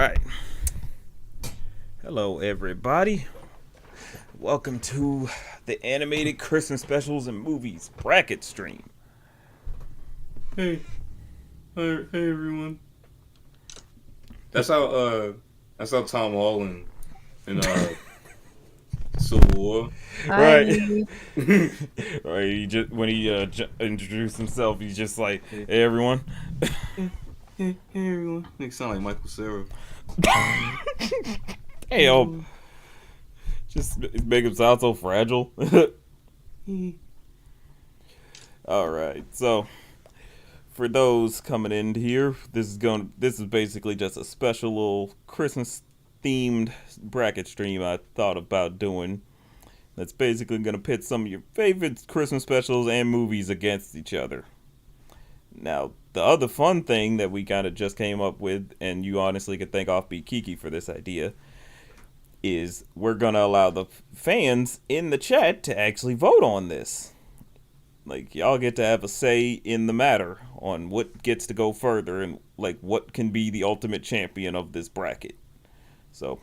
right. Hello, everybody. Welcome to the animated Christmas specials and movies bracket stream. Hey, hey everyone. That's how Tom Holland in Civil War. Right. Hi. Right. He just when he introduced himself, he's just like, Hey, "Hey, everyone." hey everyone. They sound like Michael Cera. Hey, just make him sound so fragile. All right. So, for those coming in here, this is basically just a special little Christmas themed bracket stream I thought about doing. That's basically going to pit some of your favorite Christmas specials and movies against each other. Now, the other fun thing that we kind of just came up with, and you honestly could thank Offbeat Kiki for this idea, is we're going to allow the fans in the chat to actually vote on this. Like, y'all get to have a say in the matter on what gets to go further and, like, what can be the ultimate champion of this bracket. So,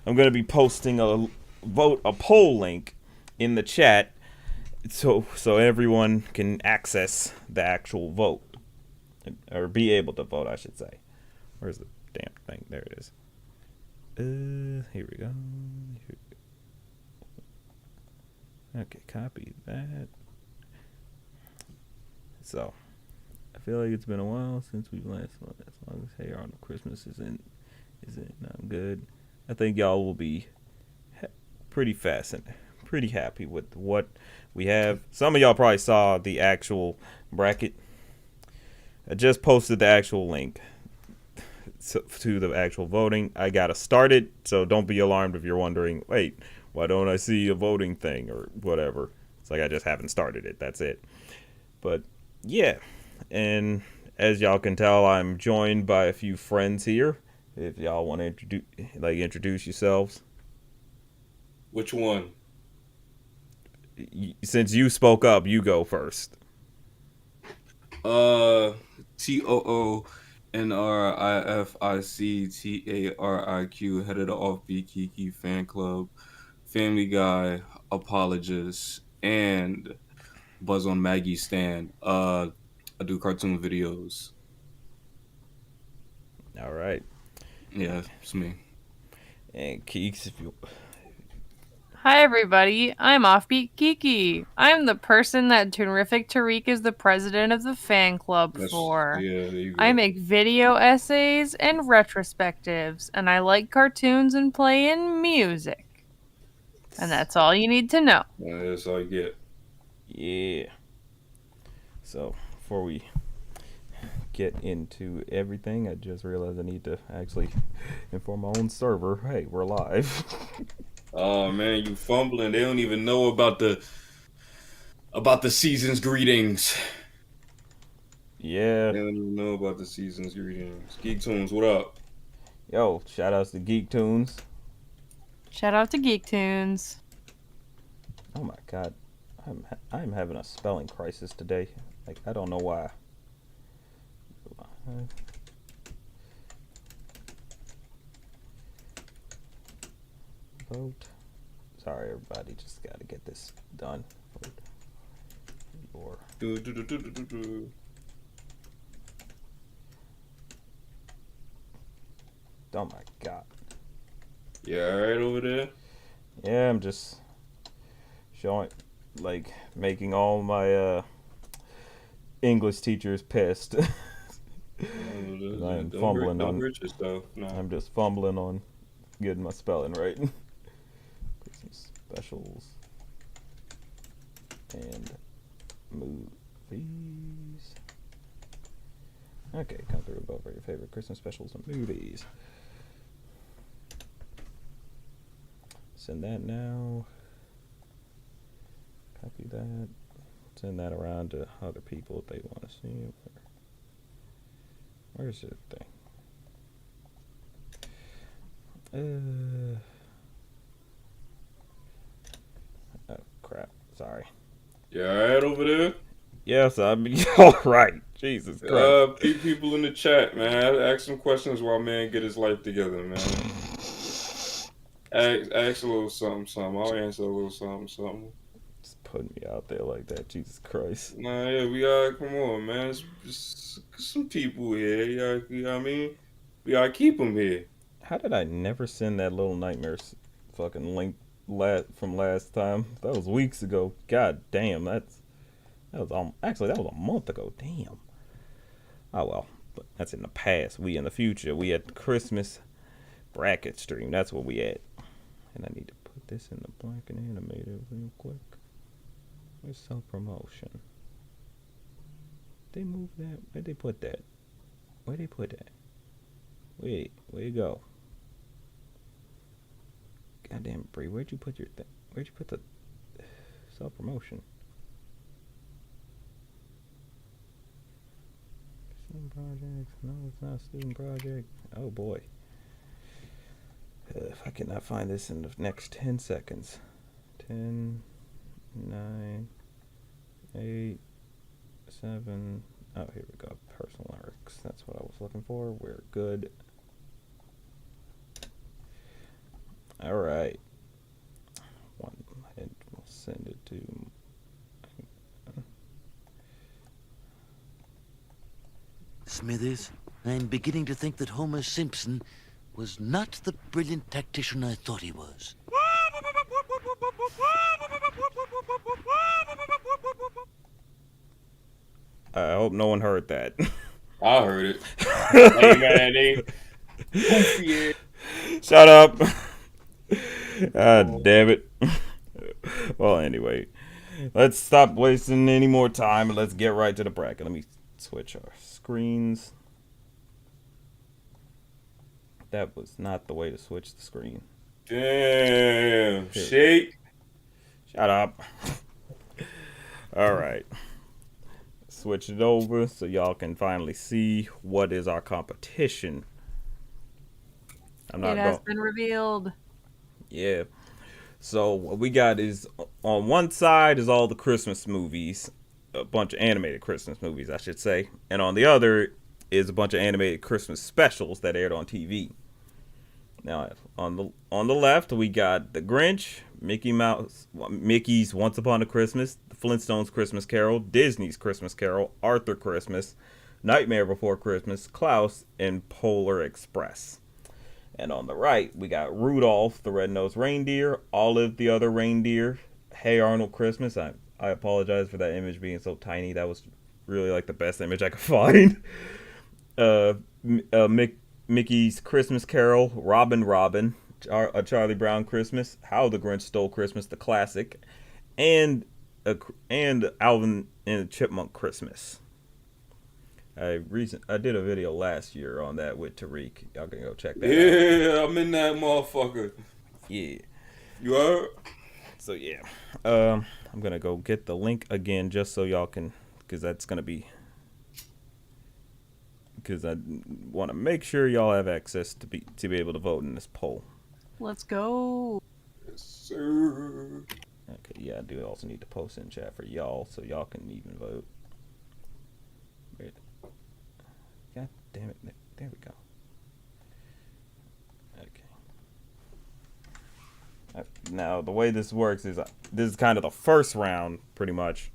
I'm going to be posting a poll link in the chat so everyone can access the actual vote, or be able to vote, I should say. Where's the damn thing? There it is. Here we go. Okay, copy that. So, I feel like it's been a while since we last one. As long as Hey on Christmas isn't not good, I think y'all will be pretty pretty happy with what we have. Some of y'all probably saw the actual bracket. I just posted the actual link to the actual voting. I got it started, so don't be alarmed if you're wondering, wait, why don't I see a voting thing or whatever. It's like I just haven't started it. That's it. But yeah, and as y'all can tell, I'm joined by a few friends here. If y'all want to introduce yourselves. Which one? Since you spoke up, you go first. TOONRIFICTARIQ, head of the Offbeat Kiki fan club, Family Guy, apologist, and Buzz on Maggie stand. I do cartoon videos. All right. Yeah, it's me. And Keeks, if you. Hi, everybody. I'm Offbeat Kiki. I'm the person that Terrific Tariq is the president of the fan club for. Yeah, there you I go. make video essays and retrospectives, and I like cartoons and playing music. And that's all you need to know. That's all you get. Yeah. So, before we get into everything, I just realized I need to actually inform my own server. Hey, we're live. Oh man, you fumbling. They don't even know about the season's greetings. Yeah. They don't even know about the season's greetings. Geek Tunes, what up? Yo, shout outs to Geek Tunes. Shout out to Geek Tunes. Oh my god. I'm having a spelling crisis today. Like, I don't know why. Vote. Sorry, everybody. Just gotta get this done. Vote for Oh my god. Yeah, alright over there? Yeah, I'm just showing, like, making all my English teachers pissed. I'm fumbling don't on. hurt yourself. No. I'm just fumbling on getting my spelling right. Christmas specials and movies. Okay, come through above for your favorite Christmas specials and movies. Send that now. Copy that. Send that around to other people if they want to see it. Where's the thing? Oh crap! Sorry. You alright over there? Yes, I'm all right. Jesus Christ. People in the chat, man. Ask some questions while man get his life together, man. Ask a little something. I'll answer a little something. Just putting me out there like that. Jesus Christ. Nah, yeah, we gotta come on, man. It's some people here. You know what I mean? We gotta keep them here. How did I never send that little nightmares fucking link from last time? That was weeks ago. God damn, that was actually that was a month ago. Damn. Oh well, but that's in the past. We in the future. We at Christmas bracket stream. That's what we at. And I need to put this in the black and animated real quick. Where's self promotion? They move that. Where'd they put that? Where'd they put that? Wait, where you go? Goddamn, Bree, where'd you put your thing? Where'd you put the self promotion? Student projects? No, it's not a student project. Oh boy. If I cannot find this in the next 10 seconds. 10, 9, 8, 7. Oh, here we go. Personal lyrics. That's what I was looking for. We're good. All right. And we'll send it to. Smithers, I'm beginning to think that Homer Simpson was not the brilliant tactician I thought he was. I hope no one heard that. I heard it. Hey, man, Shut up. God damn it. Well, anyway, let's stop wasting any more time and let's get right to the bracket. Let me switch our screens. That was not the way to switch the screen. Damn. Shake. Shut up. All right. Switch it over so y'all can finally see what is our competition. It has been revealed. Yeah. So what we got is on one side is all the Christmas movies, a bunch of animated Christmas movies, I should say, and on the other is a bunch of animated Christmas specials that aired on TV. Now on the left we got The Grinch, Mickey's Once Upon a Christmas, The Flintstones Christmas Carol, Disney's Christmas Carol, Arthur Christmas, Nightmare Before Christmas, Klaus, and Polar Express. And on the right, we got Rudolph the Red-Nosed Reindeer, Olive the Other Reindeer, Hey Arnold Christmas. I apologize for that image being so tiny. That was really like the best image I could find. Mickey's Christmas Carol, Robin, A Charlie Brown Christmas, How the Grinch Stole Christmas, the classic, and Alvin and the Chipmunk Christmas. I did a video last year on that with Tariq. Y'all can go check that out. Yeah, I'm in that motherfucker. Yeah. You heard? So yeah. I'm gonna go get the link again just so y'all can, because I want to make sure y'all have access to be able to vote in this poll. Let's go. Yes, sir. Okay, yeah, I do also need to post in chat for y'all so y'all can even vote. Wait. God damn it. There we go. Okay. Now, the way this works is this is kind of the first round, pretty much.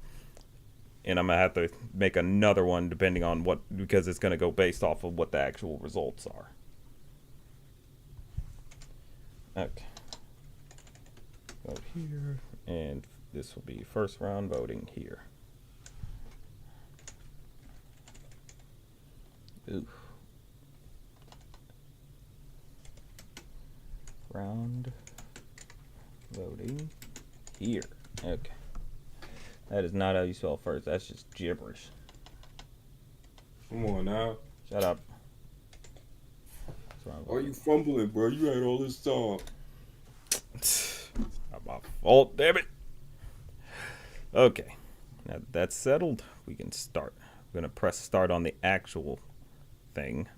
And I'm going to have to make another one depending on because it's going to go based off of what the actual results are. Okay. Go here, and this will be first round voting here. Ooh. Round voting here. Okay. That is not how you spell first. That's just gibberish. Come on now. Shut up. Why you fumbling, bro? You had all this time. Not my fault, damn it. Okay. Now that that's settled, we can start. I'm going to press start on the actual thing.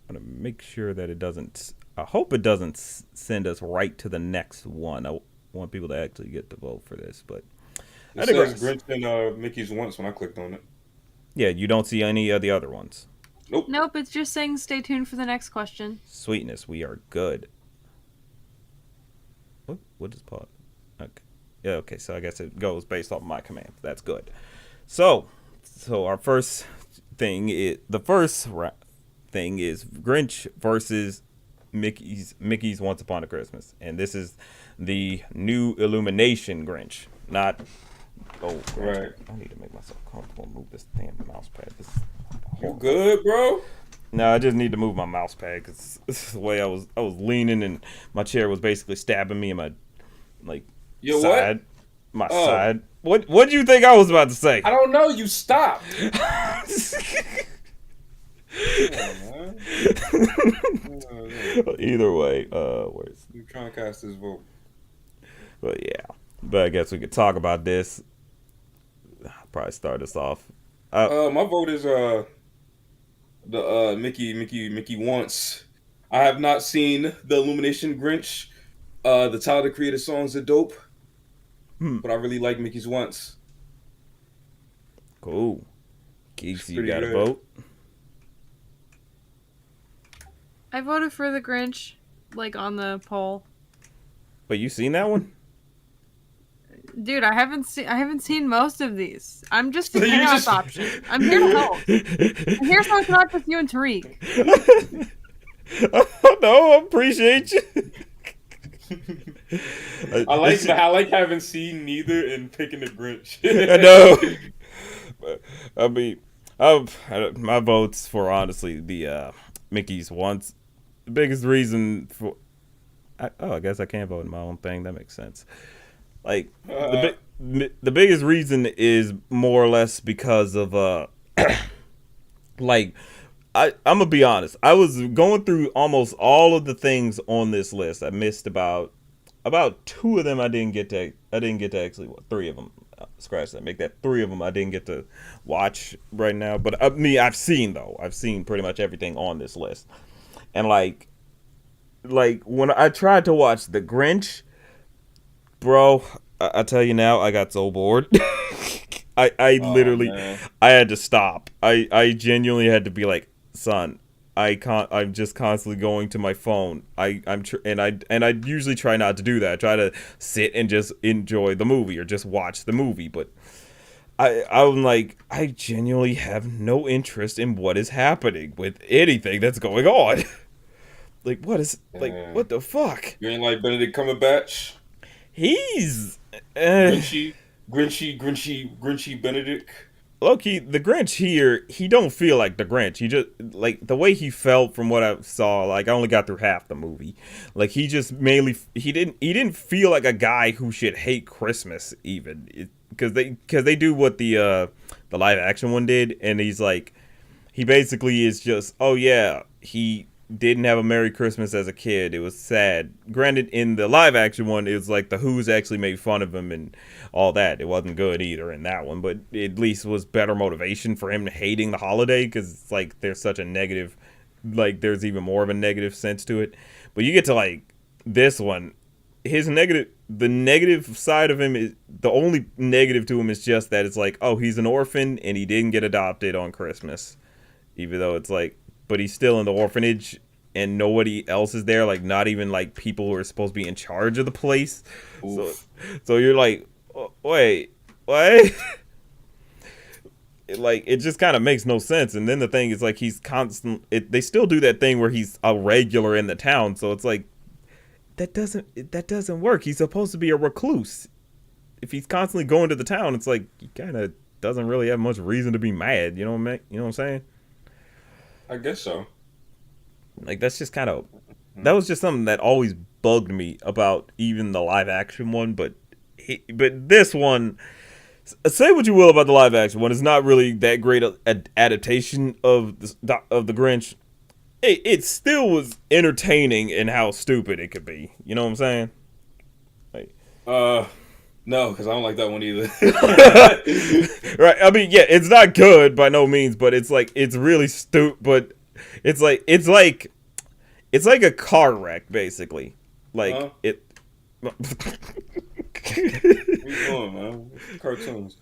I'm going to make sure that it doesn't... I hope it doesn't send us right to the next one. I want people to actually get to vote for this, but It think says we're- Grinch and Mickey's once when I clicked on it. Yeah, you don't see any of the other ones. Nope. Nope, it's just saying stay tuned for the next question. Sweetness, we are good. What is pause? Okay. Yeah, okay, so I guess it goes based off my command. That's good. So our first thing is Grinch versus Mickey's Once Upon a Christmas. And this is the new Illumination Grinch, not Grinch. Right. I need to make myself comfortable and move this damn mouse pad. This is You horrible. good, bro? No, I just need to move my mouse pad because the way I was leaning and my chair was basically stabbing me in my Your side. what? My Oh. side. What do you think I was about to say? I don't know. You stopped. Come on, man. Either way, where's You trying to cast this vote? but yeah. But I guess we could talk about this. I'll probably start us off. My vote is the Mickey Once. I have not seen the Illumination Grinch. The Tyler the Creator songs are dope, but I really like Mickey's Once. Cool. Geeks, you pretty got a good. vote? I voted for the Grinch, on the poll. But you seen that one? Dude, I haven't seen most of these. I'm just a So you chaos just- option. I'm here to help. I'm here so it's not just you and Tariq. Oh, no, I appreciate you. I like having seen neither and picking the Grinch. I know. I mean, my vote's for honestly the Mickey's Once. The biggest reason for, I guess I can't vote in my own thing. That makes sense. The biggest reason is more or less because of I'm gonna be honest. I was going through almost all of the things on this list. I missed about two of them. I didn't get to actually three of them. Scratch that. Make that three of them. I didn't get to watch right now. But I've seen pretty much everything on this list. And like when I tried to watch The Grinch, bro, I tell you now, I got so bored. I literally, man. I had to stop. I genuinely had to be like, son, I'm just constantly going to my phone. I usually try not to do that. I try to sit and just enjoy the movie or just watch the movie. But I'm like, I genuinely have no interest in what is happening with anything that's going on. What the fuck? You ain't like Benedict Cumberbatch? He's Grinchy Benedict. Low-key, the Grinch here, he don't feel like the Grinch. He just, the way he felt from what I saw, I only got through half the movie. He just mainly, he didn't feel like a guy who should hate Christmas even. Because they do what the live action one did, and he's he basically is just, oh yeah, he didn't have a Merry Christmas as a kid. It was sad. Granted, in the live action one, it was the Who's actually made fun of him and all that. It wasn't good either in that one, but at least was better motivation for him hating the holiday because it's there's such a negative, there's even more of a negative sense to it. But you get to this one, the negative side of him is the only negative to him is just that it's oh, he's an orphan and he didn't get adopted on Christmas, even though it's but he's still in the orphanage and nobody else is there, not even people who are supposed to be in charge of the place. So you're wait, what? It just kind of makes no sense. And then the thing is he's constant. They still do that thing where he's a regular in the town, so it's that doesn't work. He's supposed to be a recluse. If he's constantly going to the town, it's he kind of doesn't really have much reason to be mad. You know what I'm saying? I guess so. That's just kind of, that was just something that always bugged me about even the live action one. But this one, say what you will about the live action one, it's not really that great an adaptation of the Grinch. It still was entertaining in how stupid it could be. You know what I'm saying? No, because I don't like that one either. Right. I mean, yeah, it's not good by no means, but it's it's really stupid. But it's like a car wreck, basically. Huh? It. What you doing, man? Cartoons.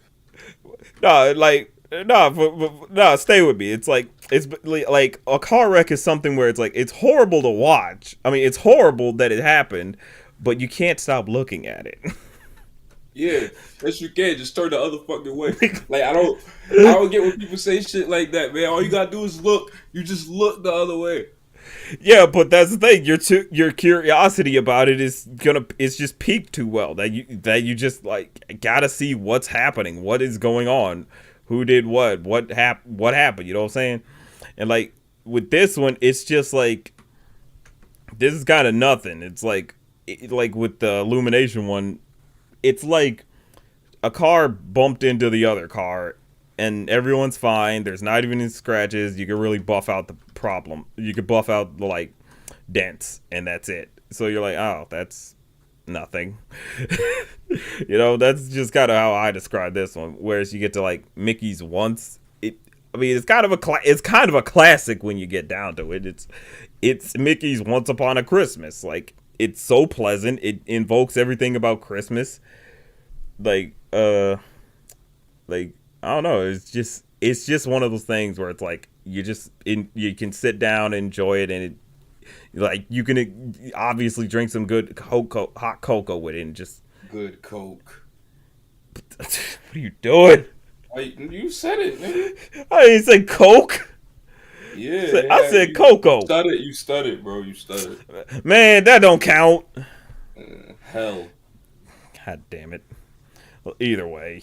No, like no, stay with me. It's like like a car wreck is something where it's like it's horrible to watch. I mean, it's horrible that it happened, but you can't stop looking at it. Yeah, yes you can. Just turn the other fucking way. Like I don't get when people say shit like that, man. All you gotta do is look. You just look the other way. Yeah, but that's the thing. Your curiosity about it it's just peaked too well. That you just like gotta see what's happening, what is going on, who did what happened. You know what I'm saying? And like with this one, it's just like this is kind of nothing. It's like like with the Illumination one, it's like a car bumped into the other car and everyone's fine. There's not even any scratches. You can really buff out the problem. You could buff out the like dents and that's it. So you're like, oh, that's nothing. You know, that's just kind of how I describe this one. Whereas you get to like Mickey's Once, I mean, it's kind of a classic when you get down to it. It's Mickey's Once Upon a Christmas. Like it's so pleasant. It invokes everything about Christmas. Like like I don't know. It's just one of those things where it's like you can sit down and enjoy it, and it like you can obviously drink some good hot cocoa with it, and just Good Coke. what are you doing? You said it, nigga. I didn't say Coke. Yeah, I said cocoa. You stuttered, bro. You stuttered. Man, that don't count. Hell. God damn it. Well, either way,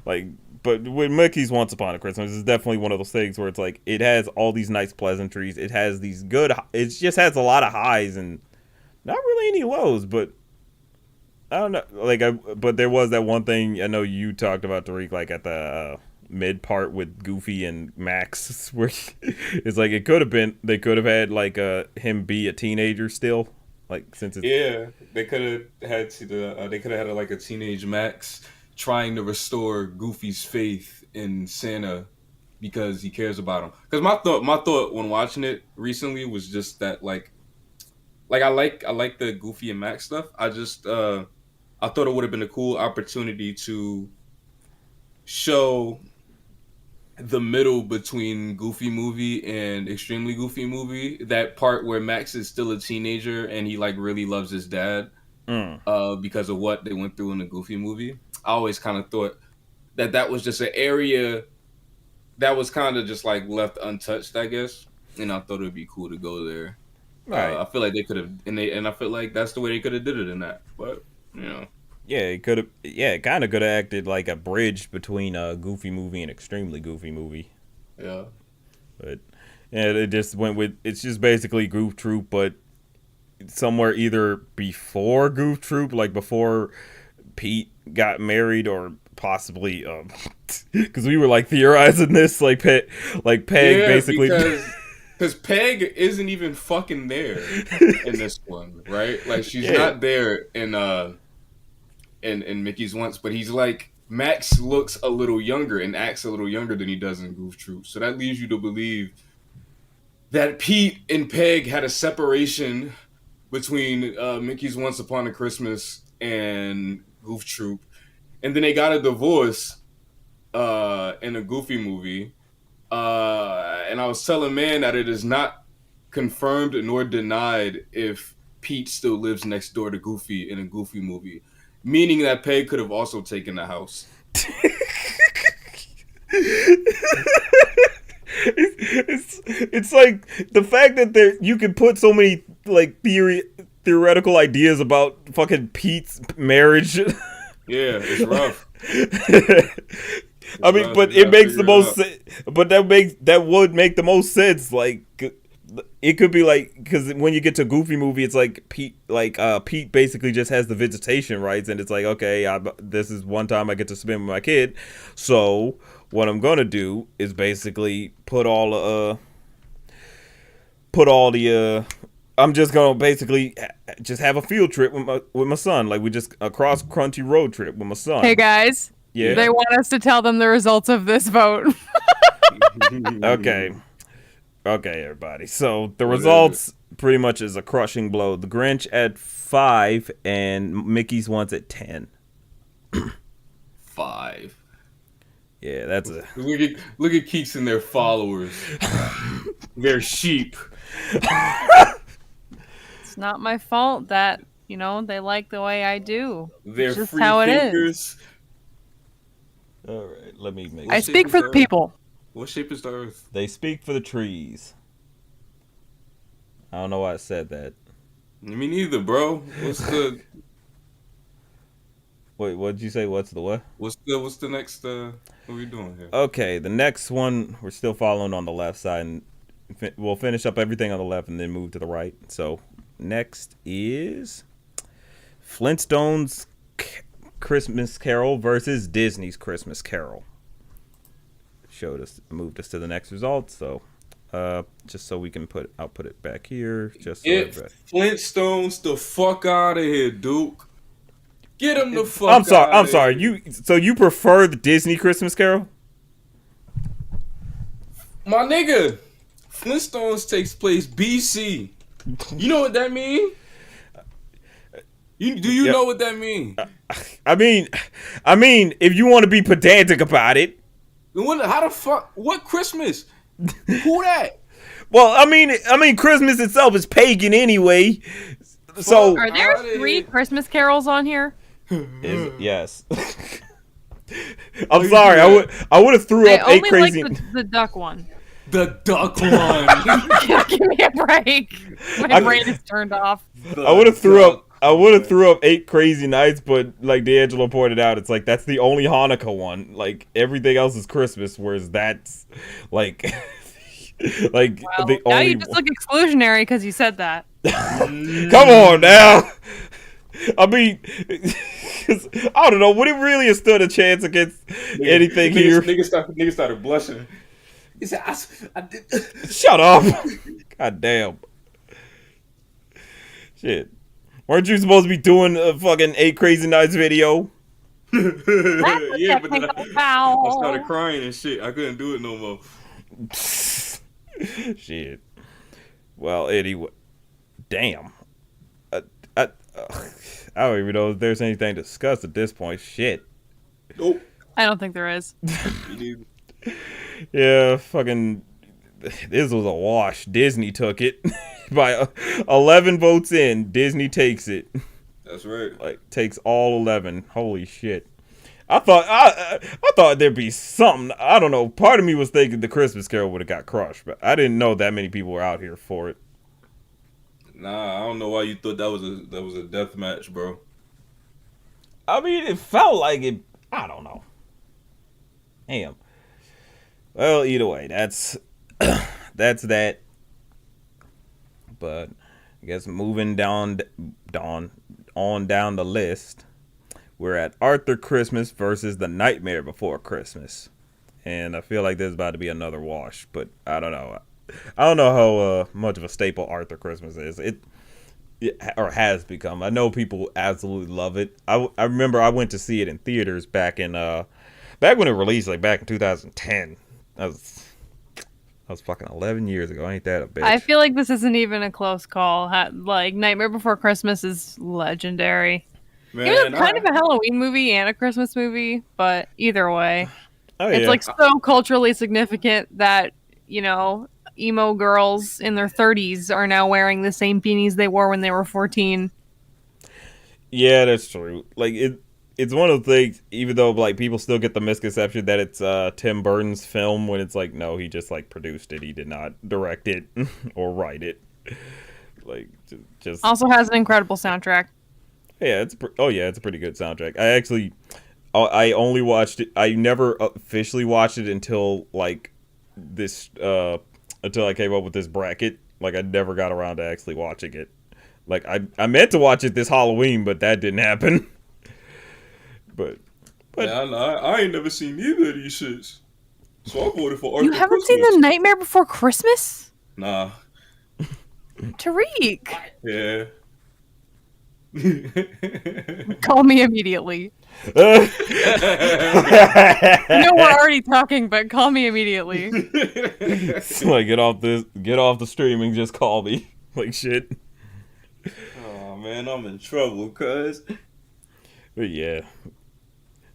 like, but with Mickey's Once Upon a Christmas, it's definitely one of those things where it's like it has all these nice pleasantries. It has these good. It just has a lot of highs and not really any lows. But I don't know. Like, but there was that one thing I know you talked about, Tariq, like at the mid part with Goofy and Max, where it's like it could have been they could have had like him be a teenager still. Like since it's They could have had they could have had like a teenage Max trying to restore Goofy's faith in Santa because he cares about him. Because my thought when watching it recently was just that like I like the Goofy and Max stuff. I just I thought it would have been a cool opportunity to show the middle between Goofy movie and Extremely Goofy movie, that part where Max is still a teenager and he like really loves his dad because of what they went through in the Goofy movie. I always kind of thought that was just an area that was kind of just like left untouched, I guess. And I thought it'd be cool to go there. right. I feel like they could have, and I feel like that's the way they could have did it in that. But you know, Yeah, it could have. Yeah, it kind of could have acted like a bridge between a Goofy movie and Extremely Goofy movie. yeah. But yeah, it just went with. It's just basically Goof Troop, but somewhere either before Goof Troop, like before Pete got married, or possibly because we were like theorizing this, like Peg basically. Because Peg isn't even fucking there in this one, right? Like she's not there in Mickey's Once, but he's like Max looks a little younger and acts a little younger than he does in Goof Troop. So that leads you to believe that Pete and Peg had a separation between Mickey's Once Upon a Christmas and Goof Troop, and then they got a divorce in a Goofy movie. And I was telling Man that it is not confirmed nor denied if Pete still lives next door to Goofy in a Goofy movie, meaning that Peg could have also taken the house. It's like the fact that you can put so many like theoretical ideas about fucking Pete's marriage. Yeah, it's rough. I mean, but it makes the most but that would make the most sense. Like it could be like, because when you get to Goofy movie, it's like Pete basically just has the visitation rights, and it's like, okay, this is one time I get to spend with my kid, so what I'm gonna do is basically put all the I'm just gonna basically just have a field trip with my son, like we just a cross country road trip with my son. Hey guys, Yeah. they want us to tell them the results of this vote. Okay. Okay, everybody. So the What is results pretty much is a crushing blow. The Grinch at 5 and Mickey's one's at 10. 5. Yeah, that's a. Look at Keeks and their followers. They're sheep. It's not my fault that, they like the way I do. They're It's just free how it is. thinkers. All right, let me make. I shape speak is for the the people. What shape is the Earth? They speak for the trees. I don't know why I said that. Me neither, bro. Wait, what did you say? What's the what? What's the next? What are we doing here? Okay, the next one we're still following on the left side, and we'll finish up everything on the left and then move to the right. So next is Flintstones Christmas Carol versus Disney's Christmas Carol. Moved us to the next result. So just so we can I'll put it back here. Just so Get Flintstones the fuck out of here, Duke. Get them the fuck I'm sorry. out I'm of sorry. here. You prefer the Disney Christmas Carol? My nigga, Flintstones takes place BC. You know what that mean? Do you know what that mean? I mean, if you want to be pedantic about it. How the fuck? What Christmas? Who that? Well, I mean, Christmas itself is pagan anyway. So Are there 3 Christmas carols on here? yes. I'm sorry. I would have threw up 8 crazy. Like the duck one. The duck one. Give me a break. My brain is turned off. I would have threw up 8 crazy nights, but like D'Angelo pointed out, it's like that's the only Hanukkah one. Like everything else is Christmas, whereas that's like like well, the now only. you just look exclusionary because you said that. Come on now. I mean, I don't know. Would it really have stood a chance against anything here? Niggas started blushing. He said, I did. Shut up. God damn. Shit. Weren't you supposed to be doing a fucking 8 Crazy Nights video? Yeah, but then I started crying and shit. I couldn't do it no more. Shit. Well, anyway. Damn. I don't even know if there's anything to discuss at this point. Shit. Nope. I don't think there is. Yeah, fucking. This was a wash. Disney took it by 11 votes in. Disney takes it. That's right. Like takes all 11. Holy shit. I thought there'd be something. I don't know. Part of me was thinking the Christmas Carol would have got crushed, but I didn't know that many people were out here for it. Nah, I don't know why you thought that was a death match, bro. I mean, it felt like it. I don't know. Damn. Well, either way, that's that. But I guess moving down the list, we're at Arthur Christmas versus The Nightmare Before Christmas, and I feel like there's about to be another wash. But I don't know. I don't know how much of a staple Arthur Christmas is. It or has become. I know people absolutely love it. I remember I went to see it in theaters back when it released, like back in 2010. That was fucking 11 years ago. Ain't that a bitch? I feel like this isn't even a close call. Like Nightmare Before Christmas is legendary. Man, It was kind of a Halloween movie and a Christmas movie, but either way, it's yeah. like so culturally significant that emo girls in their 30s are now wearing the same beanies they wore when they were 14. Yeah, that's true. Like it's one of the things, even though like people still get the misconception that it's Tim Burton's film, when it's like, no, he just like produced it. He did not direct it or write it. Like just Also has an incredible soundtrack. yeah, it's a pretty good soundtrack. I only watched it. I never officially watched it until like this until I came up with this bracket. Like I never got around to actually watching it. Like I meant to watch it this Halloween, but that didn't happen. But man, I ain't never seen either of these shits. So I voted for Arthur You haven't Christmas. seen The Nightmare Before Christmas? Nah. Tariq. Yeah. Call me immediately. Uh, I know we're already talking, but call me immediately. it's like get off the streaming, just call me. Like shit. Oh man, I'm in trouble, cuz. But yeah.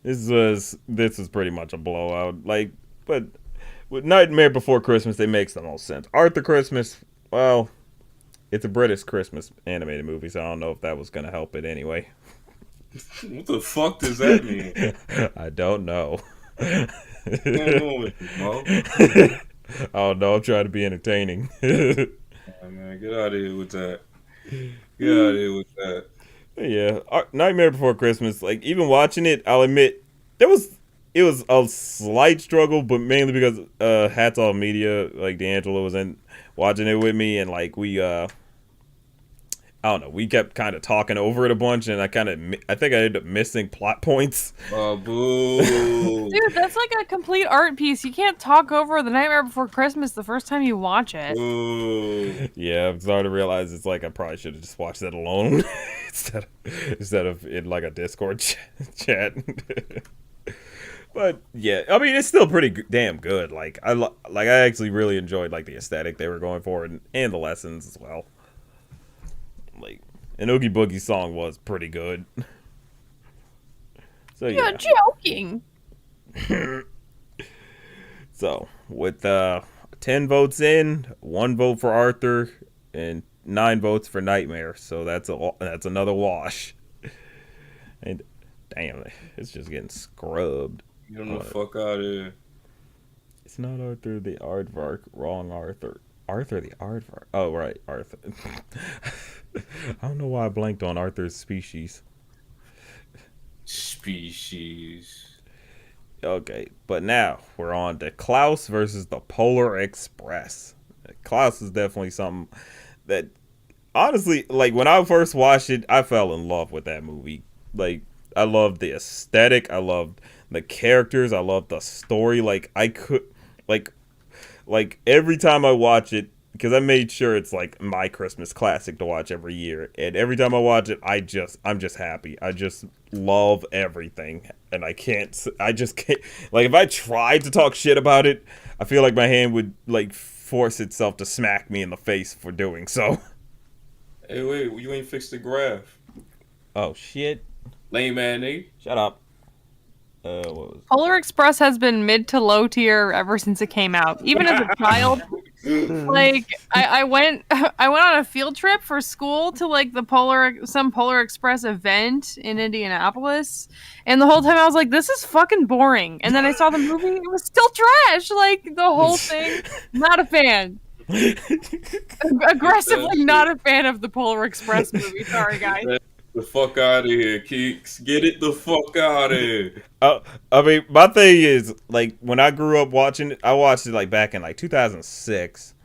This is pretty much a blowout. Like, but with Nightmare Before Christmas, it makes the most sense. Arthur Christmas, well, it's a British Christmas animated movie, so I don't know if that was gonna help it anyway. What the fuck does that mean? I don't know. What's going on with you, Mo? I don't know. I'm trying to be entertaining. Oh, man, get out of here with that. Get out of here with that. Yeah, Nightmare Before Christmas. Like even watching it, I'll admit it was a slight struggle, but mainly because hats off media. Like D'Angelo was in watching it with me, and like we I don't know, we kept kind of talking over it a bunch, and I think I ended up missing plot points. Oh, boo. Dude, that's like a complete art piece. You can't talk over The Nightmare Before Christmas the first time you watch it. Boo. Yeah, I'm starting to realize it's like I probably should have just watched that alone instead of in like a Discord chat. But yeah, I mean it's still pretty damn good. Like I actually really enjoyed like the aesthetic they were going for and the lessons as well. Like an Oogie Boogie song was pretty good. So yeah. You're joking. So with 10 votes in, 1 vote for Arthur, and 9 votes for Nightmare. So that's another wash. And damn, it's just getting scrubbed. Get him the fuck out of here. It's not Arthur the Aardvark. Wrong Arthur. Arthur the Aardvark. Oh, right. Arthur. I don't know why I blanked on Arthur's species. Species. Okay, but now we're on to Klaus versus the Polar Express. Klaus is definitely something that, honestly, like when I first watched it, I fell in love with that movie. Like, I loved the aesthetic, I loved the characters, I loved the story. Like, I could, like every time I watch it, because I made sure it's like my Christmas classic to watch every year, and every time I watch it, I'm just happy. I just love everything, and I just can't. Like if I tried to talk shit about it, I feel like my hand would like force itself to smack me in the face for doing so. Hey, wait, you ain't fixed the graph. Oh shit! Lame man, nigga. Shut up. What was Polar Express has been mid to low tier ever since it came out. Even as a child, like I went on a field trip for school to like some Polar Express event in Indianapolis, and the whole time I was like, this is fucking boring. And then I saw the movie, it was still trash. Like the whole thing, not a fan. Aggressively not a fan of the Polar Express movie. Sorry guys. Get the fuck out of here, Keeks. Get it the fuck out of here. I mean, my thing is like when I grew up watching it, I watched it like back in like 2006,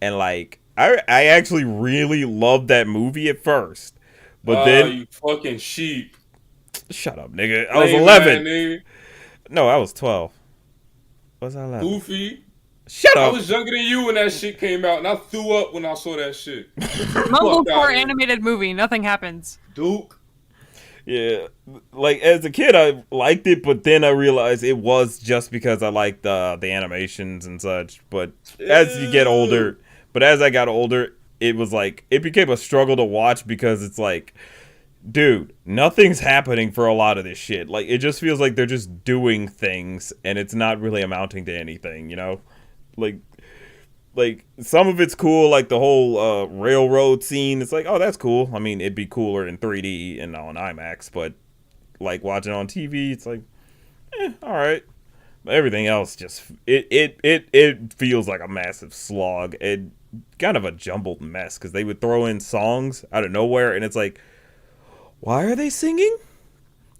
and like I actually really loved that movie at first, but then You fucking sheep. shut up, nigga. I was Lame 11. man, nigga. No, I was 12. Was I 11? Goofy. Shut I up. was younger than you when that shit came out, and I threw up when I saw that shit. Mumblecore animated movie, nothing happens. Duke. Yeah, like as a kid, I liked it, but then I realized it was just because I liked the animations and such. But as you get older, as I got older, it was like it became a struggle to watch because it's like, dude, nothing's happening for a lot of this shit. Like it just feels like they're just doing things, and it's not really amounting to anything, you know? Like some of it's cool, like the whole railroad scene. It's like, oh, that's cool. I mean, it'd be cooler in 3D and on IMAX, but like watching on TV, it's like, all right. But everything else just it feels like a massive slog and kind of a jumbled mess because they would throw in songs out of nowhere, and it's like, why are they singing?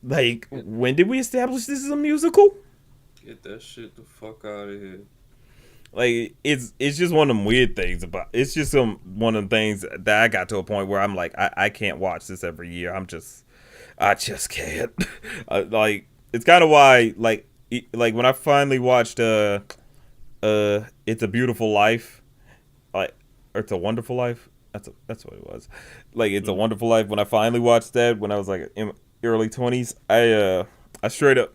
Like, when did we establish this is a musical? Get that shit the fuck out of here. Like it's just one of them weird things about it's just one of the things that I got to a point where I'm like I can't watch this every year. I just can't. Like it's kind of why like when I finally watched It's a Beautiful Life, like or It's a Wonderful Life. That's what it was. Like It's a Wonderful Life. When I finally watched that, when I was like in early 20s, I straight up,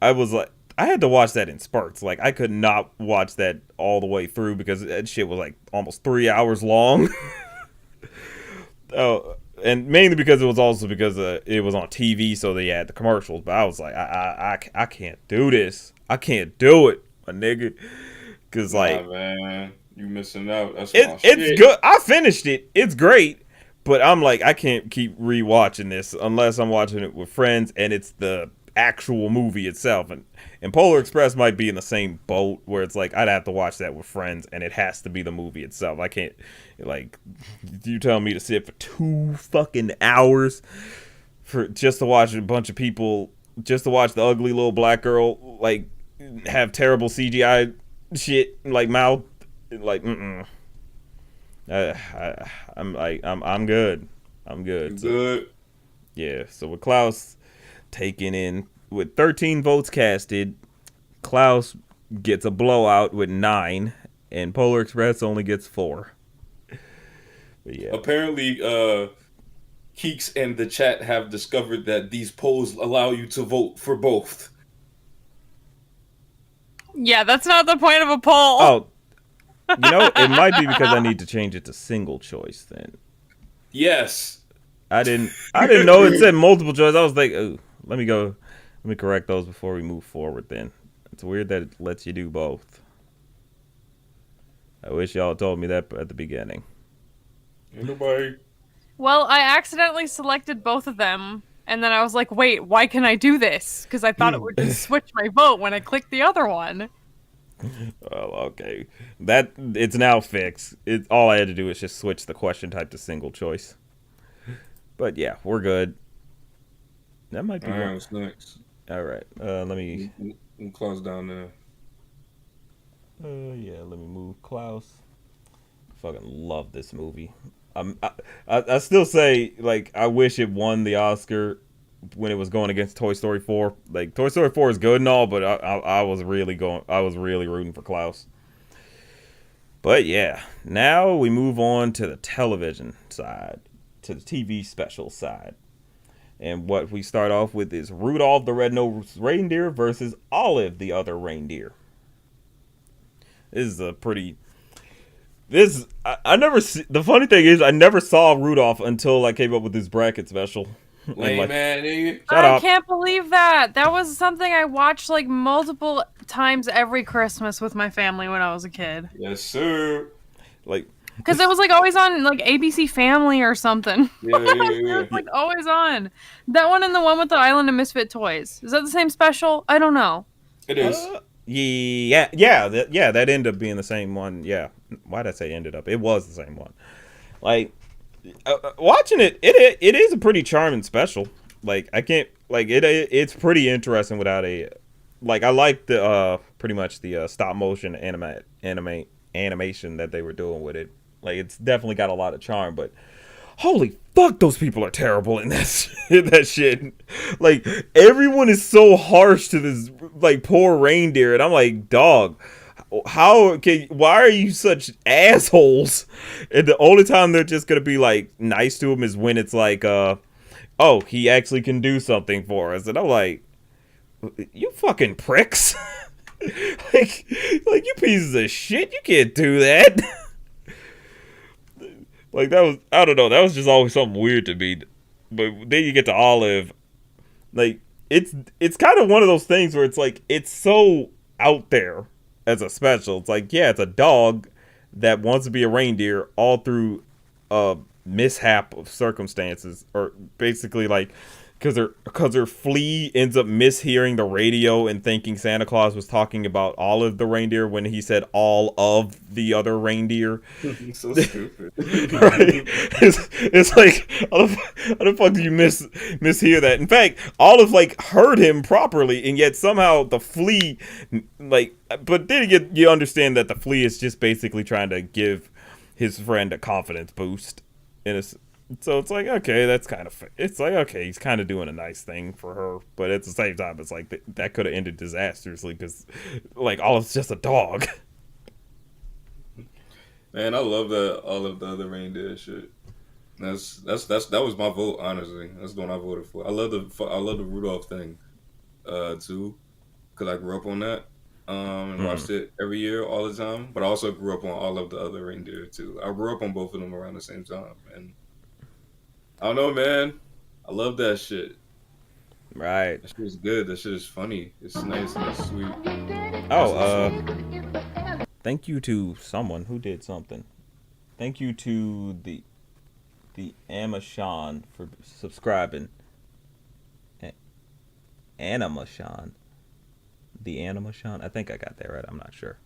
I was like, I had to watch that in spurts. Like I could not watch that all the way through because that shit was like almost 3 hours long. Oh, and mainly because it was also because it was on TV, so they had the commercials. But I was like, I can't do this. I can't do it, my nigga. Cause Nah, like man, you missing out. That's my it's shit. good. I finished it. It's great. But I'm like, I can't keep rewatching this unless I'm watching it with friends and it's the actual movie itself. And Polar Express might be in the same boat where it's like I'd have to watch that with friends and it has to be the movie itself. I can't like you tell me to sit for 2 fucking hours for just to watch a bunch of people just to watch the ugly little black girl like have terrible CGI shit like mouth like I'm like I'm good. I'm good. You So, good? yeah. So with Klaus taking in with 13 votes casted, Klaus gets a blowout with 9, and Polar Express only gets 4. But yeah. Apparently, Keeks and the chat have discovered that these polls allow you to vote for both. Yeah, that's not the point of a poll. Oh, it might be because I need to change it to single choice. Then Yes. I didn't know it said multiple choice. I was like, oh, let me correct those before we move forward. Then it's weird that it lets you do both. I wish y'all told me that at the beginning. Ain't nobody. Well, I accidentally selected both of them, and then I was like, wait, why can I do this? Because I thought it would just switch my vote when I clicked the other one. Well, okay. That it's now fixed. All I had to do is just switch the question type to single choice. But yeah, we're good. That might be All right, one. what's next? All right. Let me. We'll close down there. Yeah. Let me move Klaus. Fucking love this movie. I still say like I wish it won the Oscar when it was going against Toy Story 4. Like Toy Story 4 is good and all, but I was really rooting for Klaus. But yeah, now we move on to the television side, to the TV special side. And what we start off with is Rudolph the Red-Nosed Reindeer versus Olive the Other Reindeer. This is a pretty... I never see, the funny thing is I never saw Rudolph until I came up with this bracket special. Lame Like, man, nigga. shut I up. can't believe that. That was something I watched like multiple times every Christmas with my family when I was a kid. Yes, sir. Like, Because it was like always on like ABC Family or something. Yeah. It was like always on. That one and the one with the Island of Misfit Toys. Is that the same special? I don't know. It is. that ended up being the same one. Yeah, why did I say ended up? It was the same one. Like, watching it is a pretty charming special. Like, I can't like it. It's pretty interesting without a like. I like the pretty much the stop motion animation that they were doing with it. Like, it's definitely got a lot of charm, but holy fuck, those people are terrible in that shit. Like, everyone is so harsh to this like poor reindeer, and I'm like, dog, why are you such assholes? And the only time they're just gonna be like nice to him is when it's like, oh, he actually can do something for us, and I'm like, you fucking pricks. like you pieces of shit, you can't do that. Like, that was, I don't know, that was just always something weird to me. But then you get to Olive. Like, it's kind of one of those things where it's like, it's so out there as a special. It's like, yeah, it's a dog that wants to be a reindeer all through a mishap of circumstances. Or basically, like, because her flea ends up mishearing the radio and thinking Santa Claus was talking about Olive the reindeer when he said all of the other reindeer. So stupid. Right? It's like, how the fuck do you mishear that? In fact, Olive like heard him properly, and yet somehow the flea like. But then you understand that the flea is just basically trying to give his friend a confidence boost. So it's like, okay, that's kind of... It's like, okay, he's kind of doing a nice thing for her. But at the same time, it's like, that could have ended disastrously because, like, Olive's just a dog. Man, I love that all of the other reindeer shit. That was my vote. Honestly, that's the one I voted for. I love the Rudolph thing, too, because I grew up on that, and Hmm. watched it every year all the time. But I also grew up on all of the other reindeer too. I grew up on both of them around the same time, and I don't know, man. I love that shit. Right. That shit is good. That shit is funny. It's nice and it's sweet. Oh, Nice and sweet. thank you to someone who did something. Thank you to the Amazon for subscribing. Animation. The Animation. I think I got that right. I'm not sure.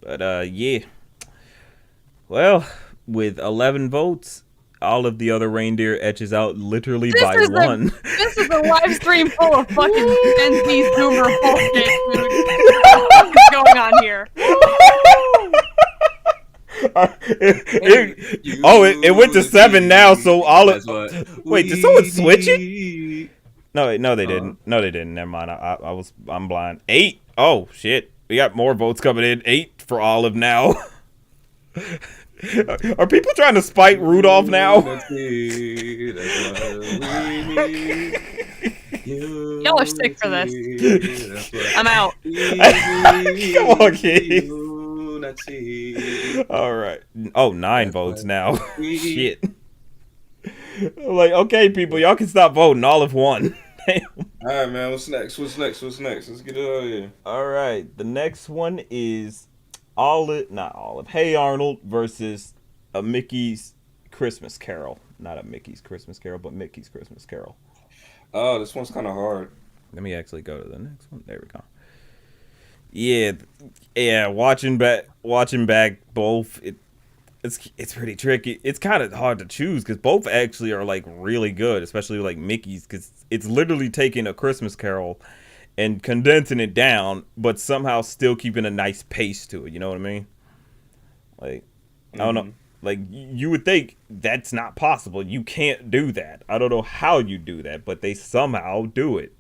But yeah. Well, with 11 votes, all of the other reindeer etches out literally This by is a one. this is a live stream full of fucking Gen Z Zoomer bullshit, dude. What the fuck is going on here? It went to 7 now, so all of. That's what Wait, did someone switch it? we. No, they didn't. No, they didn't. Never mind. I'm blind. 8. Oh shit, we got more votes coming in. 8 for Olive now. Are people trying to spite Rudolph now? Unity, that's what we need. Y'all are sick for this. Unity, that's what I'm out. we Come on, kid. Unity. All right. Oh, 9 That's votes what now. we- Shit. Like, okay, people, y'all can stop voting. Olive won. Damn. All right, man. What's next? What's next? What's next? Let's get it out of here. All right. The next one is not Olive. Hey Arnold versus a Mickey's Christmas Carol. Not a Mickey's Christmas Carol, but Mickey's Christmas Carol. Oh, this one's kind of hard. Let me actually go to the next one. There we go. Yeah. Watching back both. It's pretty tricky. It's kind of hard to choose because both actually are like really good, especially like Mickey's, because it's literally taking a Christmas Carol and condensing it down, but somehow still keeping a nice pace to it. You know what I mean? Like, I don't know. Like, you would think that's not possible. You can't do that. I don't know how you do that, but they somehow do it.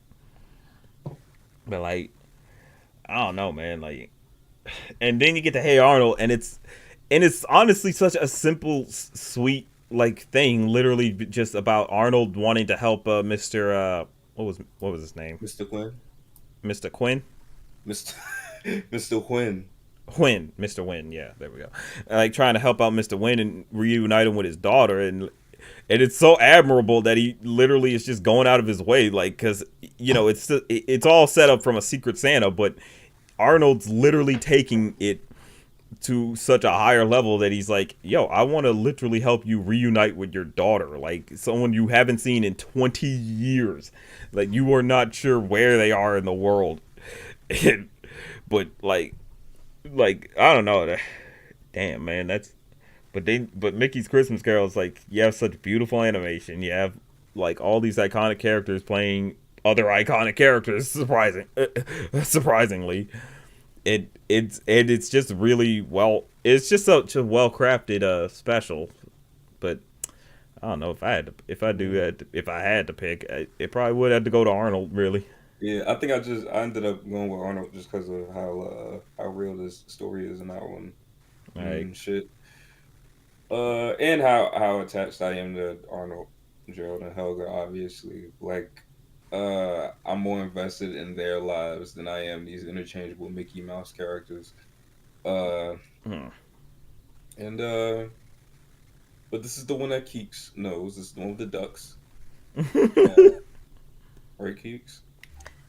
But like, I don't know, man. Like, and then you get to Hey Arnold, and it's honestly such a simple, sweet like thing. Literally, just about Arnold wanting to help Mr. What was his name? Mr. Quinn. Mr. Quinn. Mr. Mr. Quinn. Mr. Wynn, yeah, there we go. Like trying to help out Mr. Wynn and reunite him with his daughter, and it's so admirable that he literally is just going out of his way, like, because it's all set up from a Secret Santa, but Arnold's literally taking it to such a higher level that he's like, yo, I want to literally help you reunite with your daughter, like someone you haven't seen in 20 years, like you are not sure where they are in the world. But like I don't know. Damn, man, but Mickey's Christmas Carol is like, you have such beautiful animation. You have like all these iconic characters playing other iconic characters. Surprisingly, it's just really well. It's just such a well crafted special. But I don't know if I had to pick, it probably would have to go to Arnold. Really. Yeah, I think I ended up going with Arnold just because of how real this story is in that one. Like, Shit. And how attached I am to Arnold, Gerald, and Helga. Obviously, like, I'm more invested in their lives than I am these interchangeable Mickey Mouse characters. Uh, hmm. and but this is the one that Keeks knows. This is the one with the ducks. Right, Keeks?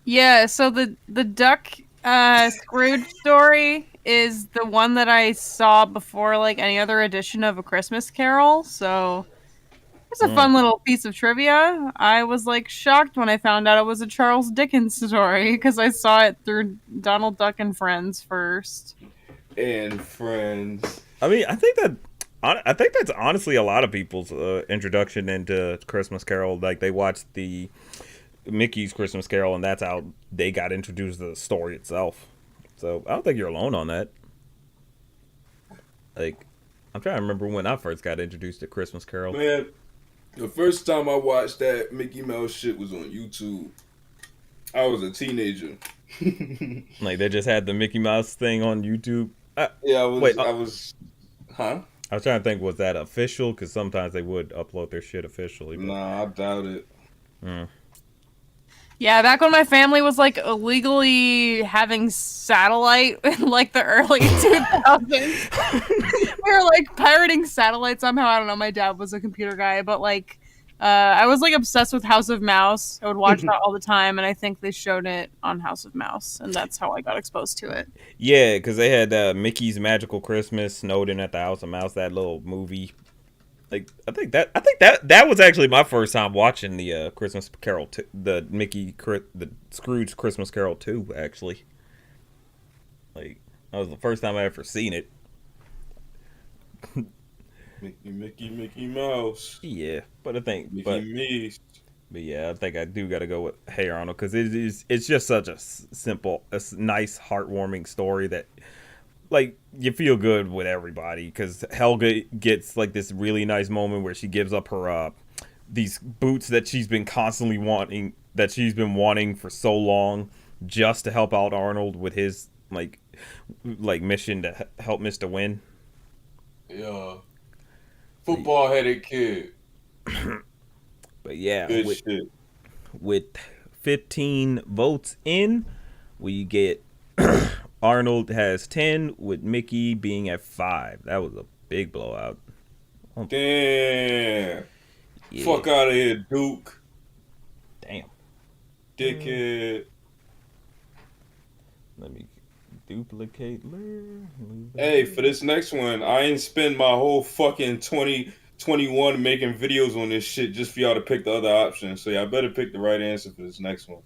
Yeah, so the duck Scrooge story is the one that I saw before like any other edition of A Christmas Carol. So it's a fun little piece of trivia. I was like shocked when I found out it was a Charles Dickens story because I saw it through Donald Duck and Friends first. And Friends. I mean, I think that's honestly a lot of people's introduction into Christmas Carol. Like, they watched the Mickey's Christmas Carol, and that's how they got introduced to the story itself. So I don't think you're alone on that. Like, I'm trying to remember when I first got introduced to Christmas Carol. Man, the first time I watched that Mickey Mouse shit was on YouTube. I was a teenager. Like, they just had the Mickey Mouse thing on YouTube. Yeah, Wait, I was, huh? I was trying to think, was that official? Because sometimes they would upload their shit officially, but Nah, I doubt it. Yeah, back when my family was like illegally having satellite in like the early 2000s. We were like pirating satellite somehow. I don't know. My dad was a computer guy, but like I was like obsessed with House of Mouse. I would watch that all the time, and I think they showed it on House of Mouse, and that's how I got exposed to it. yeah, because they had Mickey's Magical Christmas, Snowden at the House of Mouse, that little movie. Like I think that was actually my first time watching the Christmas Carol, the Scrooge Christmas Carol 2. Actually, like that was the first time I ever seen it. Mickey Mouse. Yeah, but I think, Mickey Mouse. but yeah, I think I do got to go with Hey Arnold because it's just such a simple, nice, heartwarming story that like you feel good with everybody because Helga gets like this really nice moment where she gives up her these boots that she's been constantly wanting for so long just to help out Arnold with his like mission to help Mr. Win. Yeah. Football headed kid. But yeah, Good shit. with 15 votes in, we get Arnold has 10 with Mickey being at 5. That was a big blowout. Damn. Yeah. Fuck out of here, Duke. Damn. Dickhead. Let me duplicate. Hey, for this next one, I ain't spend my whole fucking 2021 making videos on this shit just for y'all to pick the other option. So y'all better pick the right answer for this next one.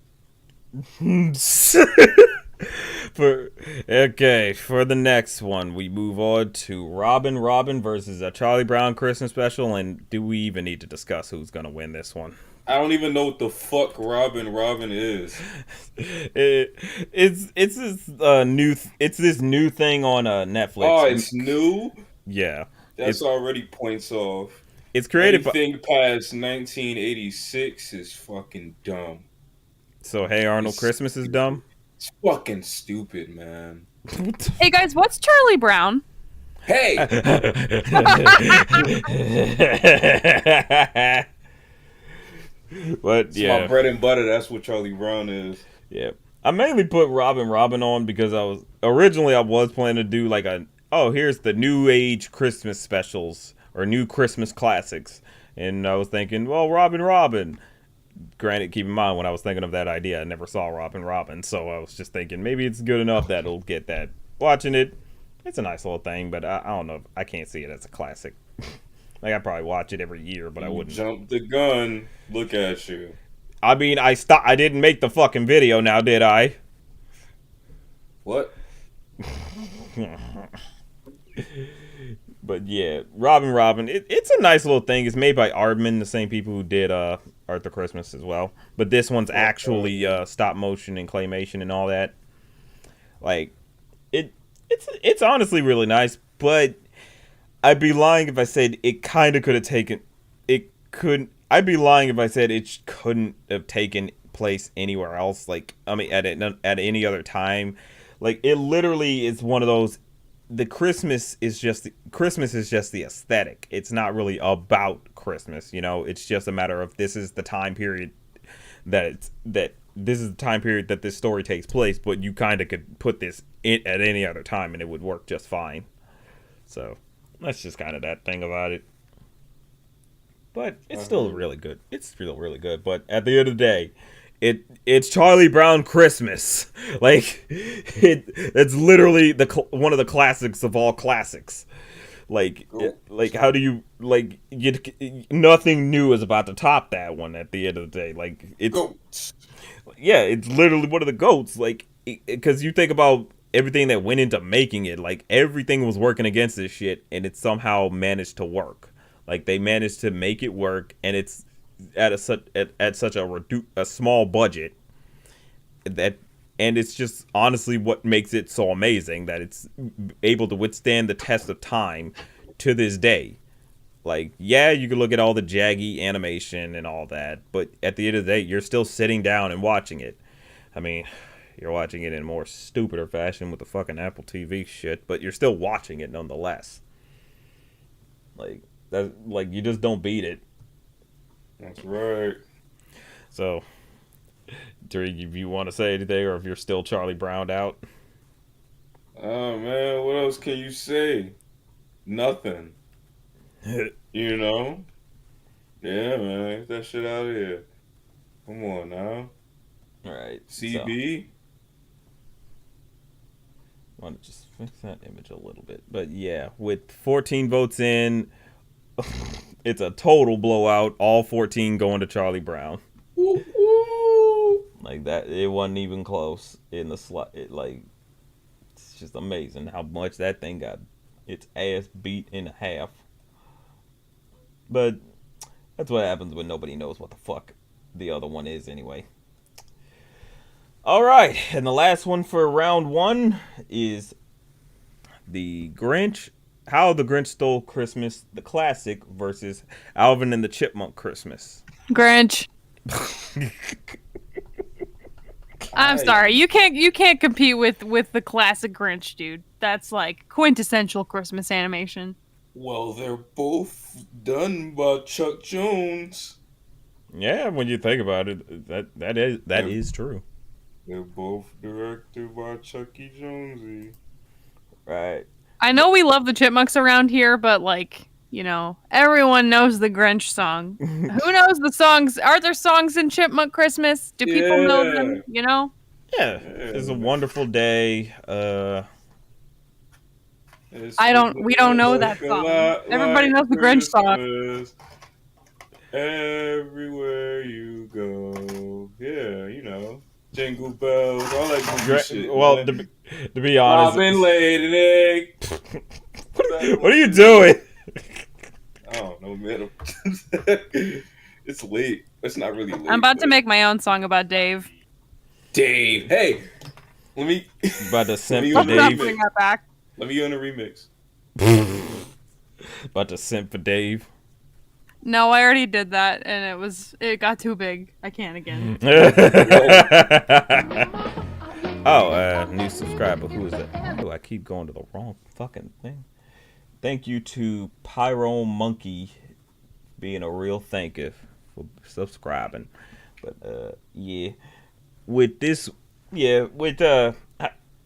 For the next one, we move on to Robin versus a Charlie Brown Christmas special. And do we even need to discuss who's gonna win this one? I don't even know what the fuck Robin is. It's this new thing on Netflix. Oh, it's new? Yeah, That's already points off. It's created Anything past 1986 is fucking dumb. So Hey Arnold, Christmas is dumb. It's fucking stupid, man. Hey guys, what's Charlie Brown? Hey. But It's yeah, my bread and butter. That's what Charlie Brown is. yeah. I mainly put Robin on because I was planning to do like here's the new age Christmas specials or new Christmas classics, and I was thinking, well, Robin. Granted, keep in mind when I was thinking of that idea, I never saw Robin, so I was just thinking maybe it's good enough that it'll get that. Watching it, it's a nice little thing, but I don't know. I can't see it as a classic. Like I probably watch it every year, but I wouldn't. Jump the gun. Look at you. I mean, I didn't make the fucking video now, did I? What? But yeah, Robin. It's a nice little thing. It's made by Aardman, the same people who did Arthur Christmas as well. But this one's actually stop motion and claymation and all that. Like, it's honestly really nice. But I'd be lying if I said it kind of could have taken. It couldn't. I'd be lying if I said it couldn't have taken place anywhere else. Like, I mean, at any other time. Like, it literally is one of those. The Christmas is just the aesthetic. It's not really about Christmas, you know. It's just a matter of this is the time period that this story takes place. But you kind of could put this in at any other time and it would work just fine. So that's just kind of that thing about it. But it's still really good. It's still really good. But at the end of the day, it's Charlie Brown Christmas. Like it's literally one of the classics of all classics. Like how do you nothing new is about to top that one at the end of the day. Like it's Goats. Yeah, it's literally one of the goats. Like because you think about everything that went into making it, like everything was working against this shit, and it somehow managed to work. Like they managed to make it work, and it's at such a small budget and it's just honestly what makes it so amazing that it's able to withstand the test of time to this day. Like, yeah, you can look at all the jaggy animation and all that, but at the end of the day, you're still sitting down and watching it. I mean, You're watching it in a more stupider fashion with the fucking Apple TV shit, but you're still watching it nonetheless. Like that, like you just don't beat it. That's right. So, Tariq, if you want to say anything, or if you're still Charlie Browned out. Oh man, what else can you say? Nothing. You know? Yeah, man, get that shit out of here. Come on now. All right, so CB. I want to just fix that image a little bit, but yeah, with 14 votes in, it's a total blowout. All 14 going to Charlie Brown. Woo, woo. Like that, it wasn't even close in the slot. It like, it's just amazing how much that thing got its ass beat in half. But that's what happens when nobody knows what the fuck the other one is anyway. All right, and the last one for round one is the Grinch. How the Grinch Stole Christmas, the classic, versus Alvin and the Chipmunk Christmas. Grinch. I'm sorry, you can't compete with the classic Grinch, dude. That's like quintessential Christmas animation. Well, they're both done by Chuck Jones. Yeah, when you think about it, that is true. They're both directed by Chucky Jonesy. Right. I know we love the Chipmunks around here, but like, you know, everyone knows the Grinch song. Who knows the songs? Are there songs in Chipmunk Christmas? Do people know them? You know? Yeah. It's a wonderful day. We don't know that song. Everybody knows the Grinch song. Everywhere you go. Yeah, you know. Jingle bells, all that good shit. Well, to be honest, Robin laid an egg. what are you doing? I don't know, man. It's late. It's not really late. I'm about to make my own song about Dave. Dave. Hey, let me. About to simp for Let's not Dave. bring that back. Let me go in a remix. About to simp for Dave. No, I already did that, and it got too big. I can't again. New subscriber. Who is that? Oh, I keep going to the wrong fucking thing. Thank you to Pyro Monkey being a real thank you for subscribing. But yeah, with this,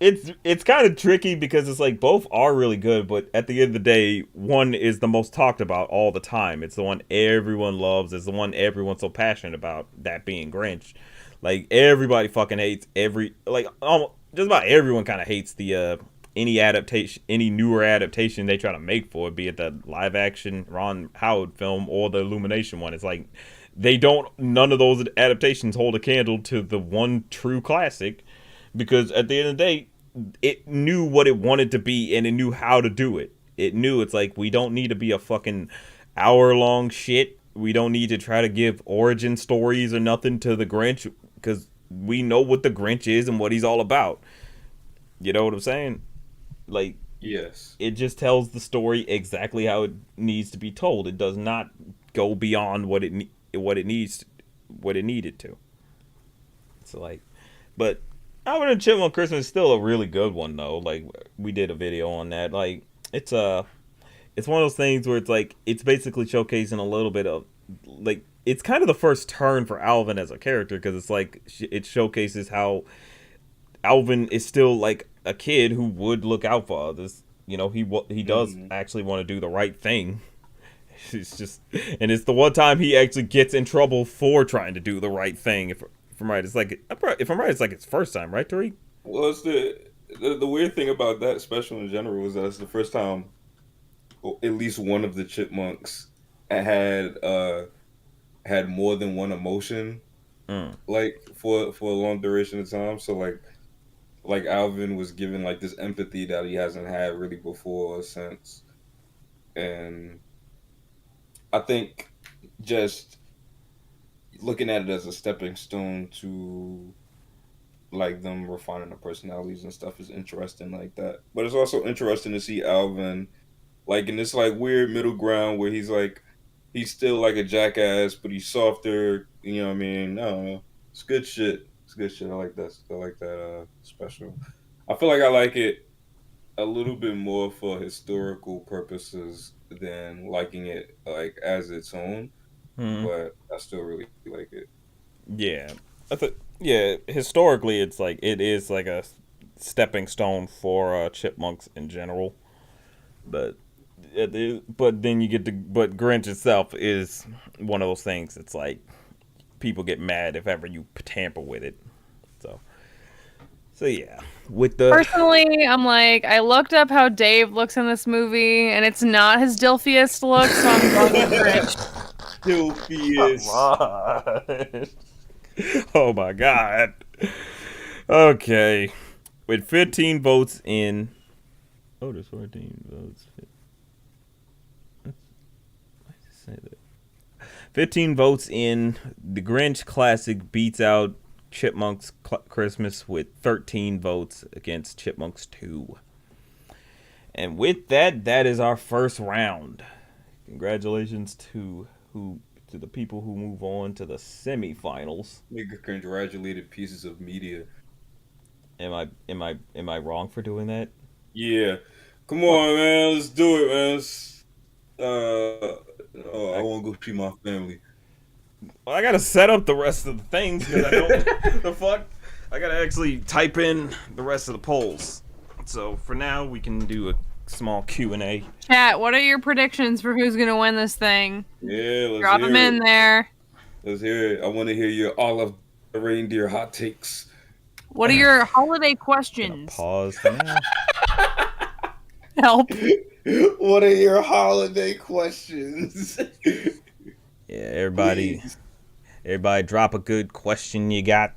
it's kind of tricky because it's like both are really good, but at the end of the day, one is the most talked about all the time. It's the one everyone loves. It's the one everyone's so passionate about. That being Grinch, like everybody fucking hates just about everyone kind of hates the any newer adaptation they try to make for it, be it the live action Ron Howard film or the Illumination one. It's like none of those adaptations hold a candle to the one true classic. Because at the end of the day, it knew what it wanted to be and it knew how to do it. It knew it's like, we don't need to be a fucking hour-long shit. We don't need to try to give origin stories or nothing to the Grinch because we know what the Grinch is and what he's all about. You know what I'm saying? Like, yes, it just tells the story exactly how it needs to be told. It does not go beyond what it needed to. So like, but Alvin and Chipmunk Christmas is still a really good one though. Like we did a video on that. Like it's one of those things where it's like it's basically showcasing a little bit of like it's kind of the first turn for Alvin as a character because it's like it showcases how Alvin is still like a kid who would look out for others. You know, he does actually want to do the right thing. It's just, and it's the one time he actually gets in trouble for trying to do the right thing. If I'm right, it's like his first time, right, Tariq? Well, it's the weird thing about that special in general is that it's the first time at least one of the chipmunks had more than one emotion, like for a long duration of time. So like Alvin was given like this empathy that he hasn't had really before or since, and I think just looking at it as a stepping stone to like them refining the personalities and stuff is interesting like that. But it's also interesting to see Alvin like in this like weird middle ground where he's still like a jackass, but he's softer. You know what I mean? I don't know. It's good shit. It's good shit. I like that. Special. I feel like I like it a little bit more for historical purposes than liking it like as its own. Hmm. But I still really like it. Yeah, yeah. Historically, it's like it is like a stepping stone for chipmunks in general. But but then you get to but Grinch itself is one of those things. It's like people get mad if ever you tamper with it. So yeah, with the Personally, I'm like, I looked up how Dave looks in this movie, and it's not his dilfiest look, so I'm going with Grinch. Filthiest. Oh my god. Okay, with 15 votes in. Oh, there's 14 votes. Why did it say that? 15 votes in. The Grinch Classic beats out Chipmunks Christmas with 13 votes against Chipmunks 2. And with that, that is our first round. Congratulations to the people who move on to the semifinals. Nigga congratulated pieces of media. Am I wrong for doing that? Yeah. Come on, man. Let's do it, man. I want to go see my family. Well, I gotta set up the rest of the things because I don't. The fuck? I gotta actually type in the rest of the polls. So for now, we can do a small Q&A. Chat, what are your predictions for who's gonna win this thing? Yeah, let's Drop hear them in it. there. Let's hear it. I want to hear your olive reindeer hot takes. What are your holiday Gonna questions? pause for now. Help. What are your holiday questions? Yeah, everybody, Please. everybody, drop a good question you got.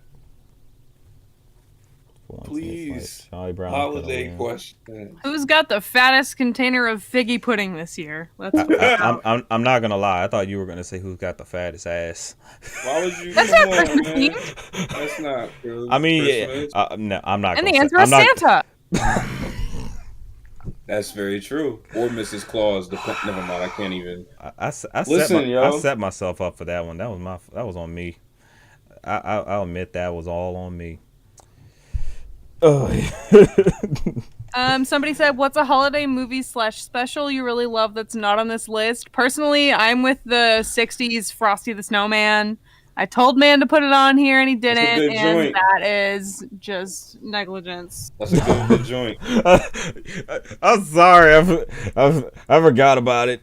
For once, Please. like Charlie Brown's Holiday gonna win. questions. Who's got the fattest container of figgy pudding this year? Let's I'm not gonna lie. I thought you were gonna say who's got the fattest ass. Why would you? That's Come not on, Christmas man. themed. That's not. Bro. I mean, yeah, Christmas. no, I'm not. And Gonna the say, answer I'm is not, Santa. That's very true. Or Mrs. Claus. Never mind. I can't even. I Listen, yo. set myself up for that one. That was on me. I'll admit that was all on me. Oh. Somebody said, "What's a holiday movie / special you really love that's not on this list?" Personally, I'm with the '60s Frosty the Snowman. I told Man to put it on here, and he a didn't, good and joint. that is just negligence. That's a good joint. I'm sorry. I forgot about it.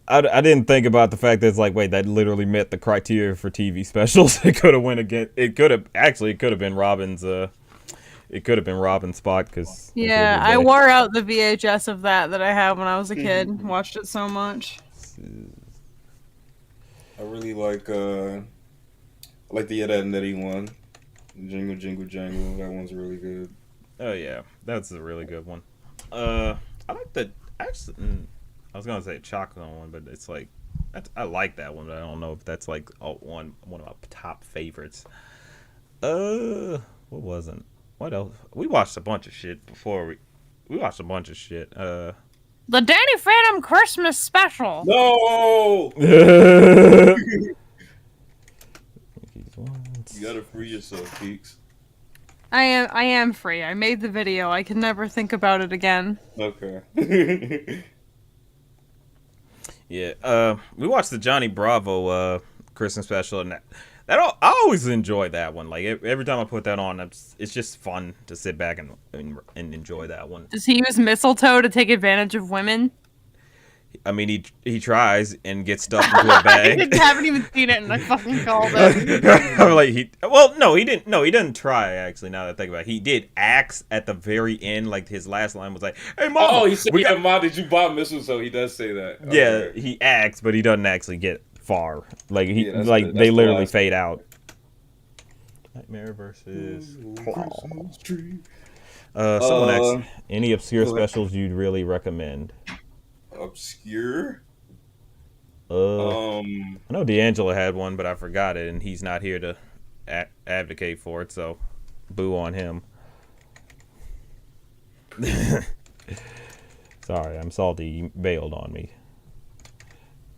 I didn't think about the fact that it's like, wait, that literally met the criteria for TV specials. It could have went again. It could have been Robin's. It could have been Robin's spot because. Yeah, I wore out the VHS of that I had when I was a kid. Watched it so much. I really like the Ed, Edd and Eddy one. Jingle Jingle Jangle. That one's really good. Oh yeah, that's a really good one. I like the actually. I was gonna say chocolate one, but it's like I like that one. But I don't know if that's like one of my top favorites. What wasn't? What else? We watched a bunch of shit before we watched a bunch of shit. The Danny Phantom Christmas Special. No. You You gotta free yourself, Peaks. I am free. I made the video. I can never think about it again. Okay. Yeah, we watched the Johnny Bravo Christmas special, and I always enjoy that one. Like every time I put that on, it's just fun to sit back and enjoy that one. Does he use mistletoe to take advantage of women? I mean, he tries and gets stuffed into a bag. I haven't even seen it, and I fucking called it. I'm like he didn't. No, he didn't try. Actually, now that I think about it, he did axe at the very end. Like his last line was like, "Hey, mom." Oh, he said, "Yeah, mom, did you buy mistletoe?" He does say that. Yeah, Okay. he acts, but he doesn't actually get far. Like that's they the literally last- fade out. Nightmare versus Christmas tree. someone asked any obscure specials you'd really recommend. Obscure. I know D'Angelo had one, but I forgot it, and he's not here to advocate for it, so boo on him. Sorry, I'm salty. You bailed on me.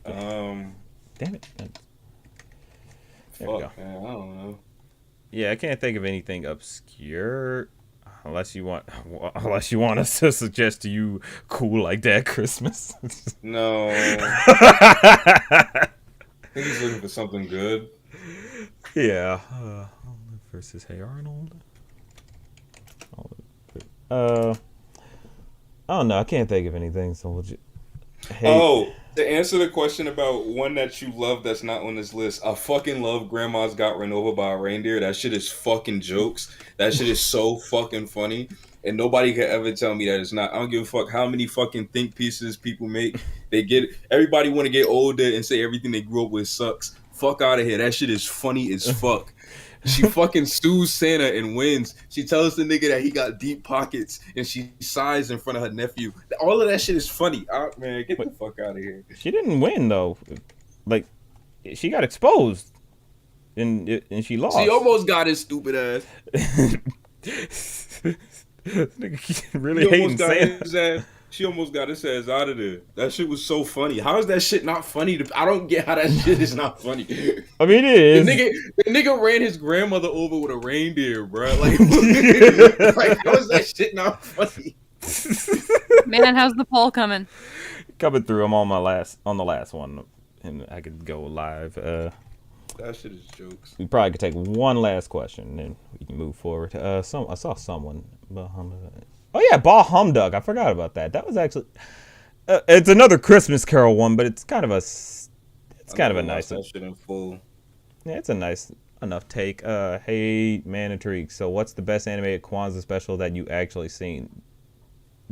Damn it. There we go. Fuck, man, I don't know. Yeah, I can't think of anything obscure. Unless you want us to suggest to you cool like that Christmas. No, I think he's looking for something good. Yeah. Versus Hey Arnold. Uh, I don't know. I can't think of anything. So legit. Hey. Oh, to answer the question about one that you love that's not on this list, I fucking love Grandma's Got Run Over by a Reindeer. That shit is fucking jokes. That shit is so fucking funny. And nobody can ever tell me that it's not. I don't give a fuck how many fucking think pieces people make. Everybody want to get older and say everything they grew up with sucks. Fuck out of here. That shit is funny as fuck. She fucking sues Santa and wins. She tells the nigga that he got deep pockets, and she sighs in front of her nephew. All of that shit is funny. Man, get the fuck out of here. She didn't win though. Like, she got exposed, and she lost. She almost got his stupid ass. Nigga really hating Santa. She almost got his ass out of there. That shit was so funny. How is that shit not funny? I don't get how that shit is not funny. I mean, it is. The nigga ran his grandmother over with a reindeer, bro. Like, like how is that shit not funny? Man, how's the poll coming? Coming through. I'm on the last one, and I could go live. That shit is jokes. We probably could take one last question, and then we can move forward. I saw someone. Oh yeah, Bah Humdug. I forgot about that. That was actually. It's another Christmas Carol one, but it's kind of a nice. That shit in full. Yeah, it's a nice enough take. Hey, man, intrigued. So, what's the best animated Kwanzaa special that you actually seen?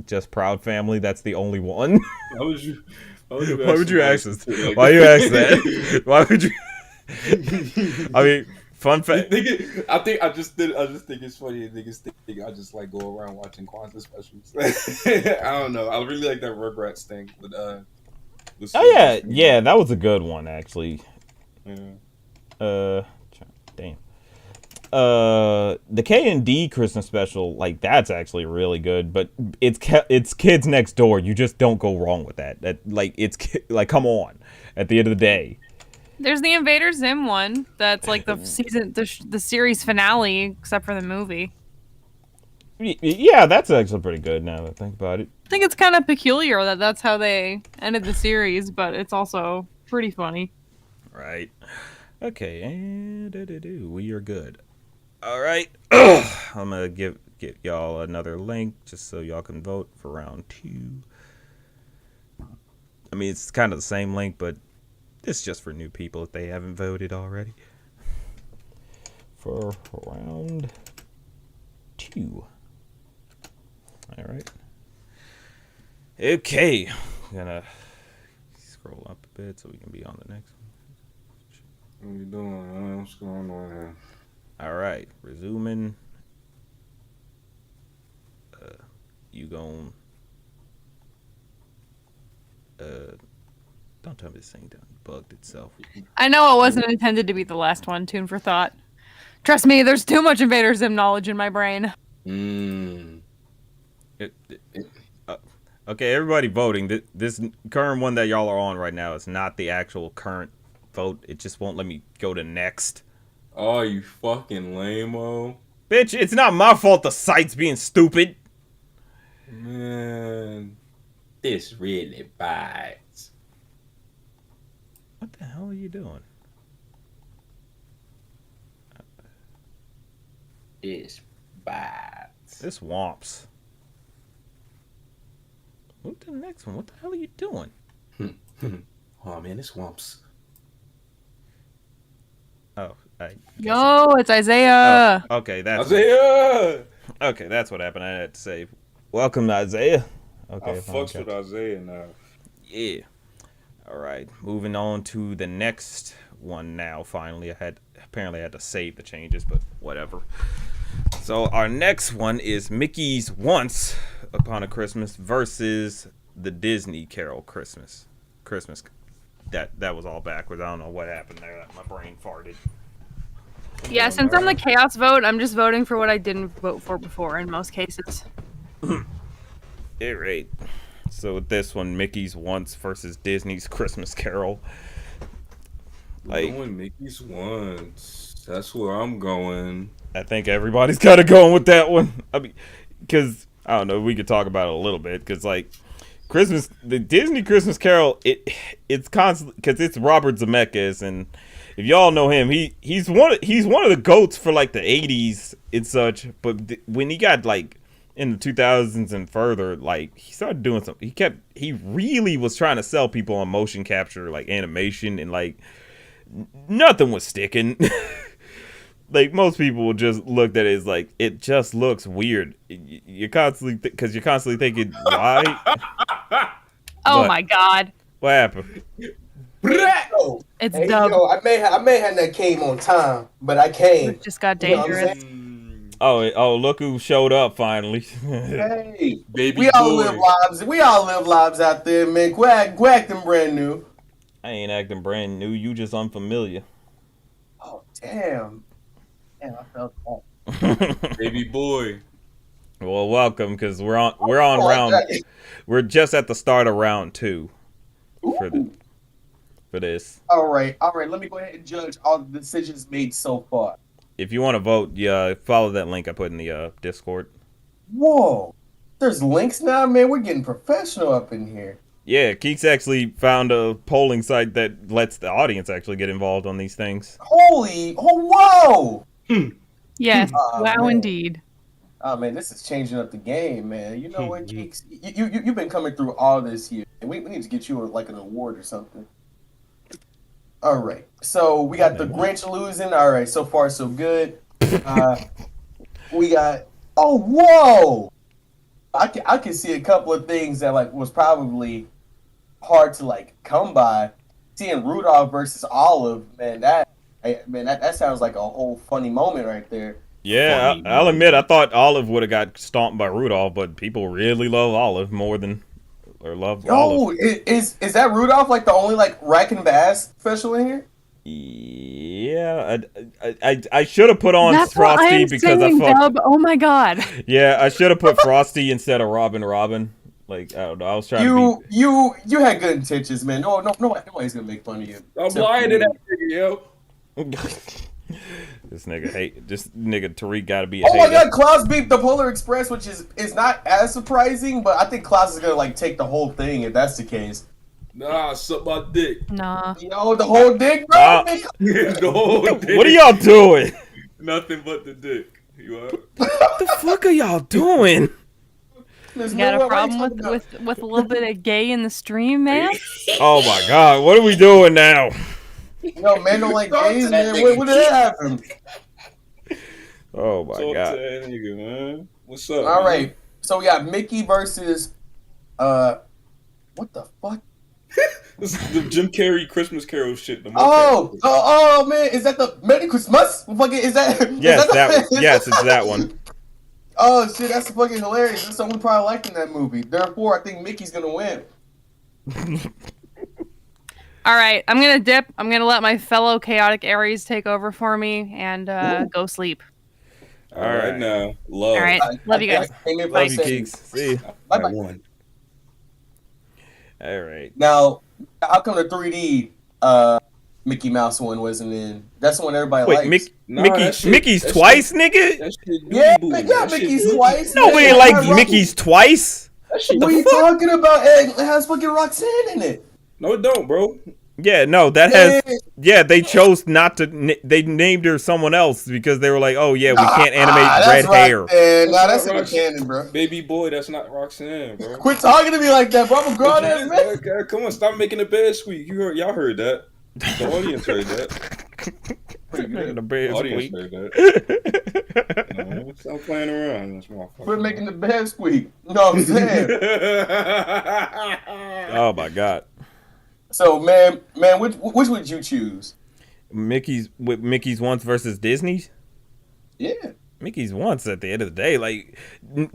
Just Proud Family. That's the only one. Why would you ask this? Why you ask that? Why would you? I mean, fun fact. I just think it's funny. Niggas think I just like go around watching Kwanzaa specials. I don't know. I really like that Rugrats thing. But oh yeah, that was a good one actually. Yeah. Damn. The K&D Christmas special, like that's actually really good. But it's Kids Next Door. You just don't go wrong with that. Like come on. At the end of the day. There's the Invader Zim one. That's like the series finale, except for the movie. Yeah, that's actually pretty good now that I think about it. I think it's kind of peculiar that that's how they ended the series, but it's also pretty funny. Right. Okay, and we are good. All right. I'm gonna give y'all another link just so y'all can vote for round 2. I mean, it's kind of the same link, but it's just for new people if they haven't voted already. For round 2. All right. Okay. I'm gonna scroll up a bit so we can be on the next one. What are you doing, man? What's going on here? All right. Resuming. You gon' don't tell me this thing done bugged itself. I know it wasn't intended to be the last one. Tune for thought. Trust me, there's too much Invader Zim knowledge in my brain. Okay, everybody voting. This current one that y'all are on right now is not the actual current vote. It just won't let me go to next. Oh, you fucking lame-o. Bitch, it's not my fault the site's being stupid. Man, this really bites. What the hell are you doing? This bites. This womps. Move to the next one. What the hell are you doing? Oh man, this womps. Oh, Yo, it's Isaiah. Oh, okay, that's Isaiah. Okay, that's what happened. I had to say, welcome, Isaiah. Okay, I fucks with Isaiah now. Yeah. All right, moving on to the next one now. Finally, I had to save the changes, but whatever. So our next one is Mickey's Once Upon a Christmas versus the Disney Carol Christmas. That was all backwards. I don't know what happened there. My brain farted. Yeah, since I'm the chaos vote, I'm just voting for what I didn't vote for before in most cases. All right. So with this one, Mickey's Once versus Disney's Christmas Carol. Like, going Mickey's Once. That's where I'm going. I think everybody's got to go with that one. I mean, because I don't know, we could talk about it a little bit because like the Disney Christmas Carol, it's constant because it's Robert Zemeckis, and if y'all know him, he's one of the goats for like the '80s and such. But when he got like in the 2000s and further, like he started doing something. He really was trying to sell people on motion capture, like animation, and like nothing was sticking. Like most people will just look at it as like it just looks weird. You're constantly because you're constantly thinking why. Oh What? my god. What happened? Yo, It's hey, Dub. yo, I may have not came on time, but I came. It just got You know what I'm dangerous. Oh, look who showed up finally. Hey, Baby we all boy. live lives. We all live lives out there, man. Quack them brand new. I ain't acting brand new. You just unfamiliar. Oh damn. Damn, I felt that. Baby boy. Well, welcome because we're on round. We're just at the start of round 2 for this. All right. Let me go ahead and judge all the decisions made so far. If you want to vote, yeah, follow that link I put in the Discord. Whoa, there's links now, man. We're getting professional up in here. Yeah, Keeks actually found a polling site that lets the audience actually get involved on these things. Holy, oh whoa! Yes. Oh, wow, man. indeed. Oh man, this is changing up the game, man. You know what, Geeks? You've been coming through all this year. We need to get you like an award or something. All right, so we got the Grinch losing. All right, so far so good. We got whoa! I can see a couple of things that like was probably hard to like come by. Seeing Rudolph versus Olive, man, that sounds like a whole funny moment right there. Yeah, Funny. I'll admit I thought Olive would have got stomped by Rudolph, but people really love Olive more than love Olive. Yo, is that Rudolph like the only like Rack and Bass special in here? Yeah, I should have put on That's what I Frosty am because saying, I fucked. Dub. Oh my god. Yeah, I should have put Frosty instead of Robin. Like I don't know, I was trying to be. You had good intentions, man. Nobody's gonna make fun of you. I'm Except lying for to that me. nigga, yo. This nigga Tariq gotta be a Oh my hater. God, Klaus beat the Polar Express, which is not as surprising, but I think Klaus is gonna like take the whole thing if that's the case. Nah, suck my dick. Nah. Yo, the whole dick, bro. The whole dick. What are y'all doing? Nothing but the dick. You are? What the fuck are y'all doing? Miss You got Miller, a what are you problem talking with a little bit of gay in the stream, man? Oh my god, what are we doing now? about? Yo, man don't like Talk to gays, that man. nigga. What did that happen? Oh my Talk to god. that nigga, man. What's up? All man? right, so we got Mickey versus what the fuck? This is the Jim Carrey Christmas Carol shit. The Oh man, is that the Merry Christmas? Fucking is that? Yes, is that the- one. Yes, it's that one. Oh shit, that's fucking hilarious. That's something we probably liked in that movie. Therefore, I think Mickey's gonna win. All right, I'm gonna dip. I'm gonna let my fellow chaotic Aries take over for me and go sleep. All right now, love. All right, love you guys. I came in for Love a you, second. Keeks. See ya. Bye I bye. won. All right. Now, how come the 3D Mickey Mouse one wasn't in? That's the one everybody Wait, likes. Nah, Mickey, that shit- Mickey's that twice, shit- nigga. That shit Yeah, doo-doo. yeah, That shit Mickey's doo-doo. twice. Nobody Yeah, like Rocky. Mickey's twice. That shit. What are you talking about? It has fucking Roxanne in it. No, it don't, bro. Yeah, no, that has. Yeah, they chose not to. They named her someone else because they were like, "Oh yeah, we can't animate red hair." Nah, that's in the Roxanne. canon, bro. Baby boy, that's not Roxanne, bro. Quit talking to me like that, bro. I'm a grown ass man. Okay, come on, stop making the bed squeak. Y'all heard that. The audience heard that. Making the The bed audience squeak. heard that. No, stop playing around. That's my Quit making the bed squeak. You know what I'm saying? Oh my god, So, man, which would you choose? Mickey's once versus Disney's. Yeah. Mickey's once at the end of the day. Like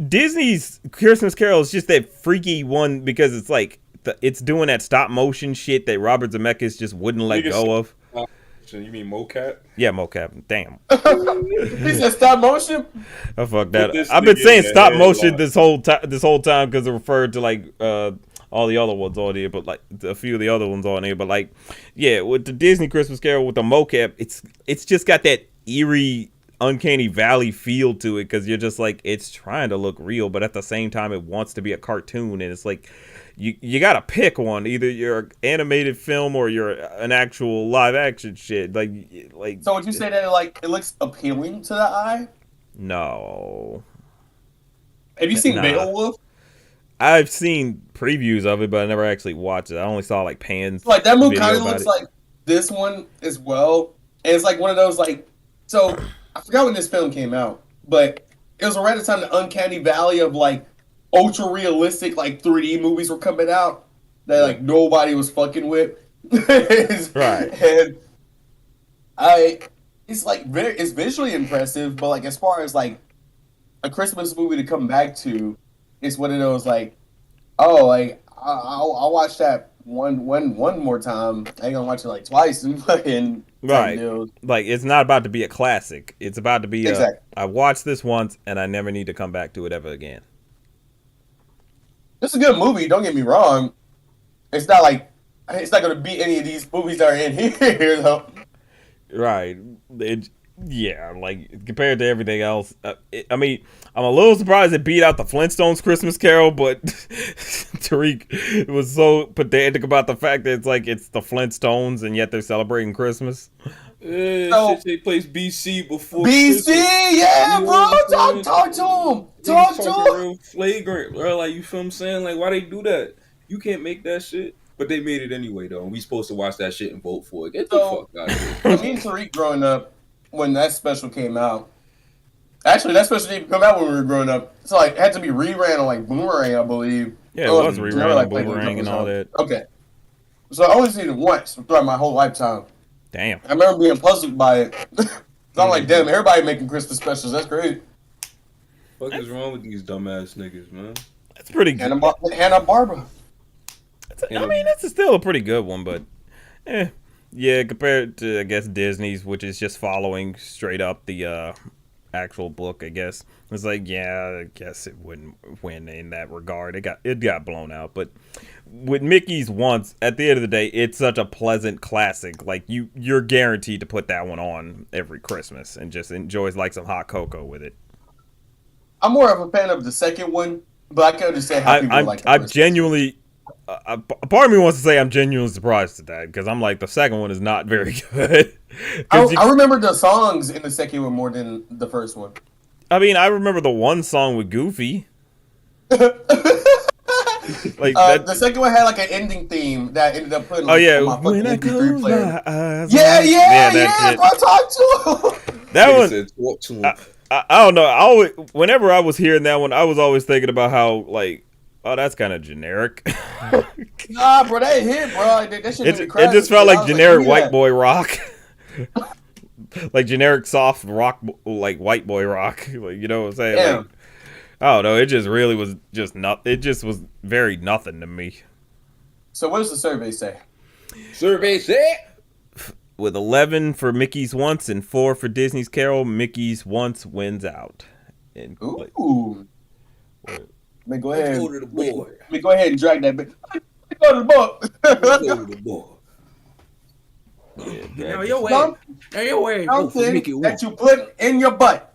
Disney's Christmas Carol is just that freaky one because it's like it's doing that stop motion shit that Robert Zemeckis just wouldn't let go of. You mean mocap? Yeah, mocap. Damn, He said stop motion. I fucked that. Put this I've been nigga saying in the stop motion headlock. this whole time because it referred to like all the other ones on here, but like a few of the other ones on here. But like, yeah, with the Disney Christmas Carol with the mocap, it's just got that eerie, uncanny valley feel to it because you're just like it's trying to look real, but at the same time it wants to be a cartoon, and it's like you gotta pick one. Either you're an animated film or you're an actual live action shit. Like. So would you say that it looks appealing to the eye? No. Have you seen Nah. Beowulf? I've seen previews of it, but I never actually watched it. I only saw like pans. Like that movie video kind of about looks it. like this one as well, and it's like one of those like. So I forgot when this film came out, but it was around the time the uncanny valley of like ultra realistic like 3D movies were coming out that like nobody was fucking with. Right. And it's like it's visually impressive, but like as far as like a Christmas movie to come back to, it's one of those like, oh, like I'll watch that one more time. I ain't gonna watch it like twice and fucking Right. deals. Like it's not about to be a classic. It's about to be Exactly. I watched this once and I never need to come back to it ever again. It's a good movie. Don't get me wrong. It's not like it's not gonna beat any of these movies that are in here though. Right. Yeah, like compared to everything else, I mean, I'm a little surprised it beat out the Flintstones Christmas Carol, but Tariq was so pedantic about the fact that it's the Flintstones and yet they're celebrating Christmas. So- Shit take place BC before BC, Christmas. yeah, You know bro. what I'm saying? Talk to him. Niggas Talk to talking him. real flagrant, bro. Like, you feel what I'm saying? Like, why they do that? You can't make that shit. But they made it anyway, though. And we supposed to watch that shit and vote for it. Get the So- fuck out of here. Me and Tariq growing up, when that special came out, actually that special didn't come out when we were growing up. So like it had to be reran on like Boomerang, I believe. Yeah, it was Never, rerun on played it a Boomerang and couple all times. that. Okay. So I only seen it once throughout my whole lifetime. Damn. I remember being puzzled by it. So I'm like, damn, everybody making Christmas specials. That's crazy. What is wrong with these dumbass niggas, man? That's pretty good. Hannah Barbara. I mean, that's still a pretty good one, but yeah, compared to I guess Disney's, which is just following straight up the actual book. I guess it's like, yeah, I guess it wouldn't win in that regard. It got blown out, but with Mickey's once, at the end of the day, it's such a pleasant classic. Like you're guaranteed to put that one on every Christmas and just enjoy like some hot cocoa with it. I'm more of a fan of the second one, but I can understand how people like the I'm first genuinely. A part of me wants to say I'm genuinely surprised at that because I'm like the second one is not very good. I remember the songs in the second one more than the first one. I mean, I remember the one song with Goofy. Like The second one had like an ending theme that ended up putting. oh Like, yeah, on my when I fucking MP3 close player. my eyes. Yeah, that shit. bro, talk to him. That Nigga one, said, talk to him. I don't know. Whenever I was hearing that one, I was always thinking about how like, oh, that's kind of generic. Nah, bro, that hit, bro. Like, that shit It just felt like generic white boy rock. Like generic soft rock, like white boy rock. Like, you know what I'm saying? Yeah. Like, I don't know. It just really was just not. It just was very nothing to me. So what does the survey say? Survey said. With 11 for Mickey's Once and 4 for Disney's Carol, Mickey's Once wins out. And Ooh. Let me go ahead. Go to the board. Let me go ahead and drag that bit. Go to the book. Go to the board. yeah, Now your way. Some- Now your way. Vote for Something Mickey that Mouse. you put in your butt.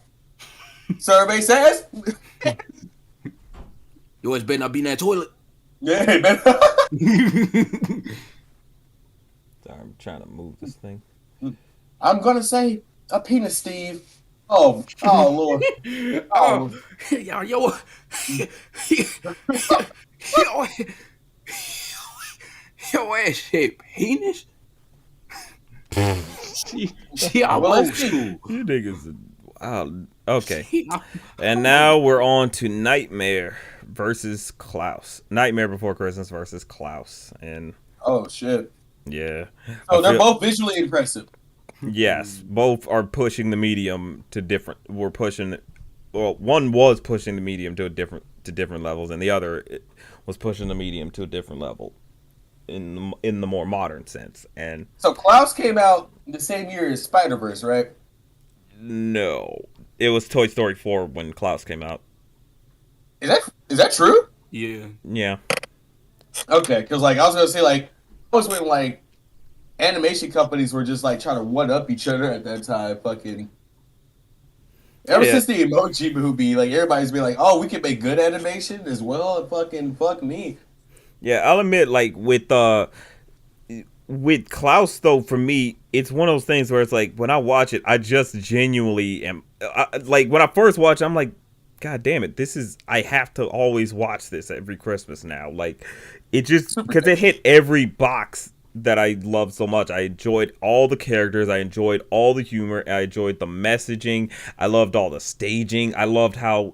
Survey says. Yours better not be in that toilet. Yeah, man. Sorry, I'm trying to move this thing. I'm gonna say a penis, Steve. Oh Lord. Oh, Yo, your ass shaped penis? She Well, old let's see. school. You niggas. Wow. Okay. And now we're on to Nightmare versus Klaus. Nightmare Before Christmas versus Klaus. And oh shit. yeah. So I they're feel- both visually impressive. Yes, both are pushing the medium to different. We're pushing. Well, one was pushing the medium to different levels, and the other was pushing the medium to a different level in the more modern sense. And So Klaus came out the same year as Spider-Verse, right? no, it was Toy Story 4 when Klaus came out. Is that true? Yeah. Yeah, Okay, because like I was gonna say like I was when like animation companies were just like trying to one up each other at that time. Fucking Ever Yeah, since the Emoji Movie, like everybody's been like, "Oh, we can make good animation as well." And fucking fuck me. yeah. I'll admit, like with Klaus though, for me, it's one of those things where it's like when I watch it, I just genuinely am like when I first watch it, I'm like, God damn it, this is I have to always watch this every Christmas now. Like it just Super because it catchy. hit every box that I love so much. I enjoyed all the characters, I enjoyed all the humor, I enjoyed the messaging, I loved all the staging, I loved how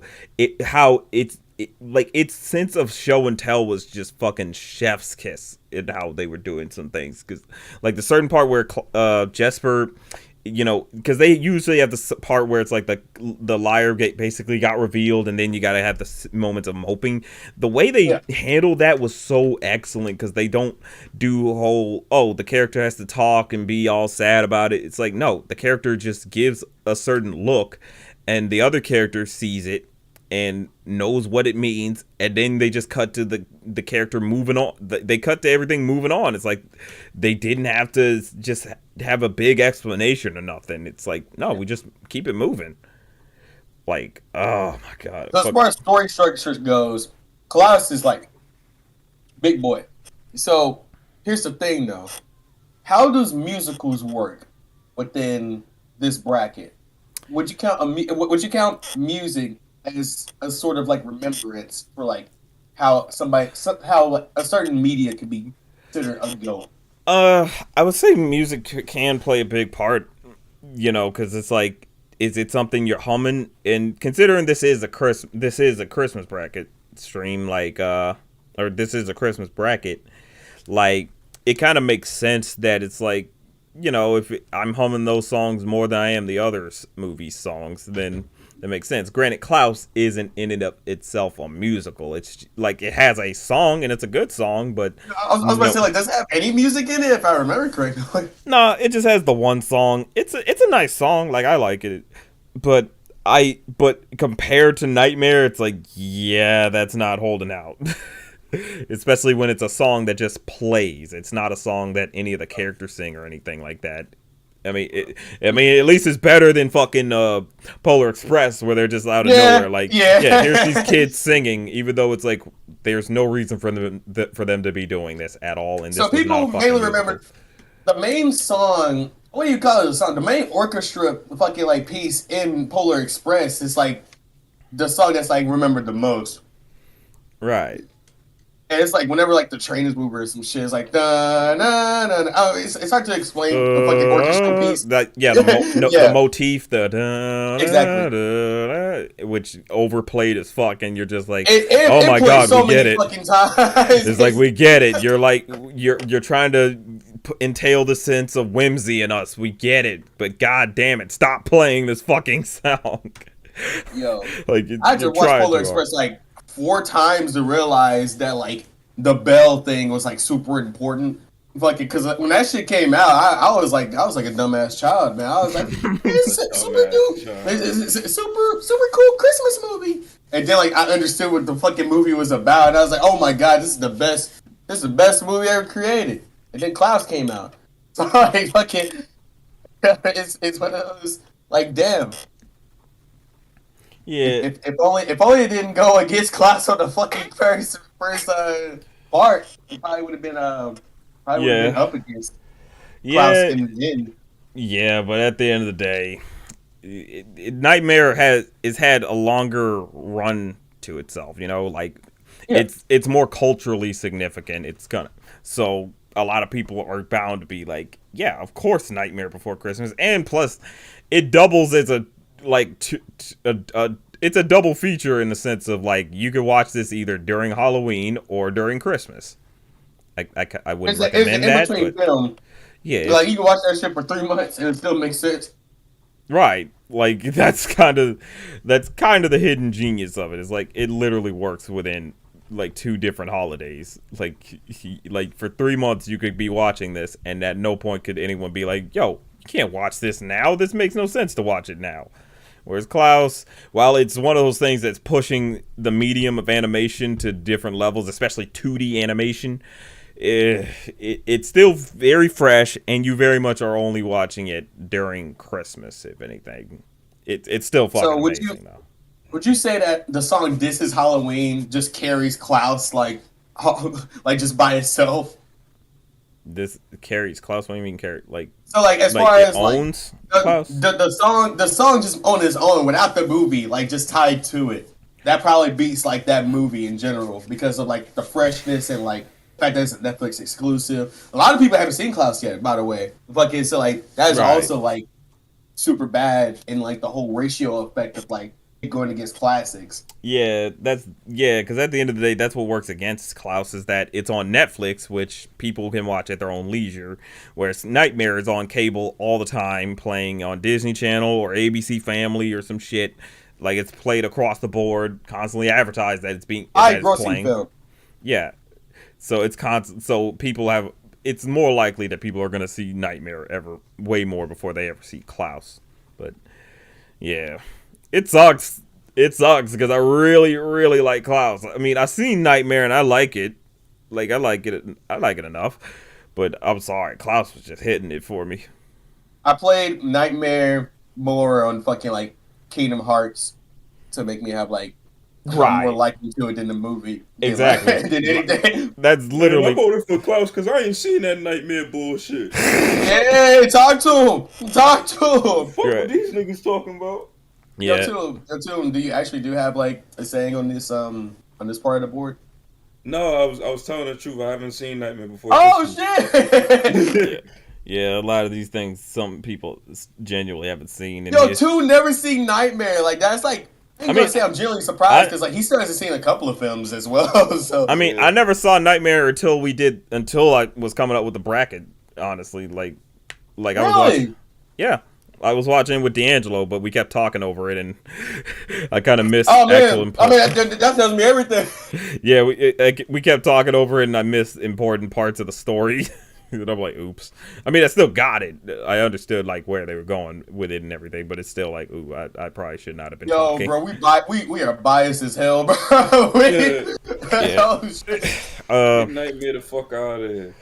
like its sense of show and tell was just fucking chef's kiss in how they were doing some things. Because like the certain part where Jesper, you know, because they usually have the part where it's like the liar basically got revealed, and then you gotta have the moments of moping. The way they Yeah. handled that was so excellent, because they don't do a whole, oh, the character has to talk and be all sad about it. It's like, no, the character just gives a certain look, and the other character sees it and knows what it means, and then they just cut to the character moving on. They cut to everything moving on. It's like they didn't have to just have a big explanation or nothing. It's like, no, we just keep it moving. Like, oh my god. So as far as story structure goes, Klaus is like big boy. So here's the thing, though: how does musicals work within this bracket? Would you count music as a sort of like remembrance for like how like, a certain media could be considered a goat? I would say music can play a big part, you know, because it's like, is it something you're humming? And considering this is a Christmas bracket stream, like or this is a Christmas bracket, like it kind of makes sense that it's like, you know, if I'm humming those songs more than I am the others movie songs, then that makes sense. Granted, Klaus isn't in and of itself a musical. It's like it has a song and it's a good song, but I was about to say, like, does it have any music in it? If I remember correctly. no, it just has the one song. It's a nice song. Like I like it, but but compared to Nightmare, it's like, yeah, that's not holding out. Especially when it's a song that just plays. It's not a song that any of the characters sing or anything like that. I mean, at least it's better than fucking Polar Express, where they're just out of Yeah, nowhere. Like, yeah. yeah, here's these kids singing, even though it's like there's no reason for them to be doing this at all. And So this was not people a fucking mainly musical. remember the main song. What do you call it? The song, the main orchestra, fucking like piece in Polar Express is like the song that's like remembered the most. Right. And it's like whenever like the train is moving or some shit, it's like da na na. Na. Oh, it's hard to explain the fucking orchestral piece. That yeah, the Yeah, motif, the da, exactly. da, da, which overplayed as fuck, and you're just like, oh It my plays god, so we get many it. fucking times. It's like we get it. You're like you're trying to entail the sense of whimsy in us. We get it, but god damn it, stop playing this fucking song. Yo, Like I had to you're watch trying Polar too hard. Express like 4 times to realize that like the bell thing was like super important. Fucking, because when that shit came out, I was like a dumbass child, man. I was like, it's super dude, Dumbass child. it's super cool Christmas movie. And then like I understood what the fucking movie was about, and I was like, oh my god, this is the best movie ever created. And then Klaus came out, so like fucking, it's one of those like damn. Yeah, If only it didn't go against Klaus on the fucking first part, it probably would have been yeah, up against Klaus yeah, in the end. yeah. But at the end of the day, Nightmare has had a longer run to itself. You know, like Yeah, it's more culturally significant. It's gonna so a lot of people are bound to be like, yeah, of course, Nightmare Before Christmas, and plus, it doubles as a like it's a double feature in the sense of like you could watch this either during Halloween or during Christmas. I wouldn't it's an recommend in that, between but film. yeah, Like you can watch that shit for 3 months and it still makes sense. right. Like that's kind of the hidden genius of it. It's like it literally works within like two different holidays. Like for 3 months you could be watching this, and at no point could anyone be like, "Yo, you can't watch this now. This makes no sense to watch it now." Whereas Klaus, while it's one of those things that's pushing the medium of animation to different levels, especially 2D animation, it's still very fresh, and you very much are only watching it during Christmas, if anything. It's still So fucking amazing though. would you say that the song "This Is Halloween" just carries Klaus like like just by itself? This carries Klaus. What do you mean carry? So like as Like far it as like owns Klaus? the song just on its own without the movie like just tied to it, that probably beats like that movie in general because of like the freshness and like the fact that it's a Netflix exclusive. A lot of people haven't seen Klaus yet, by the way. Fucking so like that is Right. also like super bad in like the whole ratio effect of like going against classics. Yeah, because at the end of the day, that's what works against Klaus is that it's on Netflix, which people can watch at their own leisure, whereas Nightmare is on cable all the time, playing on Disney Channel or ABC Family or some shit. Like it's played across the board, constantly advertised that that it's Grossing playing. film. Yeah, so it's constant. So people have. It's more likely that people are going to see Nightmare way more before they ever see Klaus. But yeah, it sucks. It sucks because I really, really like Klaus. I mean, I've seen Nightmare and I like it. Like I like it. I like it enough. But I'm sorry, Klaus was just hitting it for me. I played Nightmare more on fucking like Kingdom Hearts to make me have like I'm more likely to it than the movie. Exactly. Than anything. That's literally. I voted for Klaus because I ain't seen that Nightmare bullshit. Hey, talk to him. Talk to him. Fuck Right. what these niggas talking about. Yeah. Yo, too. Do you actually have like a saying on this part of the board? No, I was telling the truth. I haven't seen Nightmare before. Oh shit! Yeah, a lot of these things some people genuinely haven't seen. And Yo, 2 never seen Nightmare. Like that's like. I'm gonna say I'm genuinely surprised because like he still hasn't seen a couple of films as well. So I mean, I never saw Nightmare until I was coming up with the bracket. Honestly, like I was watching. Yeah, I was watching with D'Angelo, but we kept talking over it, and I kind of missed. Oh man, that tells me everything. Yeah, we kept talking over it, and I missed important parts of the story. And I'm like, oops. I mean, I still got it. I understood like where they were going with it and everything, but it's still like, ooh, I probably should not have been talking. Bro, we are biased as hell, bro. Yeah. Oh shit. Nightmare the fuck out of here.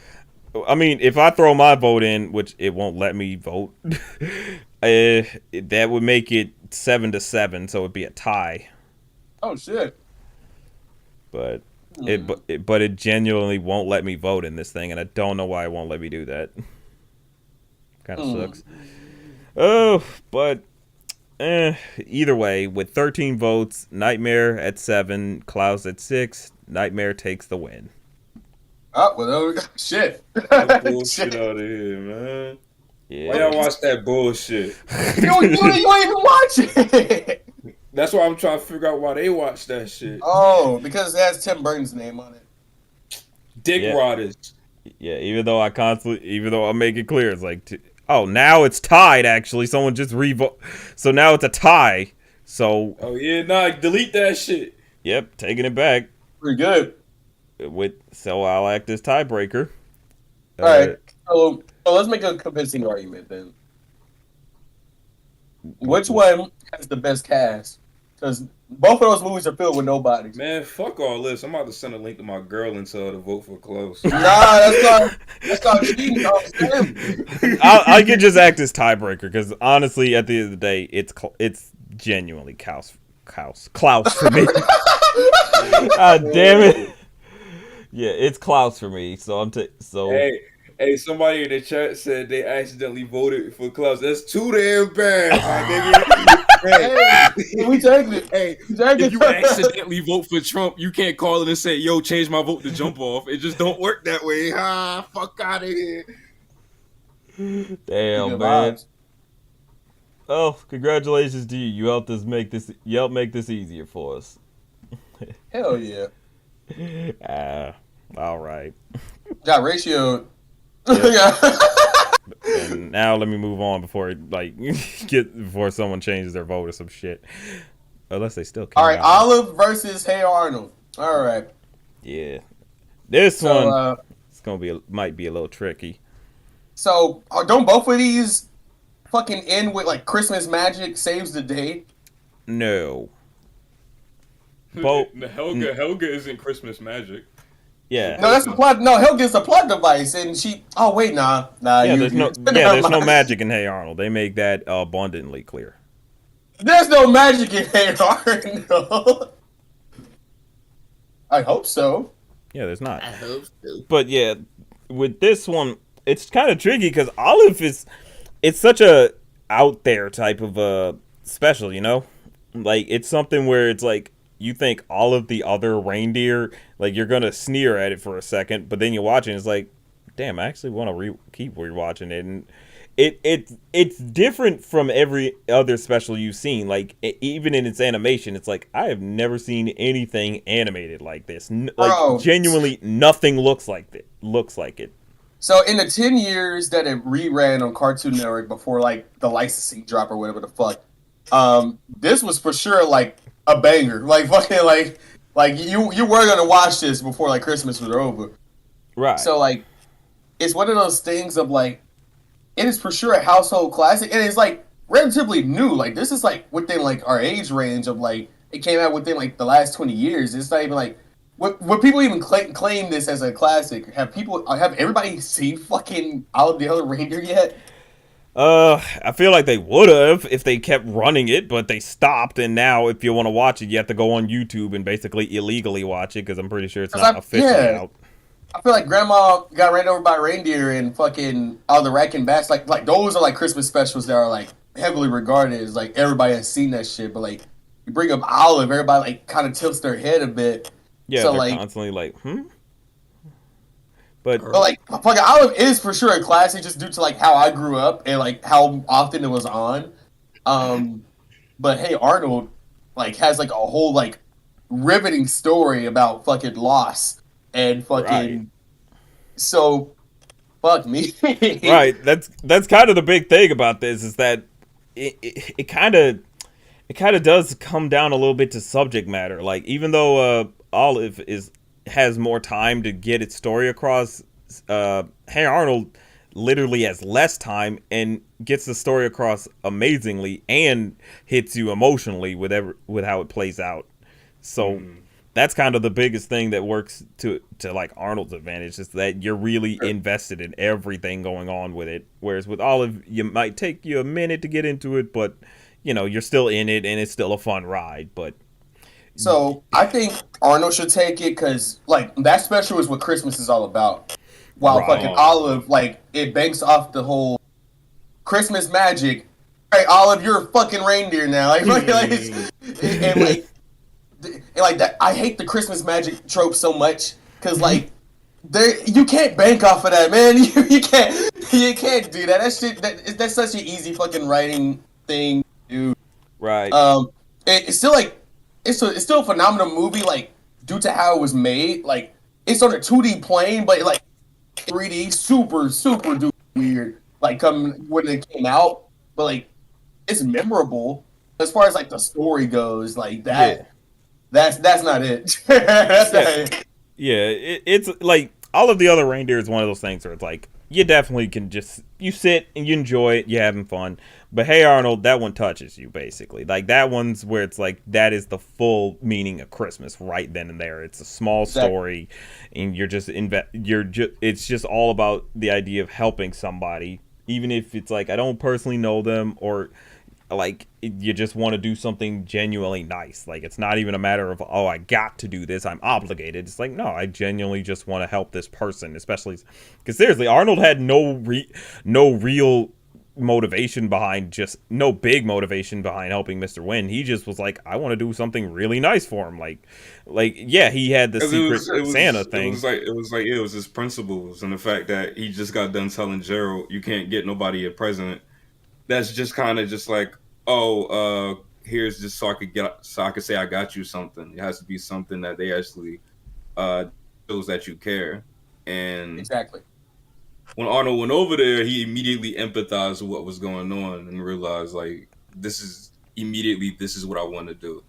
I mean, if I throw my vote in, which it won't let me vote, that would make it 7-7, so it'd be a tie. Oh shit. But it genuinely won't let me vote in this thing, and I don't know why it won't let me do that. Kind of sucks. Oh, but either way, with 13 votes, Nightmare at 7, Klaus at 6, Nightmare takes the win. Oh well, shit. That bullshit out of here, man. Yeah. Why y'all watch that bullshit? You ain't even watch it. That's why I'm trying to figure out why they watch that shit. Oh, because it has Tim Burton's name on it. Dick rotters. Yeah, even though I make it clear, it's like, now it's tied. Actually, someone just so now it's a tie. So. Oh yeah, nah, delete that shit. Yep, taking it back. Pretty good. So I'll act as tiebreaker. All right, so let's make a convincing argument then. Which one has the best cast? Because both of those movies are filled with nobodies. Man, fuck all this. I'm about to send a link to my girl and tell her to vote for Klaus. Nah, that's not cheating. I could just act as tiebreaker because honestly, at the end of the day, it's genuinely Klaus for me. God damn it. Yeah, it's Klaus for me. So Hey, somebody in the chat said they accidentally voted for Klaus. That's too damn bad, my nigga. Hey, we take it. Hey, if you accidentally vote for Trump, you can't call it and say, "Yo, change my vote to jump off." It just don't work that way. Fuck out of here. Damn, man. Oh, congratulations to you. You helped make this easier for us. Hell yeah. All right. Got ratio. And now let me move on before someone changes their vote or some shit. Unless they still can. All right, Olive versus Hey Arnold. All right. Yeah. This one might be a little tricky. So don't both of these fucking end with like Christmas magic saves the day? No. Helga isn't Christmas magic. Yeah. No, that's the plot. No, Helga's a plot device, and she. Oh wait, nah. Yeah, there's no magic in Hey Arnold. They make that abundantly clear. There's no magic in Hey Arnold. I hope so. Yeah, there's not. I hope so. But yeah, with this one, it's kind of tricky because Olive is it's such a out there type of special, you know? Like it's something where it's like you think all of the other reindeer, like you're gonna sneer at it for a second, but then you watch it and it's like, damn, I actually want to keep rewatching it, and it's different from every other special you've seen. Like even in its animation, it's like I have never seen anything animated like this. Like Bro. genuinely, nothing looks like it. Looks like it. So in the 10 years that it reran on Cartoon Network before like the licensing drop or whatever the fuck, this was for sure like a banger. Like fucking like you were gonna watch this before like Christmas was over. Right. So like it's one of those things of like it is for sure a household classic, and it's like relatively new. Like this is like within like our age range of like it came out within like the last 20 years. It's not even like would people even claim this as a classic? Have everybody seen fucking All of the Other Reindeer yet? I feel like they would have if they kept running it, but they stopped. And now, if you want to watch it, you have to go on YouTube and basically illegally watch it because I'm pretty sure it's not officially out. I feel like Grandma got ran over by a reindeer and fucking all the Rack and Bats. Like those are like Christmas specials that are like heavily regarded as like everybody has seen that shit. But like you bring up Olive, everybody like kind of tilts their head a bit. Yeah, so, they're like, constantly like, But like fucking Olive is for sure a classic just due to like how I grew up and like how often it was on. But Hey Arnold like has like a whole like riveting story about fucking loss and fucking Right. so fuck me. right, that's kind of the big thing about this is that it kind of does come down a little bit to subject matter. Like even though Olive has more time to get its story across, Hey Arnold literally has less time and gets the story across amazingly and hits you emotionally with how it plays out. So that's kind of the biggest thing that works to like Arnold's advantage is that you're really invested in everything going on with it. Whereas with Olive, you might take you a minute to get into it, but you know you're still in it and it's still a fun ride. But So I think Arnold should take it because like that special is what Christmas is all about. While Right. fucking Olive, like it banks off the whole Christmas magic. Hey, Olive, you're a fucking reindeer now. Like, and like that. I hate the Christmas magic trope so much because like you can't bank off of that, man. You can't do that. That shit. That's such an easy fucking writing thing, dude. right, It's still like it's still a phenomenal movie, like due to how it was made. Like it's on a 2D plane, but like 3D, super duper weird. Like when it came out, but like it's memorable as far as like the story goes. Like that, Yeah. that's not it. That's not it. Yeah, it's like all of the other reindeer is one of those things where it's like you definitely can just you sit and you enjoy it, you're having fun. But Hey Arnold, that one touches you basically. Like that one's where it's like that is the full meaning of Christmas right then and there. It's a small story, and you're just it's just all about the idea of helping somebody, even if it's like I don't personally know them or like you just want to do something genuinely nice. Like it's not even a matter of I got to do this, I'm obligated. It's like no, I genuinely just want to help this person, especially because seriously Arnold had no real motivation behind no big motivation behind helping Mr. Wynn. He just was like I want to do something really nice for him. Like yeah, he had the secret Santa thing. It was his principles and the fact that he just got done telling Gerald you can't get nobody a present. That's just kind of just like, here's just so I could say I got you something. It has to be something that they actually shows that you care. And Exactly. when Arnold went over there, he immediately empathized with what was going on and realized like this is what I want to do.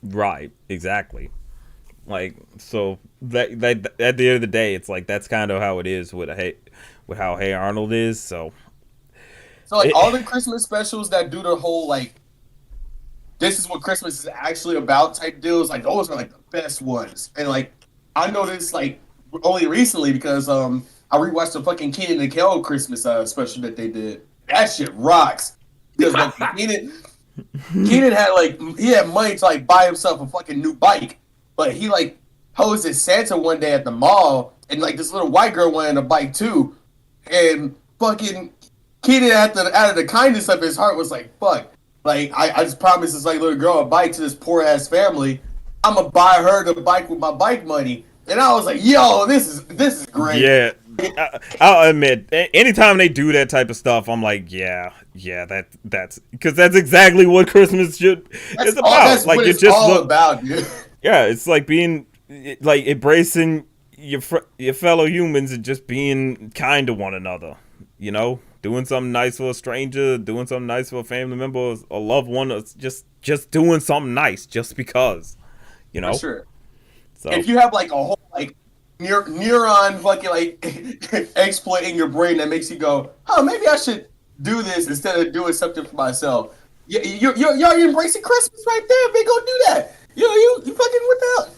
Right, exactly. Like so that at the end of the day, it's like that's kind of how it is with how Hey Arnold is. So like all the Christmas specials that do the whole like this is what Christmas is actually about type deals, like those are like the best ones. And like I noticed like only recently because I rewatched the fucking Kenan and Kel Christmas special that they did. That shit rocks. Because like Keenan had money to like buy himself a fucking new bike, but he like hosted Santa one day at the mall, and like this little white girl wanted a bike too, and fucking Keenan out of the kindness of his heart was like, fuck, like I just promised this like little girl a bike to this poor ass family. I'm gonna buy her the bike with my bike money, and I was like, yo, this is great. Yeah, I'll admit, anytime they do that type of stuff, I'm like, yeah, that's because that's exactly what Christmas is about. That's like what you it's just all about, dude. yeah, it's like being like embracing your fellow humans and just being kind to one another. You know, doing something nice for a stranger, doing something nice for a family member, a loved one, or just doing something nice just because. You know, For sure. So If you have like a whole like neuron fucking like exploit in your brain that makes you go, oh, maybe I should do this instead of doing something for myself. Yeah, you're embracing Christmas right there. Man, go do that. You fucking what the hell?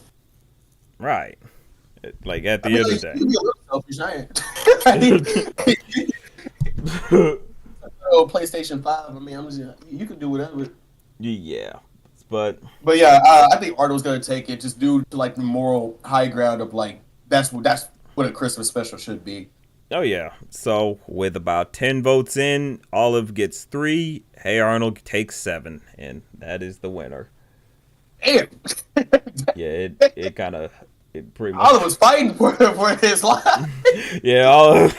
right, like at the I mean, end like, of the you can be a little selfish. I ain't. Oh, PlayStation 5. I mean, you can do whatever. day, yeah, but But yeah, I think Arnold's gonna take it just due to like the moral high ground of like that's what a Christmas special should be. oh yeah. So with about 10 votes in, Olive gets 3. Hey Arnold takes 7, and that is the winner. Damn. Yeah, it kind of it pretty much. Oliver was fighting for his life. Yeah,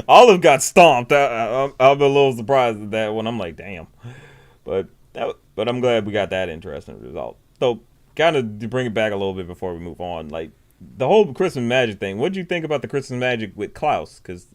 Olive got stomped. I'm a little surprised at that one. I'm like, damn. But I'm glad we got that interesting result. So, kind of to bring it back a little bit before we move on, like the whole Christmas magic thing. What do you think about the Christmas magic with Klaus? Because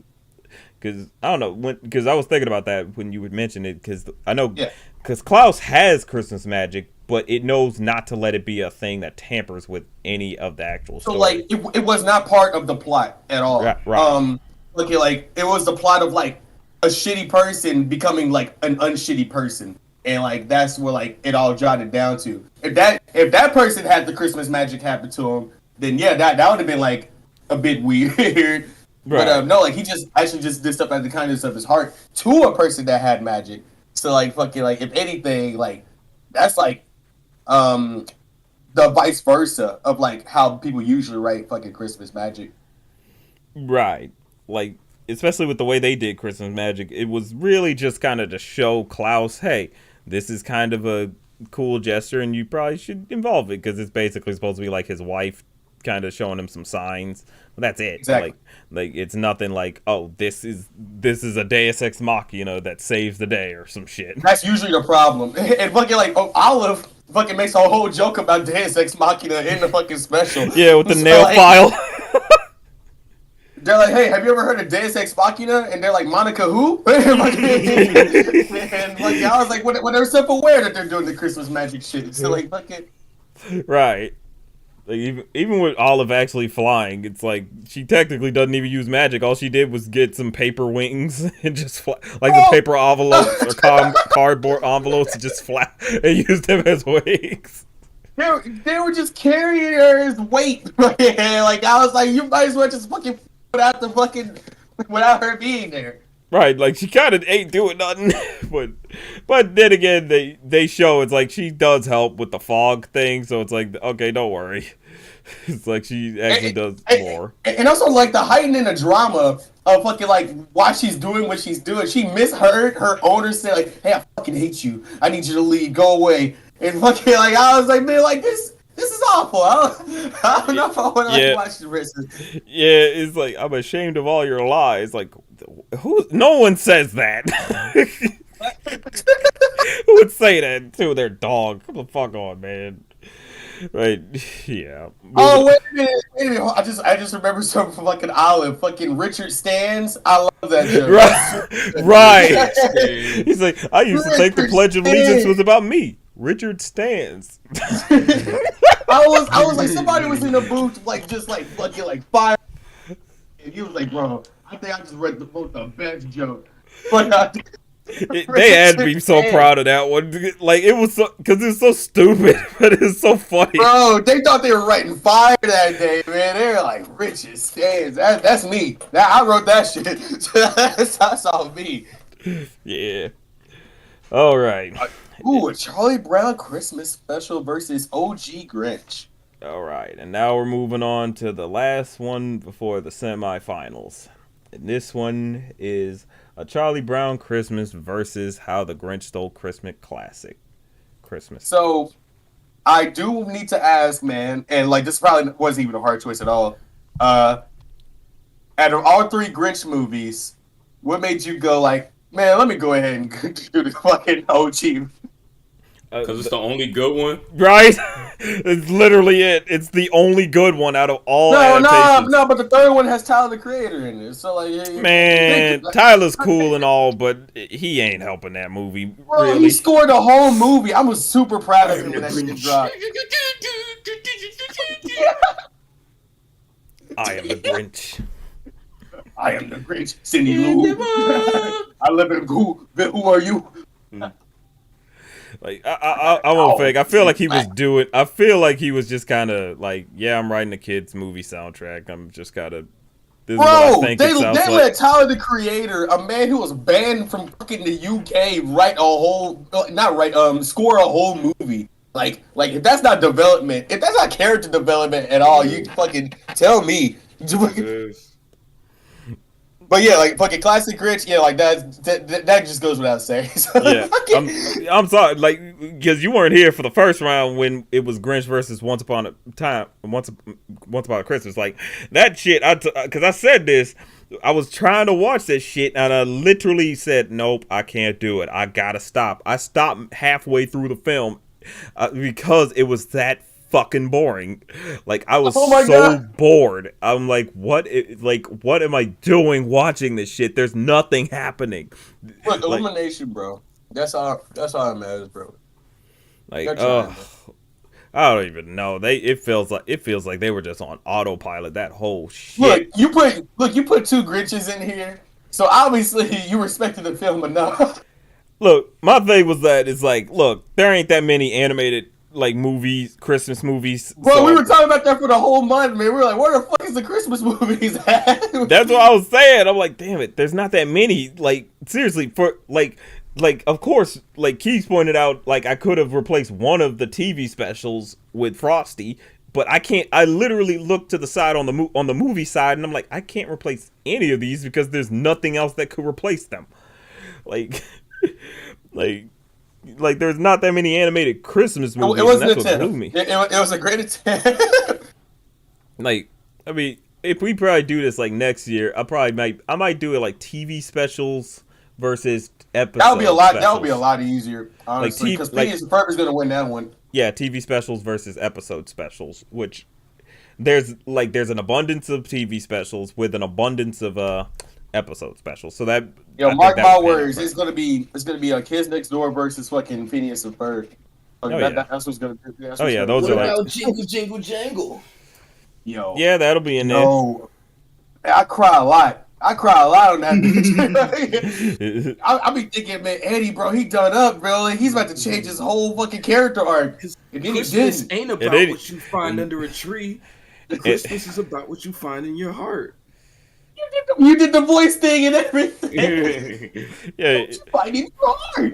I don't know, because I was thinking about that when you would mention it. Because I know, Yeah. because Klaus has Christmas magic, but it knows not to let it be a thing that tampers with any of the actual So story. like it was not part of the plot at all. Right. Okay, like it was the plot of like a shitty person becoming like an unshitty person. And like that's where like it all jotted down to. If that person had the Christmas magic happen to him, then yeah, that would have been like a bit weird. Right. But no, like he just actually just did stuff out of the kindness of his heart to a person that had magic. So like fucking like if anything, like that's like the vice versa of like how people usually write fucking Christmas magic. Right. Like, especially with the way they did Christmas magic, it was really just kind of to show Klaus, hey, this is kind of a cool gesture and you probably should involve it, because it's basically supposed to be like his wife kind of showing him some signs. But that's it. Exactly. Like it's nothing like, oh, this is a Deus Ex Machina that saves the day or some shit. That's usually the problem. And fucking like Olive fucking makes a whole joke about Deus Ex Machina in the fucking special. Yeah, with the So, nail like, file. They're like, hey, have you ever heard of Deus Ex Machina? And they're like, Monica who? and like, I was like, when they're self-aware that they're doing the Christmas magic shit. So like, fucking. Right. Like even with Olive actually flying, it's like she technically doesn't even use magic. All she did was get some paper wings and just fly, like the paper envelopes or cardboard envelopes, and just fly and use them as wings. They were just carrying her as weight. Like I was like, you might as well just fucking without the fucking without her being there. Right, like she kind of ain't doing nothing, but then again, they show it's like she does help with the fog thing, so it's like, okay, don't worry. It's like she actually does more. And also like the heightening the drama of fucking like why she's doing what she's doing. She misheard her owner say like, "Hey, I fucking hate you. I need you to leave. Go away." And fucking like I was like, man, like this is awful. I don't know if I want to watch the rest of it. Yeah, it's like, I'm ashamed of all your lies. Like, who? No one says that. Who would say that to their dog? Come the fuck on, man. Right? Yeah. Oh wait a minute. I just remember something from like an Olive. Fucking Richard Stands. I love that joke. Right. He's like, I used to think the Pledge of Allegiance was about me. Richard Stands. I was like, somebody was in the booth, like just like fucking like fire. And he was like, bro, I think I just read the best joke. But they had to be so proud of that one. Like, it was so, because it was so stupid, but it was so funny. Bro, they thought they were writing fire that day, man. They were like, Richard Stands. That's me. I wrote that shit. that's all me. Yeah. All right. Ooh, a Charlie Brown Christmas special versus OG Grinch. All right, and now we're moving on to the last one before the semifinals. And this one is a Charlie Brown Christmas versus How the Grinch Stole Christmas classic. Christmas. So I do need to ask, man, and like this probably wasn't even a hard choice at all. Out of all three Grinch movies, what made you go like, man, let me go ahead and do the fucking OG? Because it's the only good one. Right? It's literally it. It's the only good one out of all adaptations. No, but the third one has Tyler the Creator in it. So like, Man, Tyler's cool and all, but he ain't helping that movie. Bro, Really. he scored the whole movie. I was super proud of him when that shit dropped. I am the Grinch. I am the Grinch, Cindy Lou. I live in who are you? Like I won't fake. I feel like he was doing. I feel like he was just kind of like, yeah, I'm writing a kids movie soundtrack. I'm just gotta. This is what I Bro, think they it sounds let like. Tyler the Creator, a man who was banned from fucking the UK, score a whole movie. Like if that's not development, if that's not character development at all, you fucking tell me. But yeah, like fucking classic Grinch, yeah, like that just goes without saying. So, Yeah, I'm sorry, like, because you weren't here for the first round when it was Grinch versus Once Upon a Christmas. Like that shit, because I said this, I was trying to watch this shit, and I literally said, nope, I can't do it. I gotta stop. I stopped halfway through the film because it was that fucking boring. Like I was bored. I'm like, what am I doing watching this shit? There's nothing happening. Look, elimination, bro. That's all that matters, bro. Like, I don't even know. It feels like they were just on autopilot that whole shit. Look, you put two Grinches in here, so obviously you respected the film enough. Look, my thing was that it's like, look, there ain't that many animated like movies, Christmas movies. Bro, so we were talking about that for the whole month, man. We were like, where the fuck is the Christmas movies at? That's what I was saying. I'm like, damn it, there's not that many. Like, seriously, for like of course, like Keith pointed out, like I could have replaced one of the TV specials with Frosty, but I can't. I literally looked to the side on the movie side, and I'm like, I can't replace any of these because there's nothing else that could replace them. Like, like there's not that many animated Christmas movies. It wasn't and that's what blew me. It was a great attempt. Like, I mean, if we probably do this like next year, I might do it like TV specials versus episodes. That would be a lot easier, honestly. Because Phineas and Ferb is gonna win that one. Yeah, TV specials versus episode specials, which there's an abundance of TV specials with an abundance of episode specials. So that mark my words, it's gonna be a Kids Next Door versus fucking Phineas and Ferb. That's what's gonna be. Those are like about Jingle Jingle Jangle. Yo, yeah, that'll be in there. I cry a lot. On that bitch. I be thinking, man, Eddie, bro, he done up, bro. Like, he's about to change his whole fucking character arc. And then Christmas ain't about what you find under a tree. Christmas is about what you find in your heart. You did the voice thing and everything. Yeah, fighting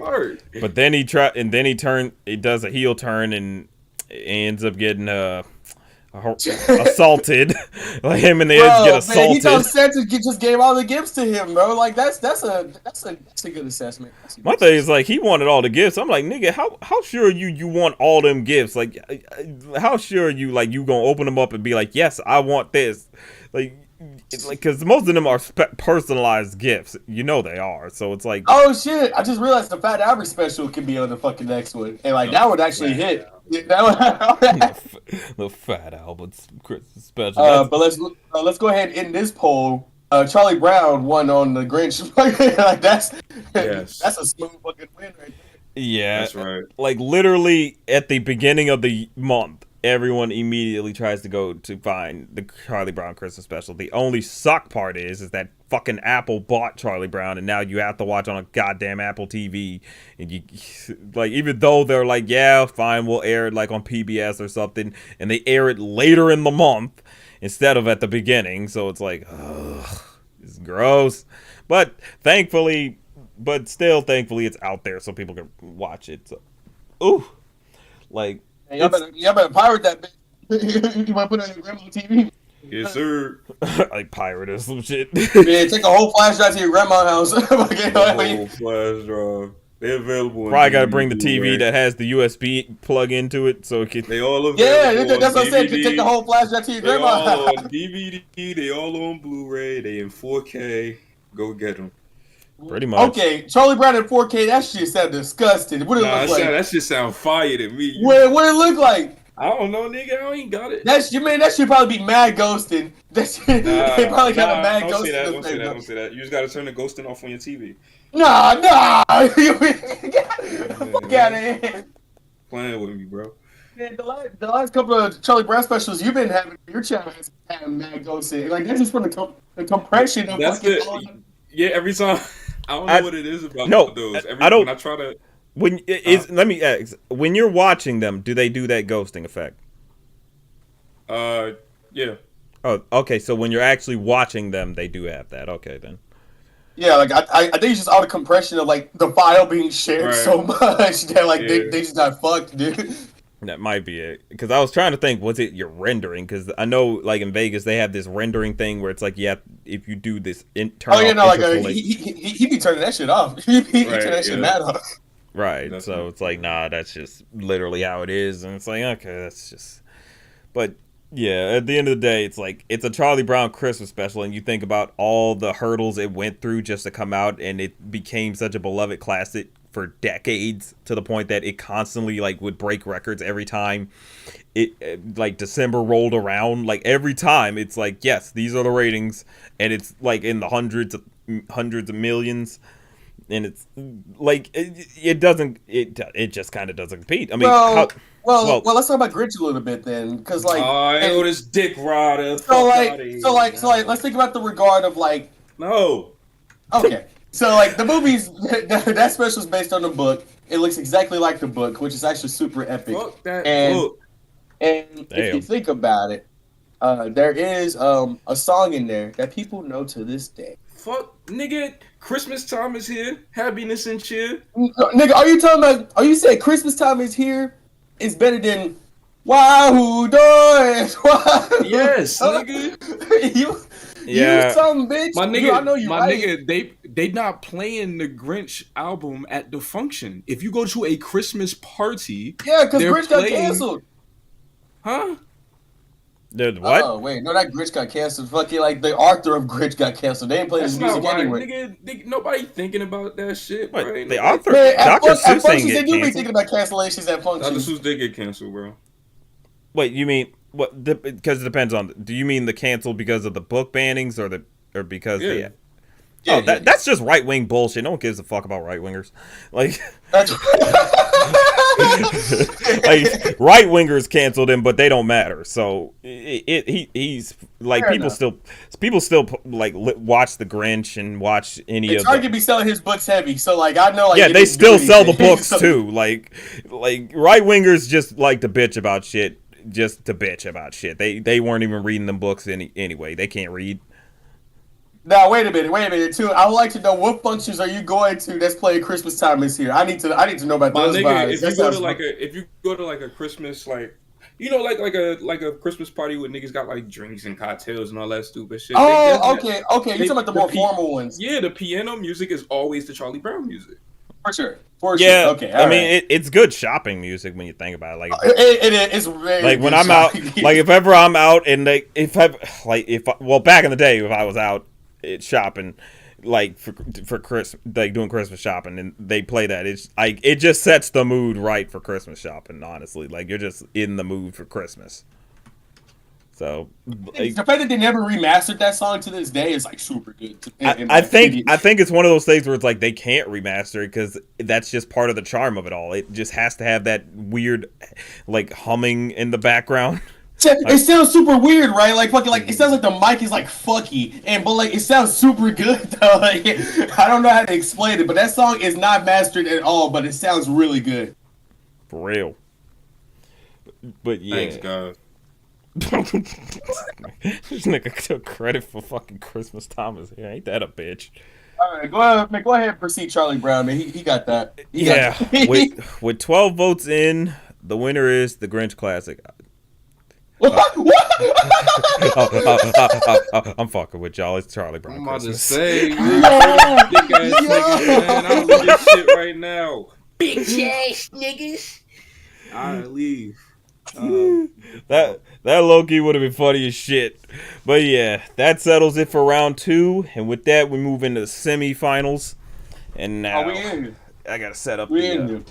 hard. But then he does a heel turn and ends up getting assaulted. Like him and the Eds get assaulted. Man, he told Santa just gave all the gifts to him, bro. Like that's a good assessment. My thing is like he wanted all the gifts. I'm like, nigga, how sure you want all them gifts? Like, how sure you gonna open them up and be like, yes, I want this, like because most of them are personalized gifts. You know they are. So it's like, oh shit! I just realized the Fat Albert special could be on the fucking next one, and like that would actually hit. The Fat Albert's Christmas special. But let's go ahead and end this poll. Charlie Brown won on the Grinch. Like that's a smooth fucking win right there. Yeah, that's right. Like literally at the beginning of the month, everyone immediately tries to go to find the Charlie Brown Christmas special. The only suck part is that fucking Apple bought Charlie Brown, and now you have to watch on a goddamn Apple TV. And you like, even though they're like, yeah, fine, we'll air it like on PBS or something, and they air it later in the month instead of at the beginning. So it's like, ugh, it's gross. But thankfully, it's out there so people can watch it. So ooh, like Hey, y'all better pirate that bitch. You might put it on your grandma's TV. Yes, sir. like pirate or some shit. Man, take a whole flash drive to your grandma's house. The whole flash drive. They're available. Probably got to bring the TV that has the USB plug into it, so it can. They all available. Yeah, that's what I said. DVD. Take the whole flash drive to your They grandma's all house. on DVD. They all on Blu-ray. They in 4K. Go get them. Pretty much. Okay, Charlie Brown in 4K. That shit sound disgusting. What it look like? That shit sound fire to me. What it look like? I don't know, nigga. I ain't got it. That should probably be mad ghosting. That shit, they probably got a mad ghosting. Don't say that. You just gotta turn the ghosting off on your TV. Nah. Fuck out of here. Playing with me, bro. Man, the last couple of Charlie Brown specials you've been having, your channel has had mad ghosting. Like that's just from the compression of That's fucking. Yeah, every time. I don't know what it is about those. When I try to. Let me ask. When you're watching them, do they do that ghosting effect? Yeah. Oh, okay. So when you're actually watching them, they do have that. Okay, then. Yeah, like I think it's just all the compression of like the file being shared so much that like they just got fucked, dude. That might be it. Because I was trying to think, was it your rendering? Because I know, like in Vegas, they have this rendering thing where it's like, if you do this internal. Oh yeah, no, like he be turning that shit off. He turn that shit mad off. Right. So it's like, nah, that's just literally how it is, and it's like, okay, that's just. But yeah, at the end of the day, it's like it's a Charlie Brown Christmas special, and you think about all the hurdles it went through just to come out, and it became such a beloved classic for decades to the point that it constantly like would break records every time it like December rolled around. Like every time, it's like, yes, these are the ratings, and it's like in the hundreds of millions. And it's like it just kind of doesn't compete. I mean, well, let's talk about Grinch a little bit then, because like, this dick rider. So let's think about the regard of like, no, okay, so like the movies that special is based on the book. It looks exactly like the book, which is actually super epic. Fuck that book. And if you think about it, there is a song in there that people know to this day. Fuck, nigga, Christmas time is here. Happiness and cheer. Nigga, are you saying Christmas time is here is better than Wahoo Doors? Yes, nigga. You some bitch. My nigga, I know you right. Nigga, they not playing the Grinch album at the function. If you go to a Christmas party, yeah, because Grinch got canceled. Huh? Dude, what? Oh wait, no, that Grinch got canceled. Fucking like the author of Grinch got canceled. They ain't playing his music anyway. Nigga, nobody thinking about that shit, bro. The author, Dr. Seuss ain't get they do be canceled. thinking about cancellations at functions. Dr. Seuss did get canceled, bro. Wait, you mean what? Because it depends on. Do you mean the canceled because of the book bannings or because yeah. That's just right wing bullshit. No one gives a fuck about right wingers. Like, That's like right wingers canceled him, but they don't matter. So he's like Fair people enough. still like watch the Grinch and watch any it's of. hard to be selling his books heavy. So like I know. Like, yeah, they still sell the books so, too. Like right wingers just like to bitch about shit. Just to bitch about shit. They weren't even reading them books anyway. They can't read. Now wait a minute too. I would like to know what functions are you going to that's playing Christmas time is here. I need to know about those vibes. If you go to a Christmas like a Christmas party where niggas got like drinks and cocktails and all that stupid shit. Oh, okay. You're talking about the more formal ones. Yeah, the piano music is always the Charlie Brown music. For sure. Yeah, Okay. I mean, it's good shopping music when you think about it. Like, it's very like when I'm shopping. out, like if ever I'm out and back in the day, if I was out shopping, like for Christmas, like doing Christmas shopping, and they play that, it just sets the mood right for Christmas shopping. Honestly, like you're just in the mood for Christmas. So the fact that they never remastered that song to this day is like super good. I think it's one of those things where it's like they can't remaster it because that's just part of the charm of it all. It just has to have that weird, like humming in the background. It sounds super weird, right? Like fucking, like it sounds like the mic is like fucky, but like it sounds super good though. Like I don't know how to explain it, but that song is not mastered at all, but it sounds really good. For real. But yeah. Thanks, God. This nigga took credit for fucking Christmas time is here. Ain't that a bitch? All right, go ahead, man. Go ahead and proceed, Charlie Brown, man. He got that. He got that. with 12 votes in, the winner is the Grinch Classic. What? I'm fucking with y'all. It's Charlie Brown. I'm about to Christmas. say, Yo, dick ass niggas, man. I'll leave this shit right now. Bitch ass niggas. I leave. That low-key would have been funny as shit. But yeah, that settles it for round 2. And with that, we move into the semifinals. And now we in. I gotta set up We in.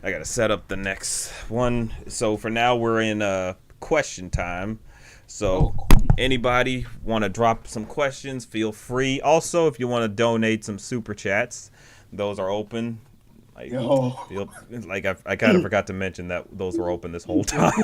I gotta set up the next one. So for now, we're in question time. So anybody want to drop some questions, feel free. Also, if you want to donate some super chats, those are open. I kind of forgot to mention that those were open this whole time.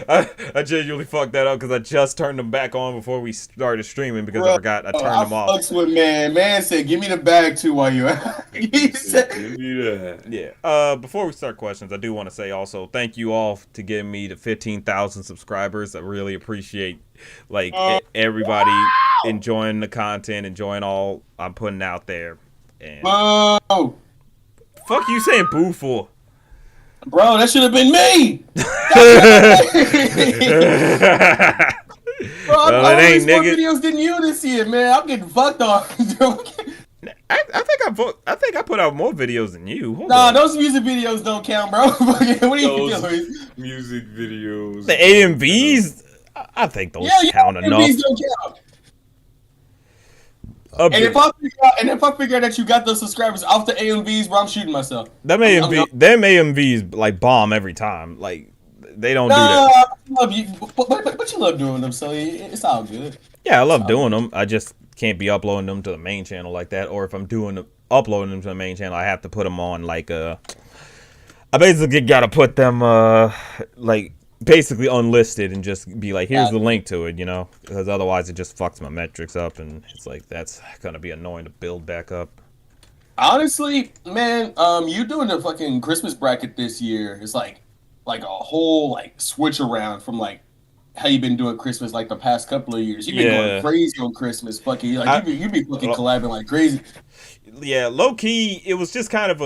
I genuinely fucked that up because I just turned them back on before we started streaming because I forgot I turned them off. Fucks with man. Man said, "Give me the bag too while you." He said, Give me that. Yeah. Before we start questions, I do want to say also thank you all to getting me to 15,000 subscribers. I really appreciate everybody enjoying the content, enjoying all I'm putting out there. And "Boo, fuck you saying boo for? bro, that should have been me." Bro, I released more videos than you this year, man. I'm getting fucked off. I think I put out more videos than you. Hold Nah, on. those music videos don't count, bro. What are you Those doing? music videos. The AMVs, I think those count enough. AMVs don't count. And if I figure out that you got those subscribers off the AMVs, bro, I'm shooting myself. Them AMVs like bomb every time. Like they don't do that. I love you, but you love doing them, so it's all good. Yeah, I love doing them. I just can't be uploading them to the main channel like that. Or if I'm uploading them to the main channel, I have to put them on I basically gotta put them basically unlisted and just be like, here's the link to it, because otherwise it just fucks my metrics up, and it's like that's gonna be annoying to build back up. Honestly, man, you doing the fucking Christmas bracket this year is like a whole switch around from how you been doing Christmas the past couple of years. You've been going crazy on Christmas, fucking you be fucking collabing like crazy. Yeah, low key, it was just kind of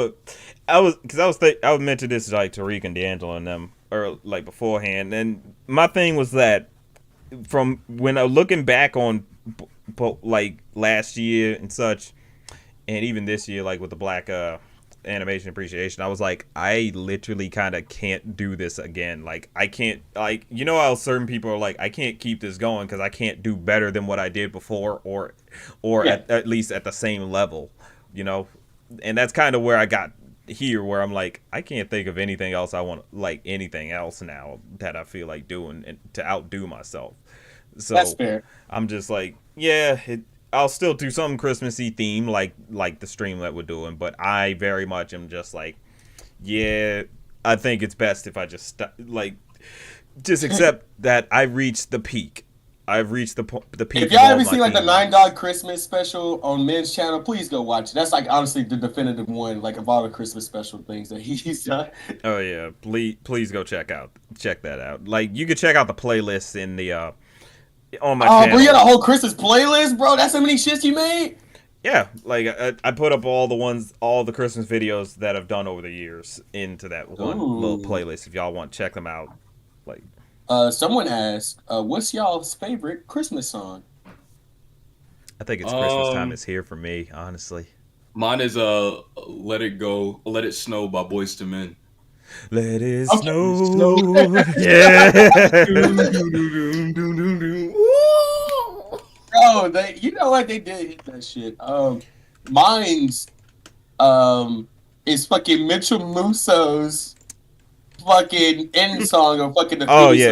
I was mentioning this to Tariq and D'Angelo and them or beforehand, and my thing was that from when I looking back on last year and such, and even this year with the Black Animation Appreciation, I was like, I literally kind of can't do this again. I can't how certain people are I can't keep this going because I can't do better than what I did before or at least at the same level, and that's kind of where I got here, where I'm like, I can't think of anything else I want anything else now that I feel like doing and to outdo myself. So that's fair. I'm just I'll still do some Christmassy theme like the stream that we're doing, but I very much am just I think it's best if I just just accept that I reached the peak. I've reached the peak. If y'all ever seen the $9 Christmas special on Men's channel, please go watch it. That's honestly the definitive one of all the Christmas special things that he's done. Oh yeah, please go check that out. You could check out the playlist in the on my channel. Bro, you got a whole Christmas playlist, bro? That's how many shits you made? Yeah, I put up all the Christmas videos that I've done over the years into that one little playlist. If y'all want to check them out, someone asked, what's y'all's favorite Christmas song? I think it's Christmas Time Is Here for me, honestly. Mine is Let It Go, Let It Snow by Boyz II Men. Let it snow. Yeah. Bro, you know what, they did hit that shit. Mine's is fucking Mitchell Musso's fucking end song of fucking the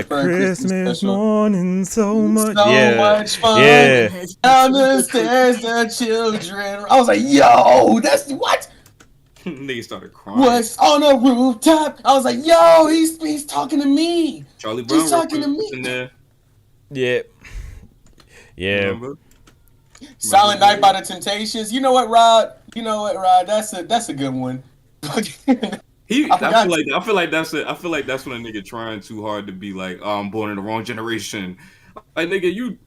Christmas morning, so much fun. Yeah. Down the stairs, the children. I was like, yo, that's what? Nigga started crying. What's on a rooftop? I was like, yo, he's talking to me. Charlie Brown he's talking to me. In there. Yeah. Remember? Silent Night by the Temptations. You know what, Rod? That's a good one. I feel like that's when a nigga trying too hard to be I'm born in the wrong generation. Like, nigga, you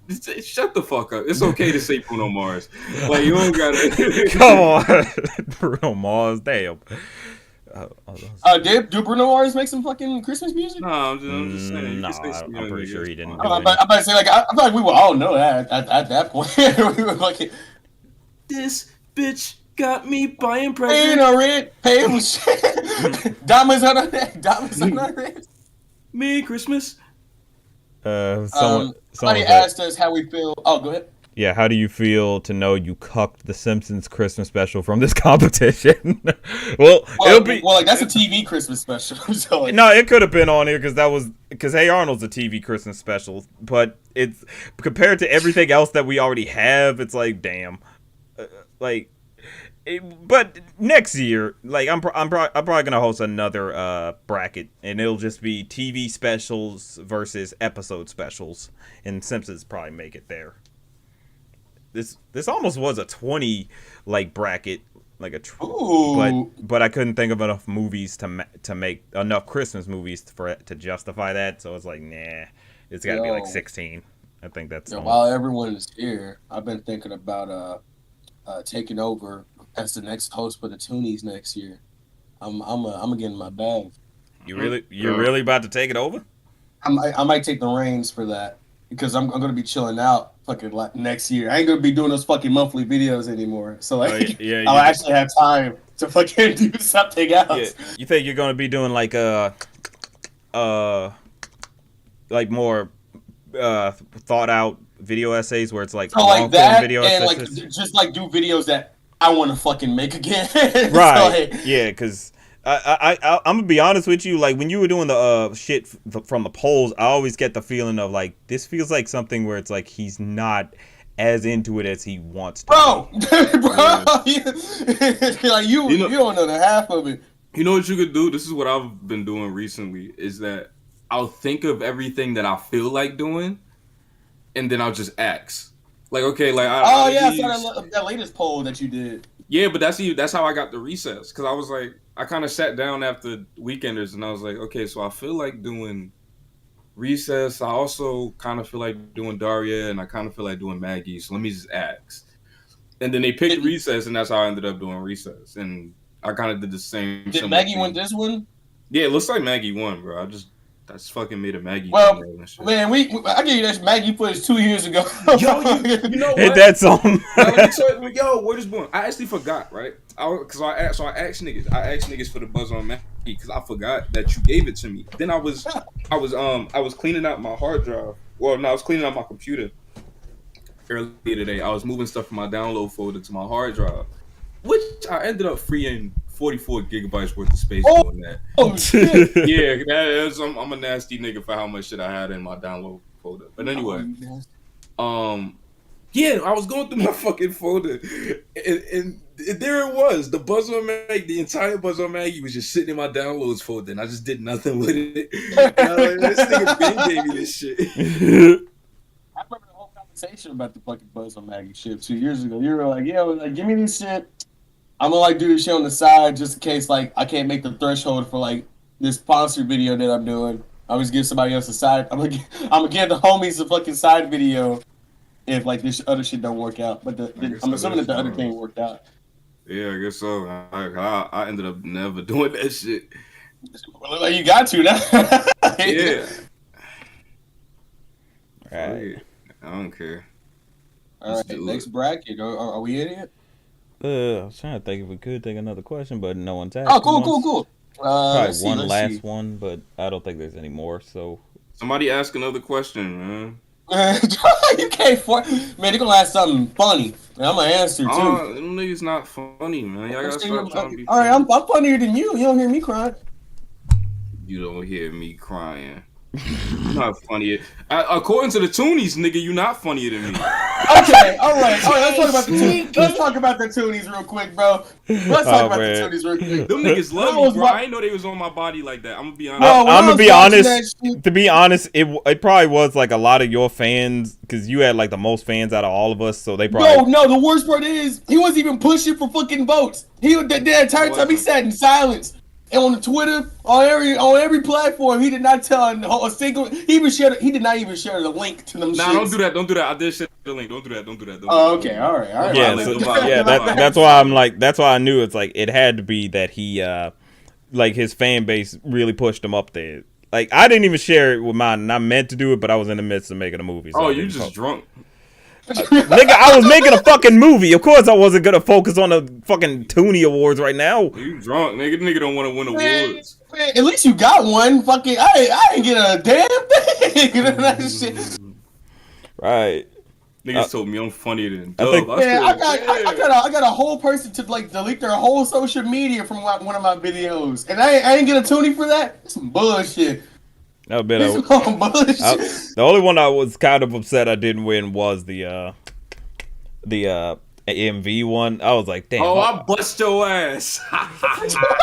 shut the fuck up. It's okay to say Bruno Mars. Like, you don't gotta. Come on, Bruno Mars. Damn. Did Bruno Mars make some fucking Christmas music? No, I'm just saying. You No, can say some I'm young pretty niggas, sure he it's didn't fine. do I'm about to say, like, I feel like we would all know that at that point. We were like, This bitch got me buying paying presents. a rent, paying shit. Diamonds on her neck, diamonds on her wrist. Me Christmas. Somebody Somebody said, asked us how we feel. Oh, go ahead. yeah, how do you feel to know you cucked the Simpsons Christmas special from this competition? Well, it'll be like that's a TV Christmas special. So like, no, it could have been on here because Hey Arnold's a TV Christmas special, but it's compared to everything else that we already have, it's like damn, like. But next year, like I'm probably gonna host another bracket, and it'll just be TV specials versus episode specials, and Simpsons probably make it there. This almost was a 20 like bracket, like ooh. but I couldn't think of enough movies to make enough Christmas movies for it to justify that, so it's like nah, it's got to be like 16. I think that's while everyone is here, I've been thinking about taking over as the next host for the Toonies next year. I'm gonna get in my bag. You're really about to take it over? I might take the reins for that because I'm gonna be chilling out fucking next year. I ain't gonna be doing those fucking monthly videos anymore. So like, I'll actually have time to fucking do something else. Yeah. You think you're gonna be doing like more thought out video essays where it's like so like that video and essays? like just like do videos that I want to fucking make again. Right. So, like, yeah, because I'm gonna be honest with you. Like when you were doing the shit from the polls, I always get the feeling of like this feels like something where it's like he's not as into it as he wants to. Bro, like you don't know the half of it. You know what you could do? This is what I've been doing recently. Is that I'll think of everything that I feel like doing, and then I'll just ask. Like, okay, like I saw that latest poll that you did. Yeah, but that's how I got the recess, because I was like, I kind of sat down after Weekenders and I was like, okay, so I feel like doing recess. I also kind of feel like doing Daria, and I kind of feel like doing Maggie. So let me just ask. And then they picked recess, and that's how I ended up doing recess. And I kind of did the same. Did Maggie win this one? Yeah, it looks like Maggie won, bro. I just fucking made a Maggie. Well, man, I gave you that Maggie footage 2 years ago. Yo, you know what? Hit that song. Yo, word is born. I actually forgot, right? I asked niggas for the buzz on Maggie because I forgot that you gave it to me. Then I was cleaning out my hard drive. Well, no, I was cleaning out my computer earlier today. I was moving stuff from my download folder to my hard drive, which I ended up freeing 44 gigabytes worth of space doing that. Oh shit! Yeah, I'm a nasty nigga for how much shit I had in my download folder. But anyway, yeah, I was going through my fucking folder, and there it was. The Buzz on Maggie, the entire Buzz on Maggie was just sitting in my downloads folder, and I just did nothing with it. And I was like, this nigga Ben gave me this shit. I remember the whole conversation about the fucking Buzz on Maggie shit 2 years ago. You were like, yeah, like, give me this shit. I'm gonna like do this shit on the side just in case like I can't make the threshold for like this sponsored video that I'm doing. I always give somebody else a side. I'm gonna give the homies a fucking side video if like this other shit don't work out. But I'm assuming that the other thing worked out. Yeah, I guess so. I ended up never doing that shit. Well, like you got to now. Yeah. All right. I don't care. All right, next bracket. Are we in it? I was trying to think if we could take another question, but no one's asked. Oh, cool. Probably one last one, but I don't think there's any more. So somebody ask another question, man. You can't man. They're gonna ask something funny, and I'm gonna answer too. Them niggas not funny, man. Y'all gotta stop trying to be. All right, I'm funnier than you. You don't hear me crying. You don't hear me crying. You're not funny. According to the Toonies, nigga, you not funnier than me. Okay, all right. Let's talk about the Toonies. Let's talk about the Toonies real quick, bro. Let's talk about the Toonies real quick. Them niggas love me, bro. I didn't know they was on my body like that. I'm gonna be honest. I'm gonna be honest. To be honest, it probably was like a lot of your fans because you had like the most fans out of all of us. So they probably no. The worst part is he wasn't even pushing for fucking votes. The entire time he sat in silence. on the Twitter, on every platform, he did not tell a single. He did not even share the link to them. Nah, shits. don't do that. Don't do that. I did share the link. Don't do that. Don't do that. Oh, okay, all right. Yeah, violate, so, don't violate, yeah. don't violate. That's why I'm like. That's why I knew it's like it had to be that he, like his fan base really pushed him up there. Like I didn't even share it with mine, and I meant to do it, but I was in the midst of making a movie. So Oh, I you didn't just post. drunk. Nigga, I was making a fucking movie. Of course, I wasn't gonna focus on the fucking Toonie Awards right now. You drunk, nigga. Nigga don't want to win awards. Man, at least you got one. Fucking, I ain't get a damn thing. That shit. Right. Niggas told me I'm funnier than I Dub. think- Man, said, I got a whole person to like delete their whole social media from one of my videos, and I ain't get a Toonie for that. That's some bullshit. That bit That's some bullshit. the only one I was kind of upset I didn't win was the AMV one. I was like, damn. Oh, I bust your ass. I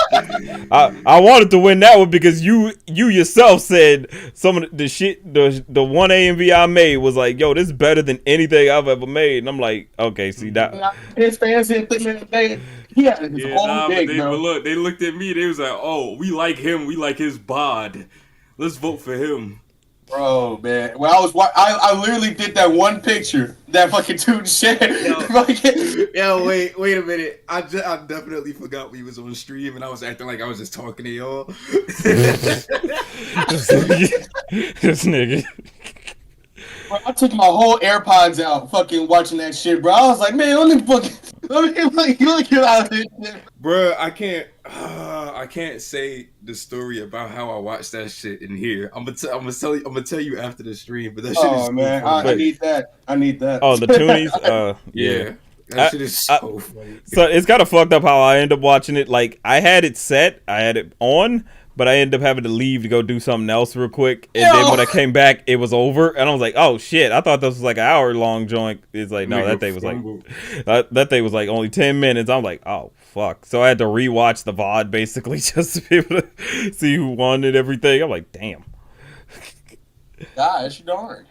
wanted to win that one because you yourself said some of the shit, the one AMV I made was like, yo, this is better than anything I've ever made. And I'm like, okay, see that. His fans didn't think he had his Yeah, whole nah, dick, but bro. look, they looked at me. They was like, "Oh, we like him. We like his bod. Let's vote for him." Bro, man. When I literally did that one picture that fucking dude shared. Yo, wait a minute. I definitely forgot we was on stream and I was acting like I was just talking to y'all. This nigga. Bro, I took my whole AirPods out fucking watching that shit, bro. I was like, man, let me get out of this shit. Bruh, I can't say the story about how I watched that shit in here. I'm gonna tell you after the stream, but that shit is Oh so man, funny. I need that. I need that. Oh, the Toonies. Yeah. That shit is so funny. So it's kind of fucked up how I end up watching it. Like I had it set, I had it on, but I ended up having to leave to go do something else real quick. And then when I came back, it was over, and I was like, "Oh shit!" I thought this was like an hour-long joint. It's like, no, that thing was like that thing was like only 10 minutes. I'm like, "Oh fuck!" So I had to rewatch the VOD basically just to be able to see who won and everything. I'm like, "Damn." Gosh darn.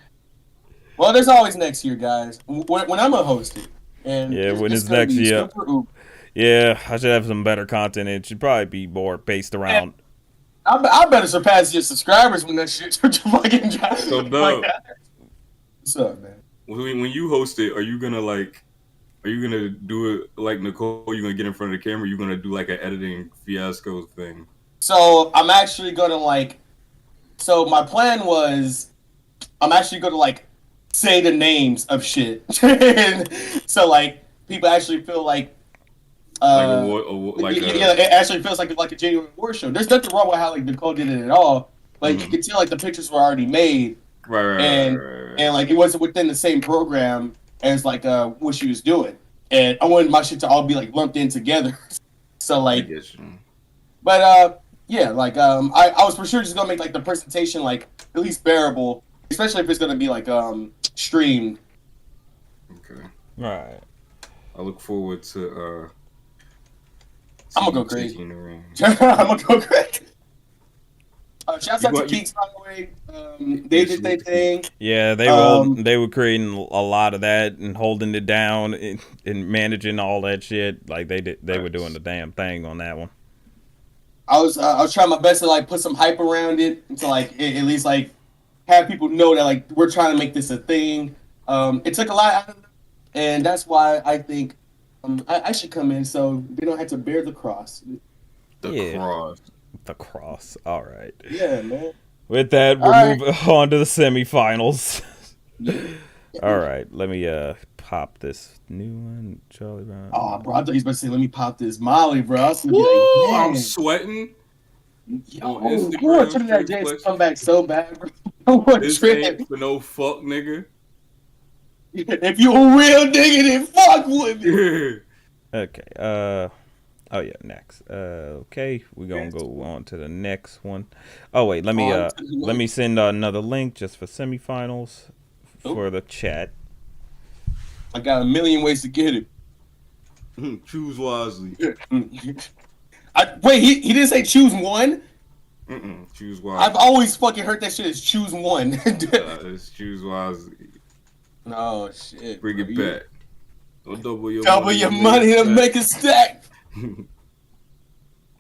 Well, there's always next year, guys. When I'm gonna host it, and Yeah, when it's gonna next be year. super oop. Yeah, I should have some better content. It should probably be more based around. I better surpass your subscribers when that shit fucking drops. So, Dub, What's up, man? when you host it, are you gonna do it like Nicole? Are you gonna get in front of the camera? Or are you gonna do like an editing fiasco thing? So I'm actually gonna So my plan was, I'm actually gonna say the names of shit, so people actually feel like. It actually feels like a genuine award show. There's nothing wrong with how Nicole did it at all. You can tell the pictures were already made, Right. and it wasn't within the same program as what she was doing. And I wanted my shit to all be lumped in together. So I get you. but yeah, I was for sure just gonna make the presentation at least bearable, especially if it's gonna be streamed. Okay. Right. I look forward to. I'm gonna go crazy. taking the reins. I'm gonna go crazy. Shouts out to You- Keeks, by the way. They did their thing. Yeah, they were creating a lot of that and holding it down and managing all that shit. Like they were doing the damn thing on that one. I was trying my best to put some hype around it to at least have people know that we're trying to make this a thing. It took a lot out of them, and that's why I think I should come in so they don't have to bear the cross. The cross. The cross. All right. Yeah, man. With that, we're All right. moving on to the semifinals. All right. Let me pop this new one, Charlie Brown. Oh, bro, I thought he was about to say, "Let me pop this Molly, bro." I was gonna be Woo, like, I'm "Man, sweating. yo, on I Instagram, want Trinidad straight James to flex. come back so bad, bro. I want This Trinidad. ain't for no fuck, nigga. If you a real nigga, then fuck with me." Okay. Oh yeah. Next. Okay. We're gonna go on to the next one. Oh wait. Let me send another link just for semifinals for the chat. I got a million ways to get it. Choose wisely. Wait, he didn't say choose one? Choose wisely. I've always fucking heard that shit as choose one. It's choose wisely. No shit. Bring bro. it back. Don't double your Double your money to make a stack.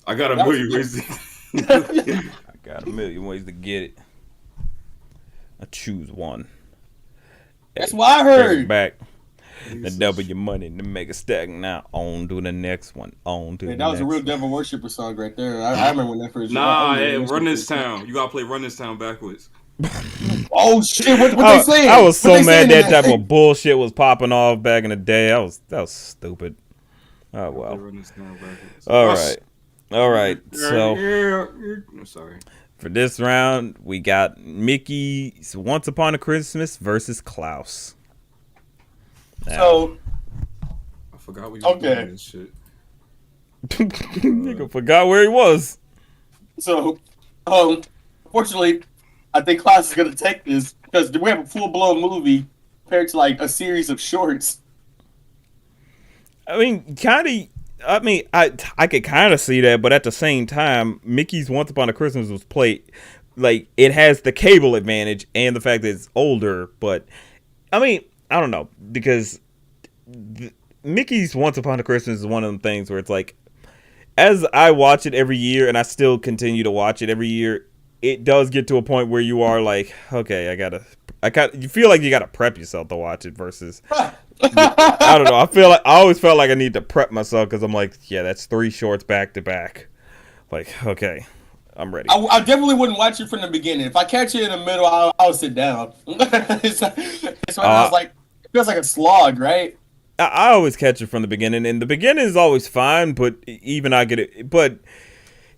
I got a That was million ways good. to. I got a million ways to get it. I choose one. That's what I Bring it heard. back. Then double your money to make a stack. Now on to the next one. On to Man, the that was a next real one. devil worshiper song right there. I remember when that first. Nah, I hey, remember Run that This shit. Town. You gotta play Run This Town backwards. Oh shit! What they saying? I was so What they mad saying that in type of bullshit was popping off back in the day. That was stupid. Oh Play well. Run This Town backwards. All right. So I'm sorry. for this round, we got Mickey's Once Upon a Christmas versus Klaus. Now, So I forgot we was Okay. doing this shit. nigga forgot where he was. So, fortunately, I think Klaus is gonna take this because we have a full blown movie compared to like a series of shorts. I mean, I could kind of see that, but at the same time, Mickey's Once Upon a Christmas was played like it has the cable advantage and the fact that it's older. But I mean, I don't know because Mickey's Once Upon a Christmas is one of them things where it's like, as I watch it every year, and I still continue to watch it every year, it does get to a point where you are like, okay, you feel like you gotta prep yourself to watch it versus. I don't know. I always felt like I need to prep myself because I'm like, yeah, that's 3 shorts back to back. Like, okay, I'm ready. I definitely wouldn't watch it from the beginning. If I catch it in the middle, I'll sit down. It's one of those, like, it feels like a slog, right? I always catch it from the beginning, and the beginning is always fine, but even I get it. But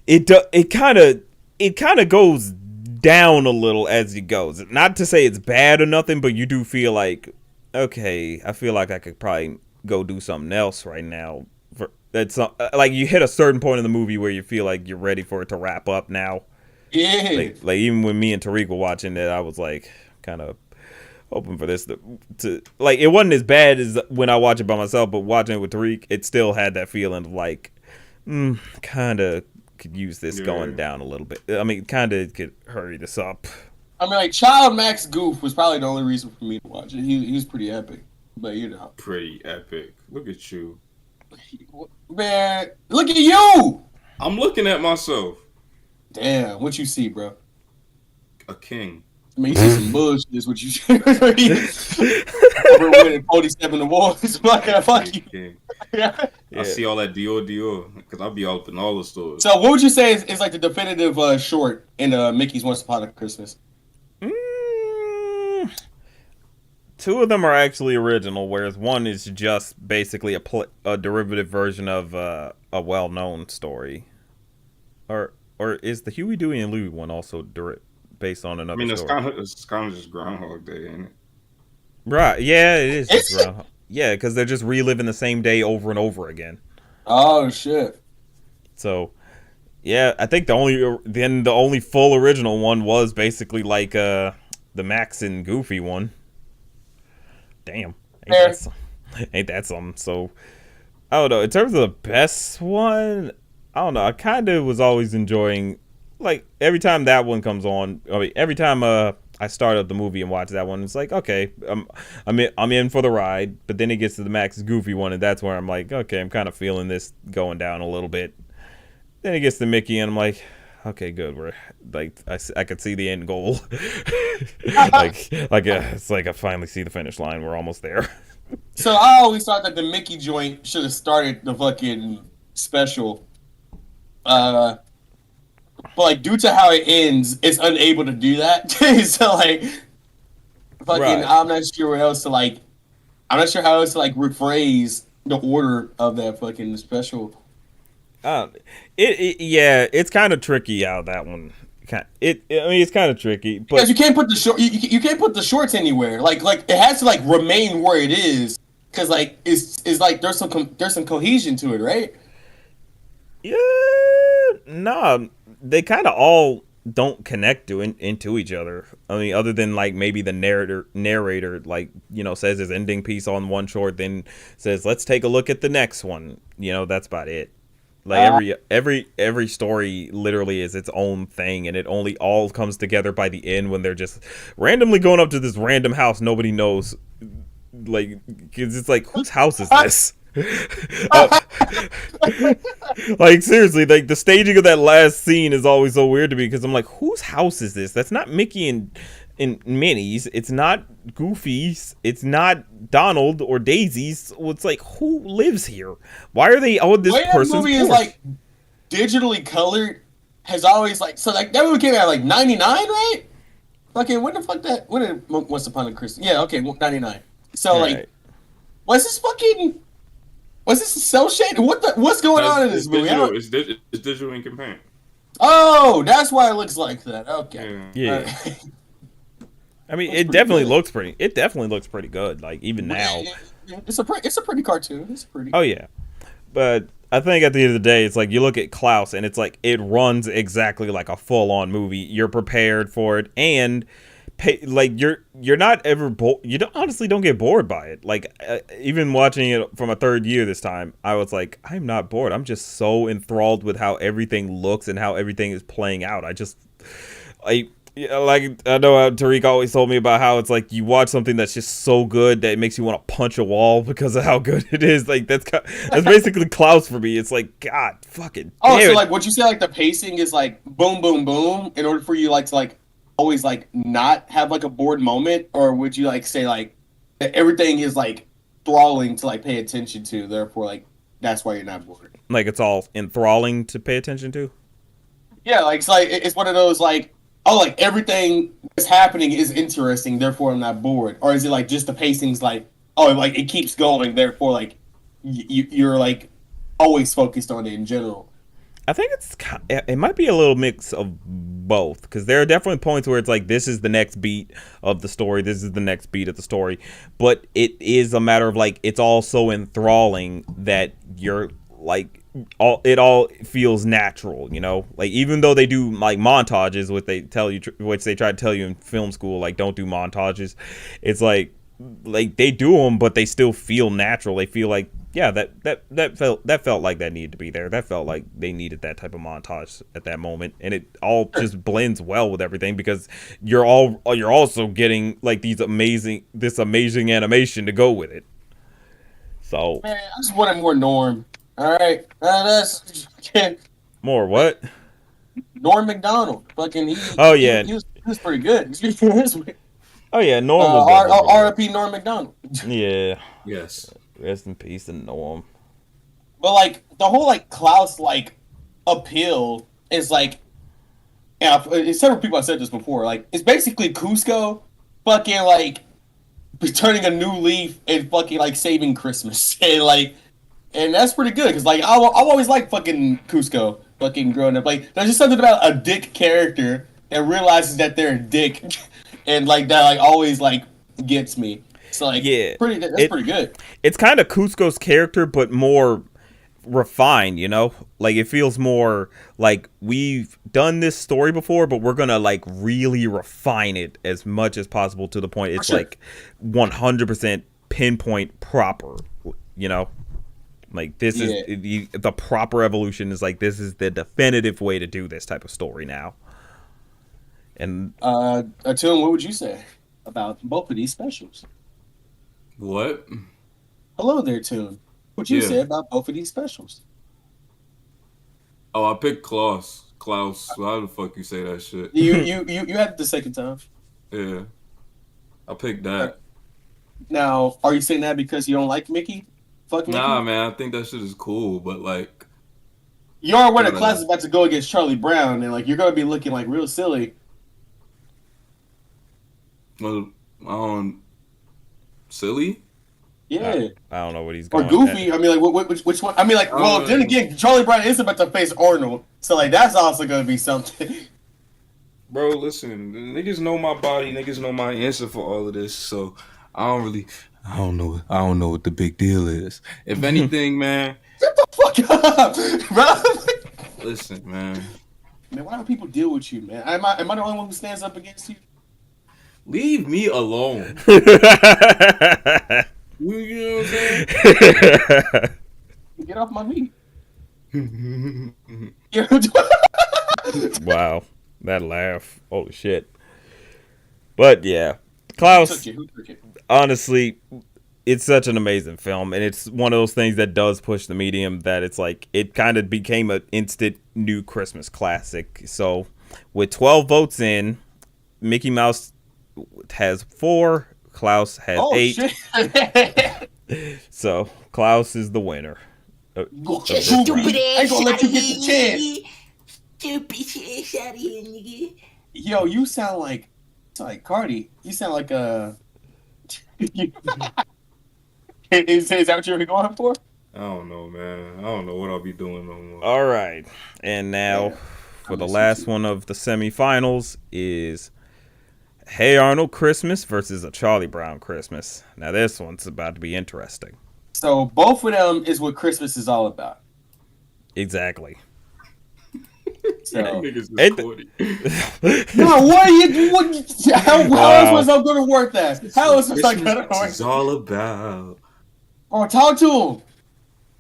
it kind of goes down a little as it goes. Not to say it's bad or nothing, but you do feel like, okay, I feel like I could probably go do something else right now. That's like you hit a certain point in the movie where you feel like you're ready for it to wrap up now. Yeah. Like even when me and Tariq were watching it, I was like kind of hoping for this to like it wasn't as bad as when I watch it by myself, but watching it with Tariq, it still had that feeling of like, kind of could use this going down a little bit. I mean, kind of could hurry this up. I mean, like, Child Max Goof was probably the only reason for me to watch it. He was pretty epic. But, you know. Pretty epic. Look at you. Man, look at you! I'm looking at myself. Damn, what you see, bro? A king. I mean, you see some bullshit is what you see. We're winning 47 awards. Fuck you. King. Yeah. I see all that Dior because I'll be all up in all the stores. So, what would you say is like the definitive short in Mickey's Once Upon a Christmas? 2 of them are actually original, whereas one is just basically a derivative version of a well-known story. Or is the Huey, Dewey, and Louie one also based on another story? It's kind of just Groundhog Day, ain't it? Right, yeah, it is. Is it? Yeah, because they're just reliving the same day over and over again. Oh, shit. So, yeah, I think the only full original one was basically like the Max and Goofy one. Damn, ain't that something? So, I don't know. In terms of the best one, I don't know. I kind of was always enjoying, like, every time that one comes on. I mean, every time I start up the movie and watch that one, it's like, okay, I'm in for the ride. But then it gets to the Max Goofy one, and that's where I'm like, okay, I'm kind of feeling this going down a little bit. Then it gets to Mickey, and I'm like, okay, good. We're like, I could see the end goal. It's like I finally see the finish line. We're almost there. So, I always thought that the Mickey joint should have started the fucking special. But, like, due to how it ends, it's unable to do that. So, like, fucking, Right. I'm not sure how else to rephrase the order of that fucking special. It's kind of tricky how that one. It's kind of tricky, but Because you can't put the short, you can't put the shorts anywhere. Like it has to like remain where it is. Because like it's like there's some cohesion to it, right? yeah, nah, they kind of all don't connect into each other. I mean, other than like maybe the narrator like, you know, says his ending piece on one short, then says let's take a look at the next one. You know, that's about it. Like every story literally is its own thing, and it only all comes together by the end when they're just randomly going up to this random house nobody knows. Like, 'cause it's like, whose house is this? Like seriously, like the staging of that last scene is always so weird to me because I'm like, whose house is this? That's not Mickey and Minnie's. It's not Goofy's. It's not Donald or Daisy's. So it's like, who lives here? Why are they on this The way that person's movie porch? is like digitally colored has always like so like that movie came out like 99, right? Fucking when the fuck that when did Once Upon a Christmas? Yeah, okay, 99. So like, Right. was this cell shaded? What's going on in this It's movie? digital. It's digital ink and paint. Oh, that's why it looks like that. Okay. Yeah. Yeah. Alright. I mean, That's it pretty definitely good. looks pretty. It definitely looks pretty good. Like even now. It's a pretty cartoon. It's pretty. Oh yeah, but I think at the end of the day, it's like you look at Klaus and it's like it runs exactly like a full-on movie. You're prepared for it, and like you're not ever you honestly don't get bored by it. Like even watching it from a third year this time, I was like, I'm not bored. I'm just so enthralled with how everything looks and how everything is playing out. Yeah, like I know how Tariq always told me about how it's like you watch something that's just so good that it makes you want to punch a wall because of how good it is. Like that's basically Klaus for me. It's like God fucking. Oh, damn so it. like, would you say like the pacing is like boom, boom, boom in order for you like to like always like not have like a bored moment, or would you like say like that everything is like enthralling to like pay attention to, therefore like that's why you're not bored? Like it's all enthralling to pay attention to. Yeah, like it's one of those like, oh, like everything that's happening is interesting, therefore I'm not bored, or is it like just the pacing's like, oh, like it keeps going, therefore like you're like always focused on it in general. I think it might be a little mix of both because there are definitely points where it's like this is the next beat of the story, this is the next beat of the story, but it is a matter of like it's all so enthralling that you're like it all feels natural, you know. Like even though they do like montages, which they try to tell you in film school, like don't do montages. It's like they do them, but they still feel natural. They feel like yeah, that felt like that needed to be there. That felt like they needed that type of montage at that moment, and it all just blends well with everything because you're also getting like this amazing animation to go with it. So Man, I just wanted more Norm. All right, that's more what? Norm Macdonald. Fucking Oh yeah, he was pretty good. oh yeah. Norm was definitely R.I.P. Norm Macdonald. yeah. Yes. Rest in peace to Norm. But like the whole like Klaus like appeal is like, yeah, several people have said this before. Like it's basically Cusco, fucking like turning a new leaf and fucking like saving Christmas and that's pretty good because like I've always liked fucking Cusco, fucking growing up. Like there's just something about a dick character that realizes that they're a dick, and like that like always like gets me. So like Yeah, that's pretty good. It's kind of Cusco's character, but more refined, you know? Like it feels more like we've done this story before, but we're gonna like really refine it as much as possible to the point it's sure. like 100% pinpoint proper, you know? Like this is the proper evolution is like this is the definitive way to do this type of story now. And Tune, what would you say about both of these specials? What? Hello there, Tune. What you Yeah. say about both of these specials? Oh, I picked Klaus. Klaus. How the fuck you say that shit? You had it the second time. Yeah. I picked that. Now, are you saying that because you don't like Mickey? Fuck Mickey? Nah, man. I think that shit is cool, but like, You are aware the Yeah. class is about to go against Charlie Brown, and like you're gonna be looking like real silly. well, silly. Yeah. I don't know what he's Or going Goofy. I mean, like, which one? I mean, like, well, then again, Charlie Brown is about to face Arnold, so like that's also gonna be something. Bro, listen, niggas know my body, niggas know my answer for all of this, so I don't know what the big deal is. If anything, man, Fuck up, bro. listen, man, Man, why do people deal with you, man? Am I the only one who stands up against you? leave me alone. at. You know what I'm saying? Get off my meat. Wow, that laugh. Holy shit. But yeah, Klaus, Who took it? honestly, it's such an amazing film, and it's one of those things that does push the medium that it's like it kind of became an instant new Christmas classic. So with 12 votes in, Mickey Mouse has 4, Klaus has 8. shit. So Klaus is the winner. Just of this stupid round. I ain't ass gonna let you get the out of chance. here, nigga. Stupid ass out of here, nigga. Yo, you sound like Cardi. You sound like a. Is that what you're going for? I don't know, man. I don't know what I'll be doing no more. All right, and now for the last one of the semifinals is Hey Arnold Christmas versus A Charlie Brown Christmas. Now this one's about to be interesting. So both of them is what Christmas is all about. Exactly. So Niggas is Ain't corny. no, what are you? How Wow. was I going to work that? How is I going to Christmas work? is all about. Oh, talk to him.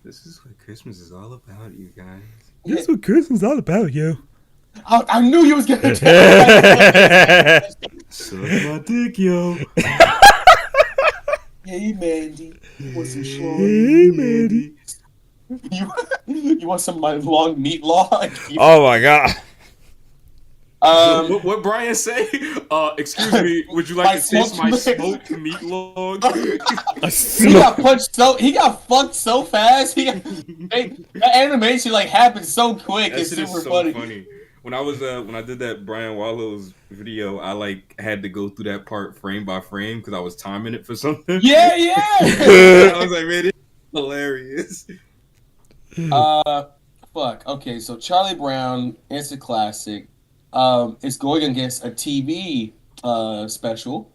This is what Christmas is all about, you guys. That's what Christmas is all about, yo. I knew you was going to. Suck my dick, yo. Hey, Mandy, what's the show? Hey, Mandy. You want some of my long meat log? Oh my god. What Brian say? Excuse me, would you like My to taste my smoked smoked meat log? He got punched he got fucked so fast. That animation like happened so quick. That It's shit is super so funny. When I did that Brian Wallows video, I like had to go through that part frame by frame because I was timing it for something. Yeah. I was like, man, it's hilarious. Fuck. Okay, so Charlie Brown, it's a classic. It's going against a TV special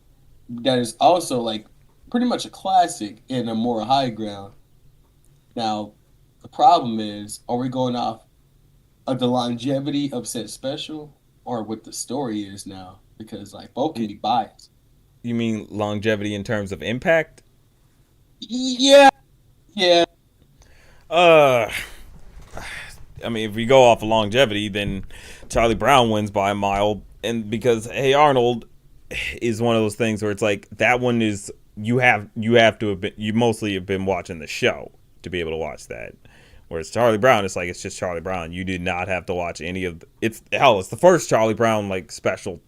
that is also like pretty much a classic in a more high ground. Now, the problem is, are we going off of the longevity of said special or what the story is now? Because like both can be biased. You mean longevity in terms of impact? Yeah. I mean, if we go off of longevity, then Charlie Brown wins by a mile. And because Hey Arnold is one of those things where it's like that one is you have to have been, you mostly have been watching the show to be able to watch that. Whereas Charlie Brown, it's like it's just Charlie Brown. You did not have to watch any of it's the first Charlie Brown like special.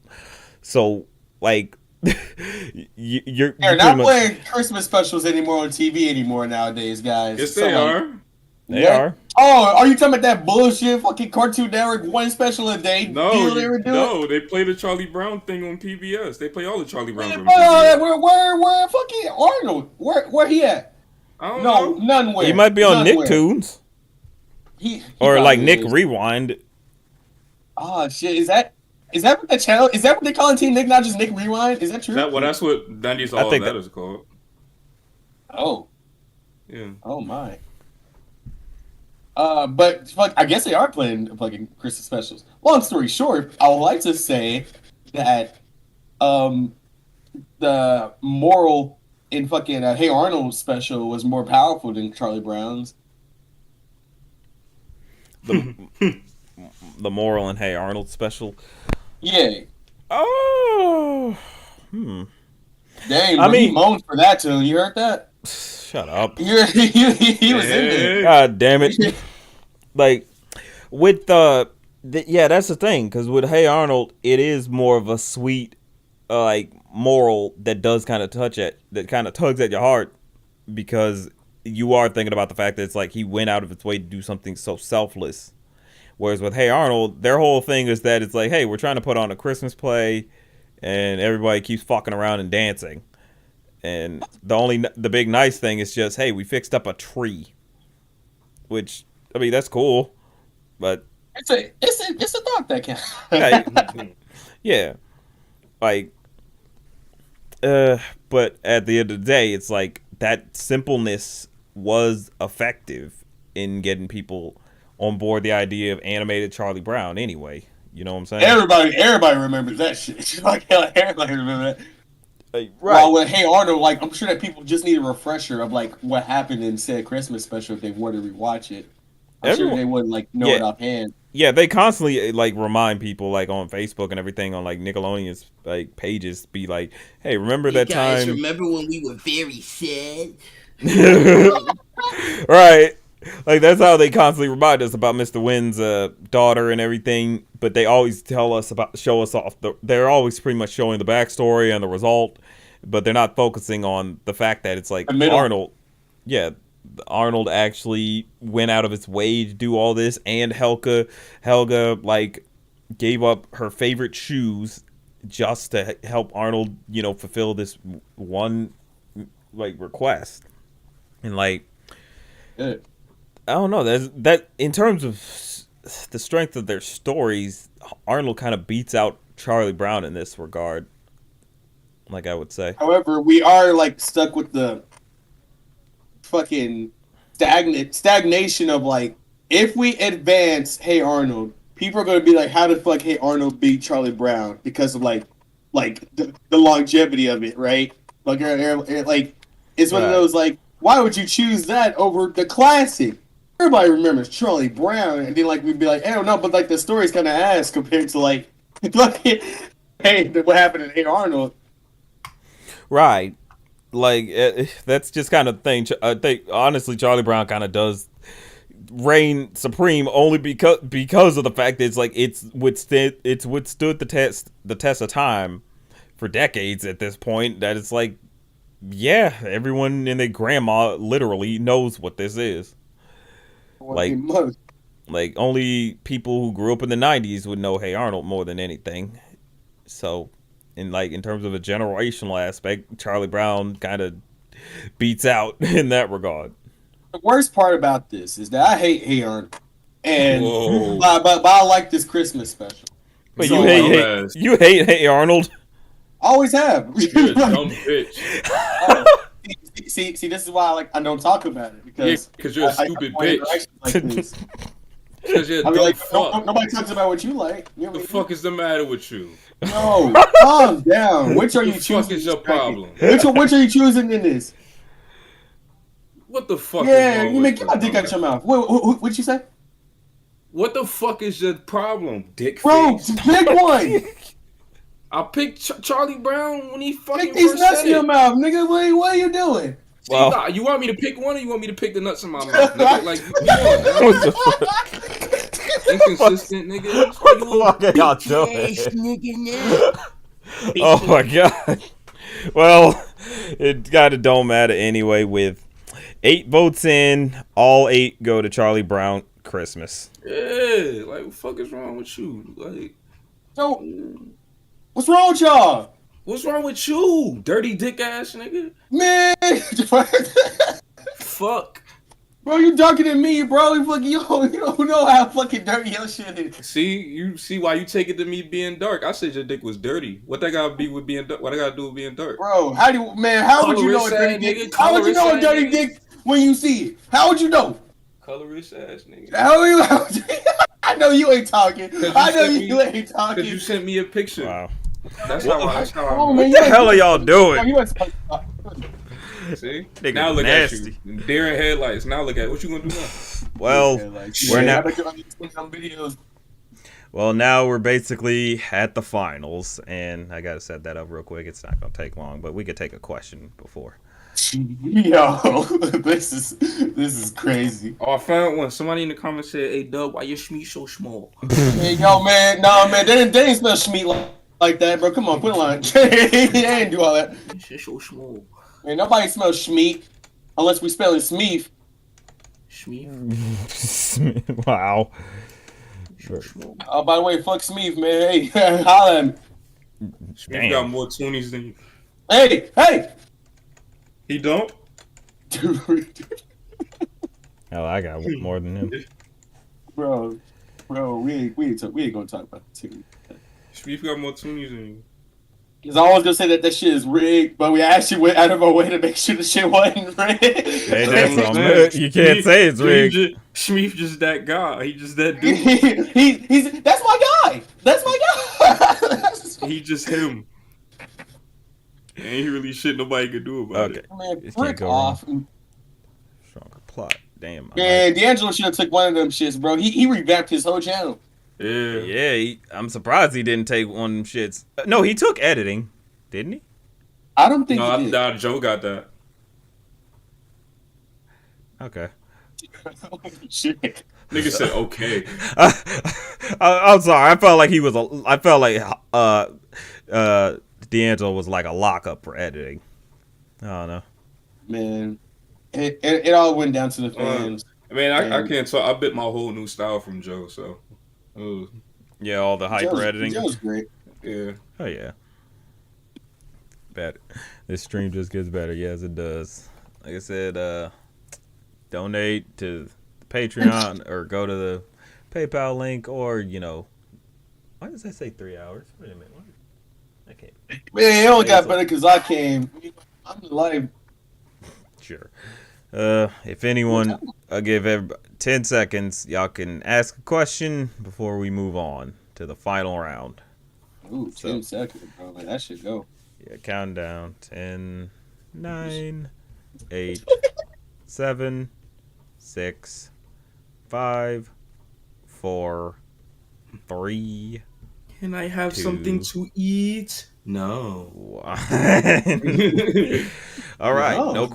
So like you're They're not playing Christmas specials anymore on TV anymore nowadays, guys. Yes, So, they like, are. They are. Oh, are you talking about that bullshit fucking Cartoon Network one special a day deal they were doing? No, they play the Charlie Brown thing on PBS. They play all the Charlie Browns on Where, PBS. where fucking Arnold? Where he at? I don't No, know. none where. He might be on None where. Nicktoons He or like probably Nick is. Rewind. Oh shit! Is that what the channel? Is that what they call Team Nick? Not just Nick Rewind? Is that true? That's what 90s I All think That that- is called. Oh, Yeah. oh my. But fuck, I guess they are playing fucking Christmas specials. Long story short, I would like to say that the moral in fucking Hey Arnold special was more powerful than Charlie Brown's. The moral in Hey Arnold special. Yeah, Oh, dang, I but he mean- moaned for that tune. You heard that? shut up. He was in there. God damn it. Like with yeah, that's the thing because with Hey Arnold, it is more of a sweet like moral that does kind of tugs at your heart because you are thinking about the fact that it's like he went out of its way to do something so selfless. Whereas with Hey Arnold, their whole thing is that it's like, hey, we're trying to put on a Christmas play and everybody keeps fucking around and dancing. And the big nice thing is just, hey, we fixed up a tree. Which, I mean, that's cool. But It's a thought that can. yeah. Like but at the end of the day, it's like that simpleness was effective in getting people on board the idea of animated Charlie Brown anyway. You know what I'm saying? Everybody remembers that shit. Like everybody remember that. Like, While right. with Hey Arnold, like I'm sure that people just need a refresher of like what happened in said Christmas special if they were to rewatch it. I'm sure Everyone- they wouldn't like know Yeah. it offhand. Yeah, they constantly like remind people like on Facebook and everything on like Nickelodeon's like pages, be like, "Hey, remember You that guys time?" remember when we were very sad? Right. Like that's how they constantly remind us about Mr. Wynn's daughter and everything, but they always show us off. They're always pretty much showing the backstory and the result, but they're not focusing on the fact that it's like The middle. Arnold. Yeah, Arnold actually went out of his way to do all this, and Helga like gave up her favorite shoes just to help Arnold, fulfill this one like request, and like. Yeah. I don't know. That in terms of the strength of their stories, Arnold kind of beats out Charlie Brown in this regard. Like I would say. However, we are like stuck with the fucking stagnation of like, if we advance Hey Arnold, people are gonna be like, how the fuck Hey Arnold beat Charlie Brown because of like the longevity of it, right? Like, like it's one of Right. those like, why would you choose that over the classic? Everybody remembers Charlie Brown, and then like we'd be like, I don't know, but like the story's kind of ass compared to like, fucking, hey, what happened in Hey Arnold? Right. Like that's just kind of thing. I think honestly, Charlie Brown kind of does reign supreme only because of the fact that it's like it's withstood the test of time for decades at this point. That it's like, yeah, everyone and their grandma literally knows what this is. Like, like only people who grew up in the '90s would know Hey Arnold more than anything. So, in terms of a generational aspect, Charlie Brown kind of beats out in that regard. The worst part about this is that I hate Hey Arnold, and Whoa. but I like this Christmas special. But So, you hate you hate Hey Arnold. Always have. You're a dumb bitch. See, this is why I don't talk about it because Because you're a stupid I bitch. interactions like this. Because you're a I mean, dumb like, fuck. nobody talks about what you like. You know What the what I mean? fuck is the matter with you? No, calm down. Which are What you the choosing? fuck is your problem? Which are you choosing in this? What the fuck Yeah, is wrong you with make your dick out your mouth. What'd you say? What the fuck is your problem, dick Bro, face? pick one. I picked Charlie Brown when he fucking Pick these first nuts said in your it. mouth, nigga. What are you doing? See, Well- nah, you want me to pick one or you want me to pick the nuts in my mouth? Nigga? Like, come on, man. What the fuck? Inconsistent, nigga. What the fuck are y'all doing? Yes, nigga, now. Oh my god. Well, it kind of don't matter anyway. With 8 votes in, all 8 go to Charlie Brown Christmas. Yeah, like, what the fuck is wrong with you? Like, So, what's wrong with y'all? what's wrong with you, dirty dick ass nigga? Man, Fuck. bro, you darker than me, bro. You don't know how fucking dirty your shit is. See, you see why you take it to me being dark? I said your dick was dirty. What that gotta be with being dark? What I gotta do with being dark? Bro, how would you know a dirty Colorist dick? ass nigga, How would you know a colorist dirty ass dick when you see it? How would you know? Colorist ass nigga. How would you? I know you ain't talking. I know sent you me- ain't talking. Cause you sent me a picture. Wow. That's how I Oh, man, What the hell are y'all doing? You ain't see. Nigga Now look nasty. at you. Deer in headlights. Now look at what you gonna do now. Well, we're I now. bet you understand some videos. Well, now we're basically at the finals, and I gotta set that up real quick. It's not gonna take long, but we could take a question before. Yo, this is crazy. Oh, I found one. Somebody in the comments said, "Hey, Dub, why your shmee so small?" Hey, yo, man, no, man, they ain't spell Schmeat like that, bro. Come on, put a line. They ain't do all that. Your shit so small. Man, nobody smells Schmeat unless we spell it Smeef. Shmee Wow. so small. Oh, by the way, fuck Smeef, man. Hey, holla at me. Shmee got more toonies than you. Hey! He don't. Dude, Hell, I got more than him. bro, we ain't gonna talk about it too. Shmee got more toonies than you. Cause I was gonna say that shit is rigged, but we actually went out of our way to make sure the shit wasn't rigged. Hey, that's something. You can't say it's rigged. Shmee just that guy. He just that dude. he's that's my guy. That's my guy. He just him. Ain't really shit nobody could do about Okay. it. Man, It can't frick go off. Stronger plot. damn. Man, D'Angelo should have took one of them shits, bro. He revamped his whole channel. Yeah, I'm surprised he didn't take one of them shits. No, he took editing, didn't he? I don't think No, he did. Joe got that. Okay. Shit. Nigga said okay. I'm sorry. I felt like he was I felt like D'Angelo was like a lockup for editing. I don't know. Man, it all went down to the fans. I mean, I can't talk. I bit my whole new style from Joe, so. Yeah, all the hyper editing. Joe's great. Yeah. Oh yeah. Better. This stream just gets better. Yes, it does. Like I said, donate to Patreon or go to the PayPal link, or why does that say 3 hours? Wait a minute. What? I can't. Man, it only got better because I came. I'm live. Sure. If anyone, I'll give everybody 10 seconds. Y'all can ask a question before we move on to the final round. Ooh, 10 seconds, bro. Man, that should go. Yeah, countdown. 10, 9, 8, 7, 6, 5, 4, 3. Can I have 2, something to eat? No. 1. All right. No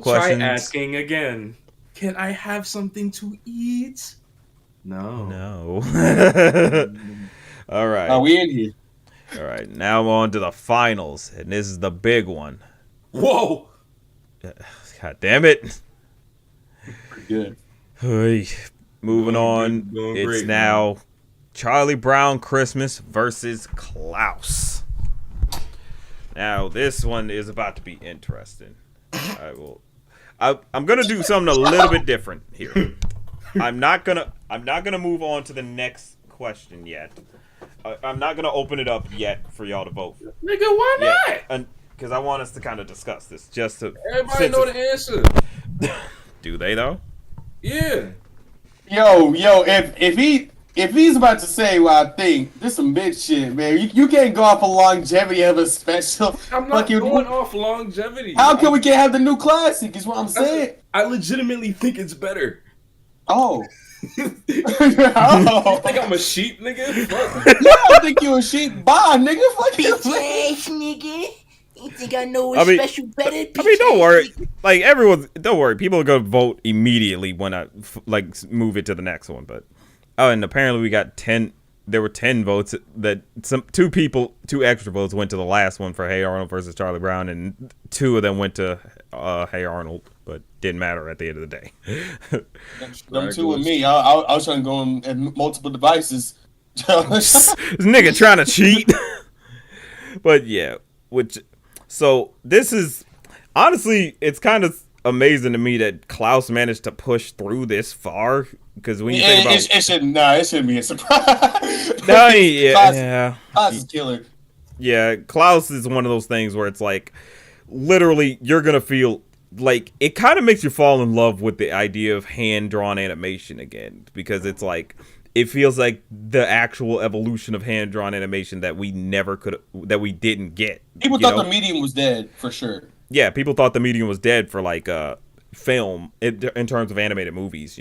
questions. Try asking again. Can I have something to eat? No. No. All right. Are we in here? All right. Now on to the finals, and this is the big one. Whoa. God damn it. Pretty good. Hey, moving on. It's great, now Charlie Brown Christmas versus Klaus. Now this one is about to be interesting. I'm gonna do something a little bit different here. I'm not gonna move on to the next question yet. I'm not gonna open it up yet for y'all to vote. Nigga, why not? Because I want us to kind of discuss this. Just to Everybody know the answer. Do they though? Yeah. Yo, if he's about to say what I think, this some bitch shit, man. You can't go off a longevity of a special. I'm not going off longevity. How come we can't have the new classic? Is what I'm saying. I legitimately think it's better. Oh. You think I'm a sheep, nigga? Fuck. Yeah, I think you a sheep. Bye, nigga. Fuck you. Bitch ass nigga. You think I know I what's mean- special better? I mean, don't worry. Like don't worry. People are gonna vote immediately when I move it to the next one. But and apparently we got 10. There were 10 votes. That two extra votes went to the last one for Hey Arnold versus Charlie Brown, and 2 of them went to Hey Arnold, but didn't matter at the end of the day. Them two with me. I was trying to go on multiple devices. This nigga trying to cheat. But yeah, so this is honestly, it's kind of amazing to me that Klaus managed to push through this far, because when you think about it shouldn't be a surprise. no, yeah, Klaus is killer. yeah, Klaus is one of those things where it's like literally you're gonna feel like it kind of makes you fall in love with the idea of hand-drawn animation again, because it's like it feels like the actual evolution of hand-drawn animation that we didn't get. People thought the medium was dead for sure. Yeah, people thought the medium was dead for like film in terms of animated movies,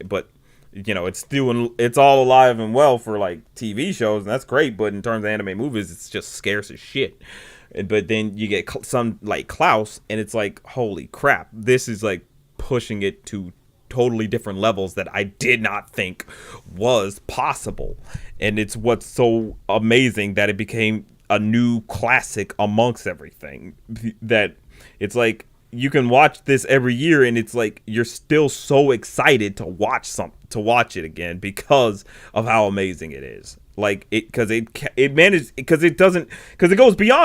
but it's all alive and well for like TV shows, and that's great. But in terms of anime movies, it's just scarce as shit. But then you get some like Klaus, and it's like, holy crap, this is like pushing it to totally different levels that I did not think was possible. And it's what's so amazing that it became a new classic amongst everything, that it's like you can watch this every year and it's like you're still so excited to watch it again because of how amazing it is. Like it goes beyond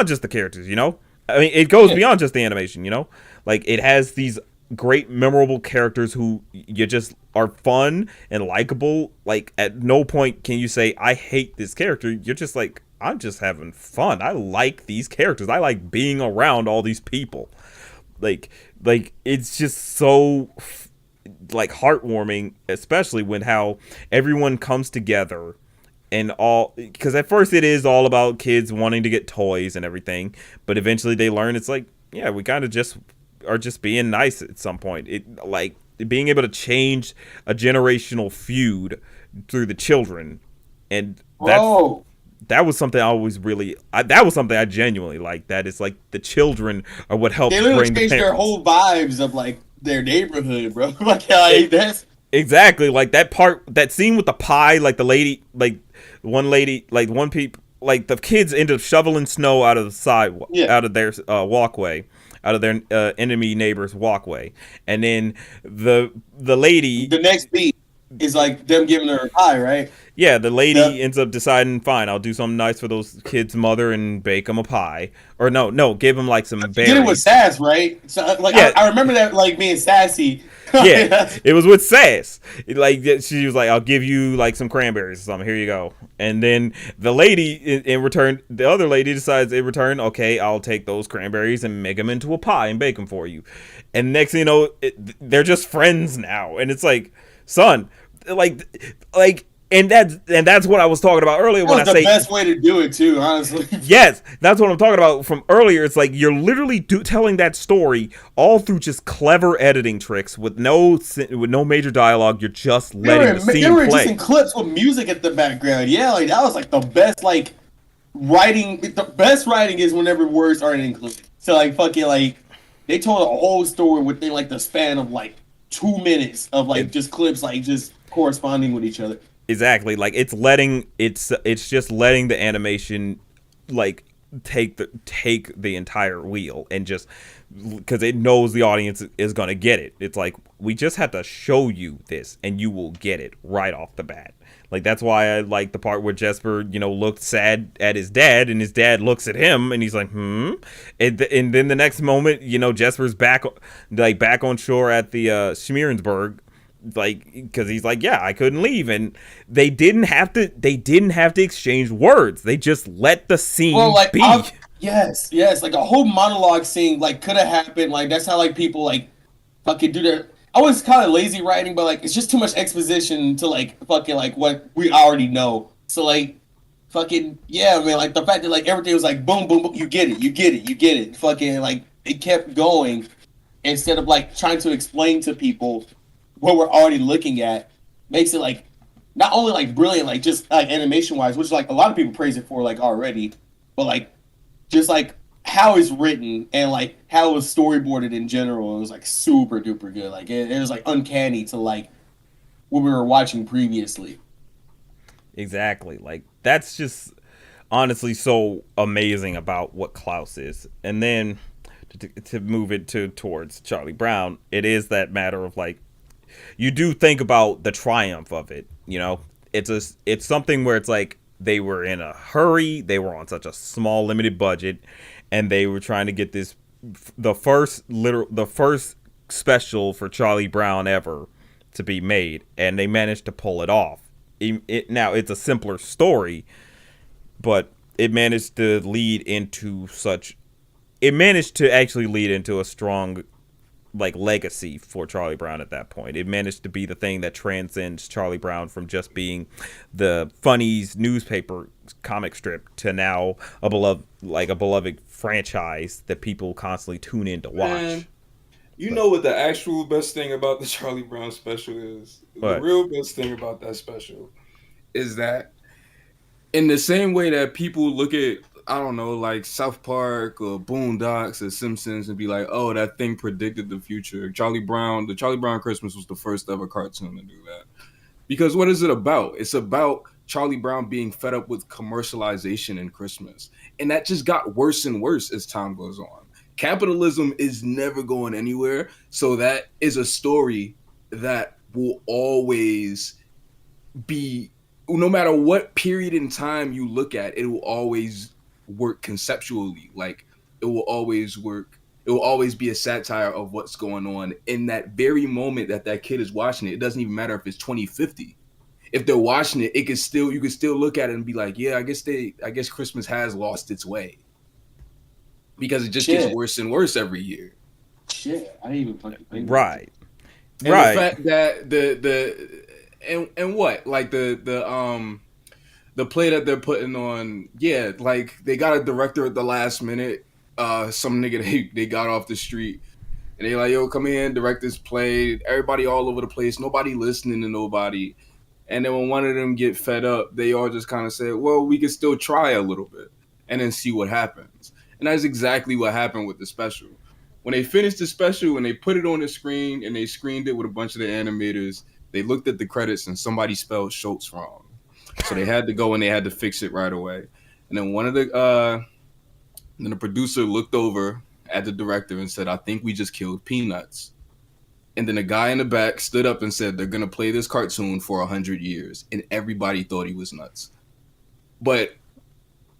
just the characters, I mean, it goes beyond just the animation, like it has these great memorable characters who you just are fun and likable. Like at no point can you say I hate this character. You're just like, I'm just having fun. I like these characters. I like being around all these people. Like it's just so like heartwarming, especially when how everyone comes together and all, because at first it is all about kids wanting to get toys and everything, but eventually they learn it's like, yeah, we kind of just are just being nice at some point. It like being able to change a generational feud through the children, and Bro, that was something I always that was something I genuinely liked. That it's like the children are what help they literally bring the changed their parents. whole vibes of like their neighborhood, bro. Like that's Exactly, like that scene with the pie, like the lady, like one lady, like one people, like the kids ended up shoveling snow out of the yeah. out of their walkway, out of their enemy neighbor's walkway, and then the lady, The next beat is like them giving her a pie, right? yeah, the lady The ends up deciding, fine, I'll do something nice for those kids' mother and bake them a pie, or no, give them like some She did it with berries. sass, right? So like Yeah, I remember that like being sassy. yeah, it was with sass. Like she was like, "I'll give you like some cranberries or something. Here you go." And then the lady, in return, the other lady decides in return, "Okay, I'll take those cranberries and make them into a pie and bake them for you." And next thing you know, they're just friends now, and it's like, son, like, like. And that's what I was talking about earlier That when I was the say best way to do it too, honestly. yes, that's what I'm talking about from earlier. It's like you're literally telling that story all through just clever editing tricks with no major dialogue. You're just letting the They scene were just play. in clips with music at the background. Yeah, like that was like the best like writing. The best writing is whenever words aren't included. So like fucking like they told a whole story within like the span of like 2 minutes of like just clips like just corresponding with each other. Exactly, like it's just letting the animation like take the entire wheel and just because it knows the audience is gonna get it. It's like we just have to show you this and you will get it right off the bat. Like that's why I like the part where Jesper, looked sad at his dad, and his dad looks at him, and he's like, and then the next moment, Jesper's back on shore at the Schmierensburg, like because he's like, yeah, I couldn't leave, and they didn't have to exchange words. They just let the scene Like be. yes, like a whole monologue scene like could have happened. Like that's how like people like fucking do their. I was kind of lazy writing, but like it's just too much exposition to like fucking like what we already know. So like fucking yeah, man. Like the fact that like everything was like boom, boom, boom. You get it. Fucking like it kept going instead of like trying to explain to people what we're already looking at makes it like not only like brilliant, like just like animation wise, which like a lot of people praise it for like already, but like just like how it's written and like how it was storyboarded in general, it was like super duper good. Like it was like uncanny to like what we were watching previously. Exactly. Like that's just honestly so amazing about what Klaus is. And then to move it towards Charlie Brown, it is that matter of like you do think about the triumph of it. It's something where it's like they were in a hurry, they were on such a small limited budget, and they were trying to get the first special for Charlie Brown ever to be made, and they managed to pull it off. Now it's a simpler story, but it managed to actually lead into a strong like legacy for Charlie Brown at that point. It managed to be the thing that transcends Charlie Brown from just being the funnies newspaper comic strip to now a beloved franchise that people constantly tune in to watch. Man, you know what the actual best thing about the Charlie Brown special is? The What? real best thing about that special is that in the same way that people look at, I don't know, like South Park or Boondocks or Simpsons and be like, oh, that thing predicted the future. The Charlie Brown Christmas was the first ever cartoon to do that. Because what is it about? It's about Charlie Brown being fed up with commercialization in Christmas. And that just got worse and worse as time goes on. Capitalism is never going anywhere. So that is a story that will always be, no matter what period in time you look at, it will always work conceptually. Like it will always work. It will always be a satire of what's going on in that very moment that kid is watching it. It doesn't even matter if it's 2050. If they're watching it, you can still look at it and be like, yeah, I guess Christmas has lost its way, because it just gets worse and worse every year. Shit, I didn't even fucking think. Right. And right. the fact that and what, like the play that they're putting on, yeah, like they got a director at the last minute, some nigga they got off the street, And they're like, yo, come here and direct this play. Everybody all over the place. Nobody listening to nobody. And then when one of them get fed up, they all just kind of say, well, we can still try a little bit and then see what happens. And that's exactly what happened with the special. When they finished the special and they put it on the screen and they screened it with a bunch of the animators, they looked at the credits and somebody spelled Schultz wrong. So they had to go and they had to fix it right away. And then then the producer looked over at the director and said, I think we just killed Peanuts. And then a guy in the back stood up and said, they're going to play this cartoon for 100 years. And everybody thought he was nuts. But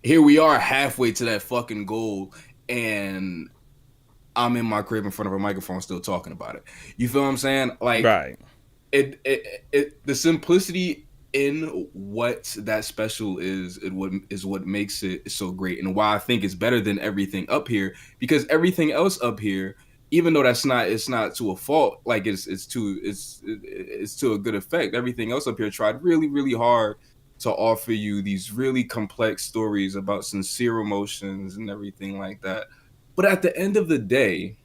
here we are halfway to that fucking goal. And I'm in my crib in front of a microphone still talking about it. You feel what I'm saying? Like, Right. The simplicity in what that special is what makes it so great, and why I think it's better than everything up here, because everything else up here, even though it's not to a fault, like it's to a good effect. Everything else up here tried really, really hard to offer you these really complex stories about sincere emotions and everything like that. But at the end of the day,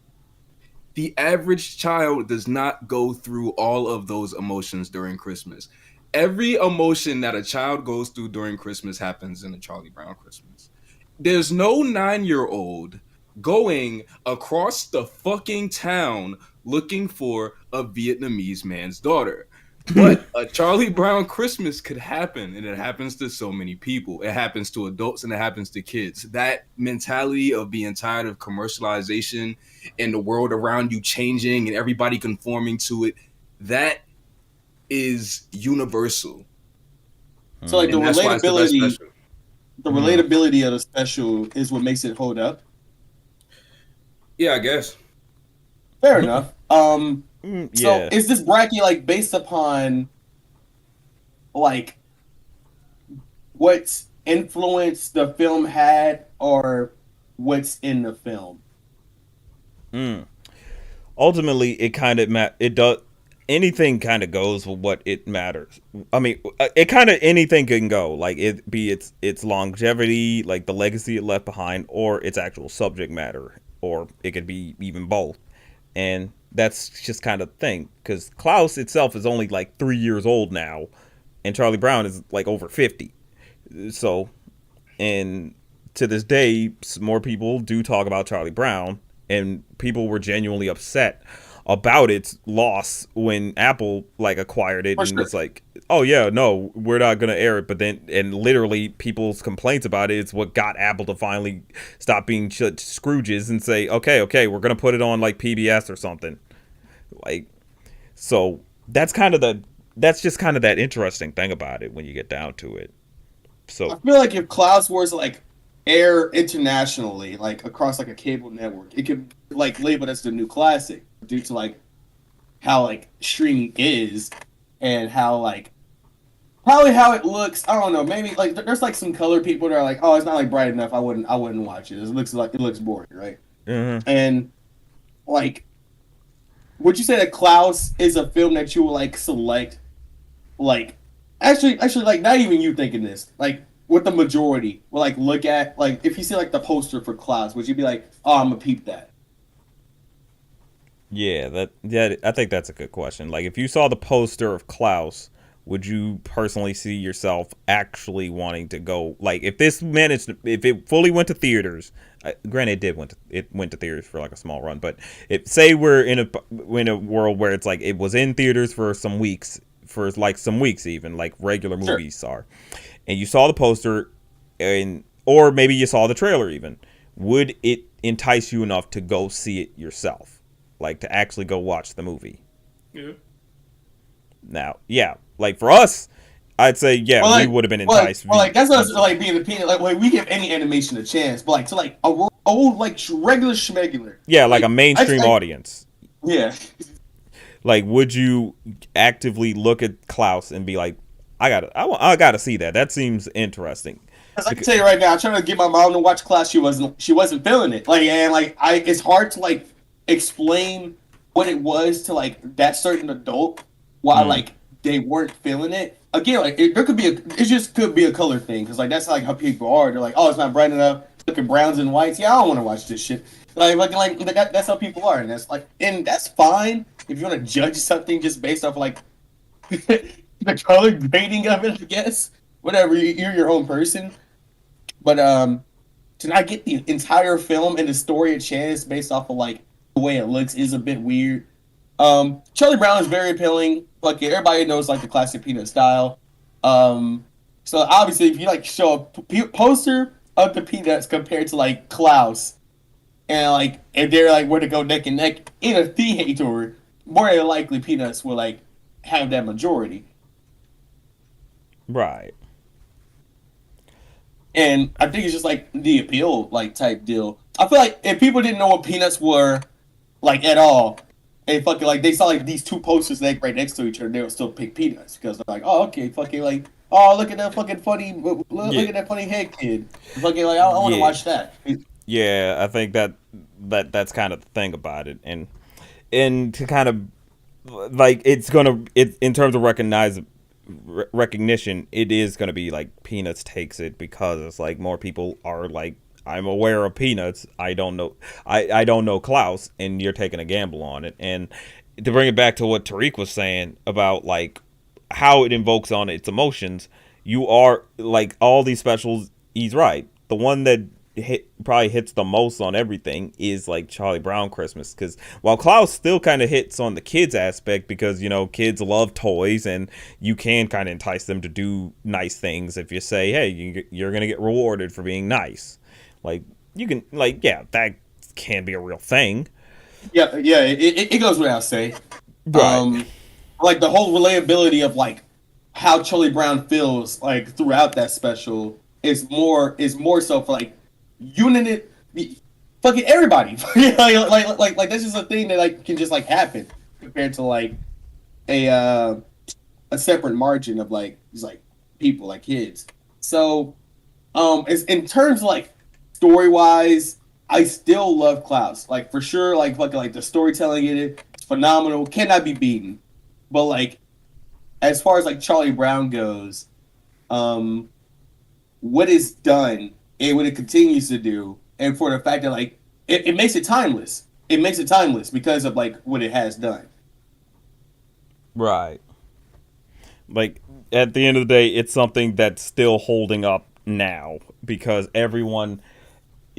the average child does not go through all of those emotions during Christmas. Every emotion that a child goes through during Christmas happens in a Charlie Brown Christmas. There's no 9-year-old going across the fucking town looking for a Vietnamese man's daughter. But a Charlie Brown Christmas could happen, and it happens to so many people. It happens to adults and it happens to kids. That mentality of being tired of commercialization and the world around you changing and everybody conforming to it, that is universal. So like the And that's why it's the best relatability, special. the relatability of the special is what makes it hold up. Yeah, I guess. Fair enough. So Yeah. is this bracket like based upon like what influence the film had or what's in the film? Ultimately, it kind of it does. Anything kind of goes with what it matters. I mean, it kind of anything can go, like it be its longevity, like the legacy it left behind, or its actual subject matter, or it could be even both. And that's just kind of thing, because Klaus itself is only like 3 years old now, and Charlie Brown is like over 50. So, and to this day, more people do talk about Charlie Brown, and people were genuinely upset about its loss when Apple like acquired it and was like, oh yeah, no, we're not gonna air it. But then, and literally people's complaints about it is what got Apple to finally stop being Scrooges and say, okay, we're gonna put it on like PBS or something. Like, so that's just kind of that interesting thing about it when you get down to it. So I feel like if Clouds Wars like air internationally, like across like a cable network, it could like labeled as the new classic due to like how like streaming is and how like probably how it looks. I don't know. Maybe like there's like some color people that are like, oh, it's not like bright enough. I wouldn't watch it. It looks boring, right? mm-hmm. And like, would you say that Klaus is a film that you will like select? Like, actually, like not even you thinking this. Like, with the majority, will like look at like if you see like the poster for Klaus, would you be like, oh, I'm gonna peep that? Yeah, I think that's a good question. Like, if you saw the poster of Klaus, would you personally see yourself actually wanting to go? Like, if it fully went to theaters, granted, it went to theaters for like a small run, but if say we're in a world where it's like it was in theaters for some weeks, even like regular movies are, and you saw the poster, or maybe you saw the trailer even, would it entice you enough to go see it yourself? Like, to actually go watch the movie. Yeah. Now, yeah, like for us, I'd say we would have been enticed. Like that's not like being opinion. Like we give any animation a chance, but like to like a old like regular schmegular. Yeah, like a mainstream audience. Yeah. Like, would you actively look at Klaus and be like, I gotta see that. That seems interesting. Because I can tell you right now, I'm trying to get my mom to watch Klaus. She wasn't feeling it. Like, and like it's hard to like explain what it was to like that certain adult while like they weren't feeling it. Again, like it just could be a color thing, because like that's like how people are. They're like, oh, it's not bright enough. look at browns and whites. Yeah, I don't want to watch this shit. That's how people are, and and that's fine if you want to judge something just based off like the color grading of it. I guess whatever. You're your own person, but to not get the entire film and the story a chance based off of like the way it looks is a bit weird. Charlie Brown is very appealing. Like everybody knows like the classic Peanut style. So obviously if you like show a poster of the Peanuts compared to like Klaus and like if they're like were to go neck and neck in a theater, more than likely Peanuts will like have that majority. Right. And I think it's just like the appeal like type deal. I feel like if people didn't know what Peanuts were like at all, and fucking like they saw like these two posters like right next to each other, they would still pick Peanuts because they're like, oh okay, fucking like, oh look at that fucking funny, look at that funny head kid, fucking like I want to watch that. Yeah, I think that's kind of the thing about it, and to kind of like it's in terms of recognition, it is gonna be like Peanuts takes it because it's like more people are like, I'm aware of Peanuts. I don't know Klaus, and you're taking a gamble on it. And to bring it back to what Tariq was saying about like how it invokes on its emotions, you are like all these specials. He's right. The one that probably hits the most on everything is like Charlie Brown Christmas, because while Klaus still kind of hits on the kids aspect because kids love toys and you can kind of entice them to do nice things if you say, hey, you're gonna get rewarded for being nice. Like you can that can be a real thing. Yeah, it goes without saying. Right. Like the whole relatability of like how Charlie Brown feels like throughout that special is more so for like unit fucking everybody. like that's just a thing that like can just like happen compared to like a separate margin of like just like people like kids. So it's in terms of like story wise, I still love Klaus. Like for sure, like fucking like the storytelling in it, it's phenomenal, cannot be beaten. But like as far as like Charlie Brown goes, what is done and what it continues to do, and for the fact that like it makes it timeless. It makes it timeless because of like what it has done. Right. Like at the end of the day, it's something that's still holding up now because everyone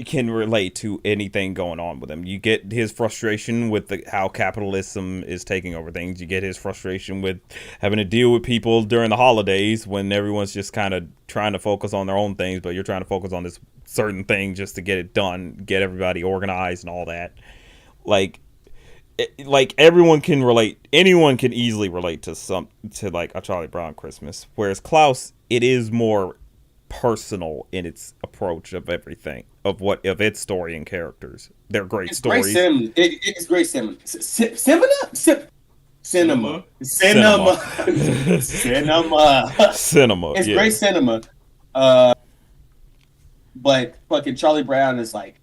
can relate to anything going on with him. You get his frustration with how capitalism is taking over things. You get his frustration with having to deal with people during the holidays when everyone's just kind of trying to focus on their own things, but you're trying to focus on this certain thing just to get it done, get everybody organized and all that. Like everyone can relate. Anyone can easily relate to like a Charlie Brown Christmas. Whereas Klaus, it is more personal in its approach of everything of its story and characters. They're great stories. It's great cinema. Cinema. It's great cinema. But fucking Charlie Brown is like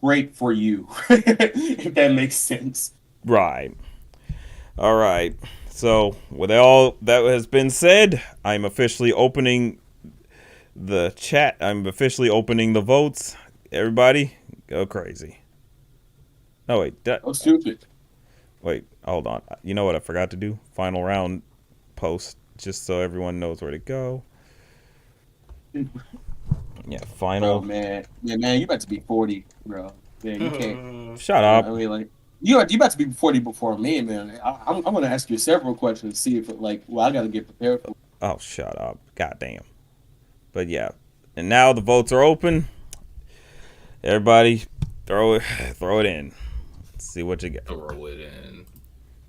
great for you, if that makes sense. Right. All right. So with all that has been said, I'm officially opening the chat. I'm officially opening the votes. Everybody, go crazy. No, wait. Oh, stupid. Wait, hold on. You know what I forgot to do? Final round post, just so everyone knows where to go. Yeah, final. Bro, man, you about to be 40, bro. Man, you can't. Shut up. I mean, like, you about to be 40 before me, man. I'm gonna ask you several questions to see if, like, well, I gotta get prepared for. Oh, shut up. Goddamn. But yeah, and now the votes are open. Everybody, throw it in. Let's see what you get. Throw it in.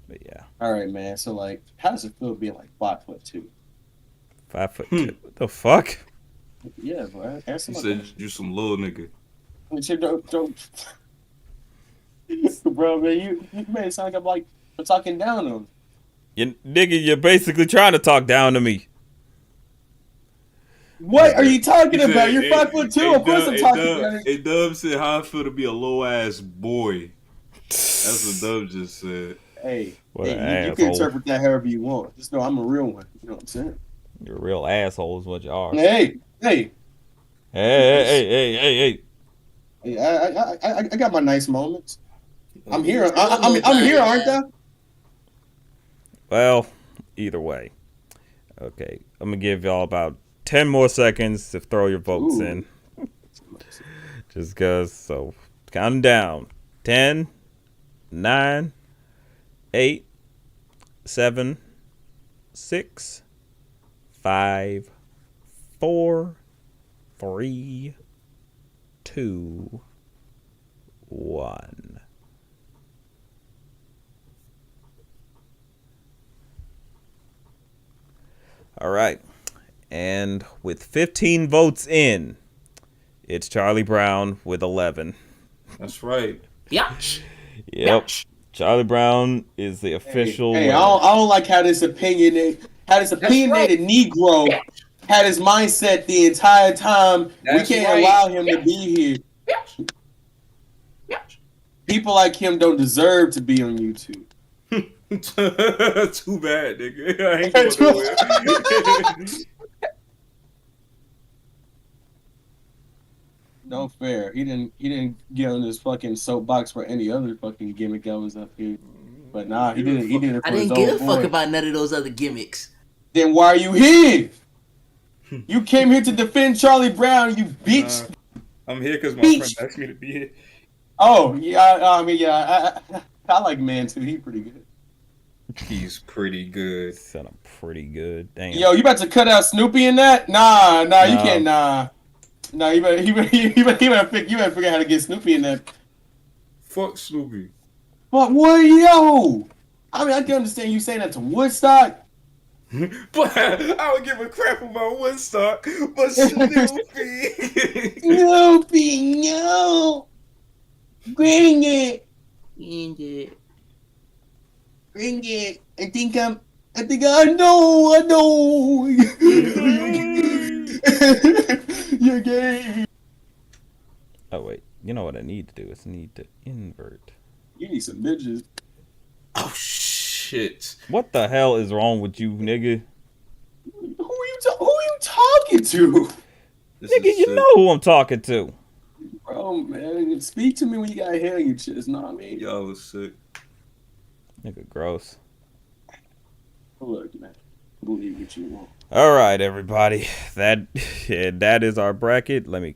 But yeah. All right, man. So like, how does it feel being like 5'2"? 5'2". What the fuck? Yeah, bro. You said you some little nigga. Don't. Bro, man, you made it sound like I'm talking down on him. You nigga, you're basically trying to talk down to me. What are you talking He about? said, You're 5'2". Of course I'm talking about it. Dub said how I feel to be a low ass boy. That's what Dub just said. Hey, What an you can asshole. interpret that however you want. Just know I'm a real one. You know what I'm saying? You're a real asshole is what you are. Hey. Hey. Hey, I got my nice moments. I'm Okay. here. I'm here, aren't I? Well, either way. Okay, I'm gonna give y'all about 10 more seconds to throw your votes Ooh. in. Just cause, so counting down. 10, 9, 8, 7, 6, 5, 4, 3, 2, 1. All right. And with 15 votes in, it's Charlie Brown with 11. That's right. Yatch. Yep. Charlie Brown is the official Hey, winner. I don't like how this opinionated Negro had his mindset the entire time. That's we can't right. allow him to be here. People like him don't deserve to be on YouTube. Too bad, nigga. I ain't going nowhere. No fair. He didn't get on this fucking soapbox for any other fucking gimmick that was up here. But nah, he did it for I his didn't give own a fuck boy. about none of those other gimmicks. Then why are you here? You came here to defend Charlie Brown, you bitch. I'm here because my Beach. friend asked me to be here. Oh yeah, I mean yeah, I like Mann too. He's pretty good. He's pretty good. Said I'm pretty good. Damn. Yo, you about to cut out Snoopy in that? Nah, you No. can't. Nah, you better figure out how to get Snoopy in that. Fuck Snoopy. But what, yo? I mean, I can understand you saying that to Woodstock. But I would give a crap about Woodstock. But Snoopy. Snoopy, no, bring it, bring it. I think I know. You're gay. Oh, wait. You know what I need to do? Is need to invert. You need some bitches. Oh, shit. What the hell is wrong with you, nigga? Who are you talking to? This Nigga, is you sick. know who I'm talking to. Bro, man, speak to me when you got hair in your chest. Know what I mean? Y'all was sick. Nigga, gross. Look, man, believe what you want. All right, everybody. That is our bracket. Let me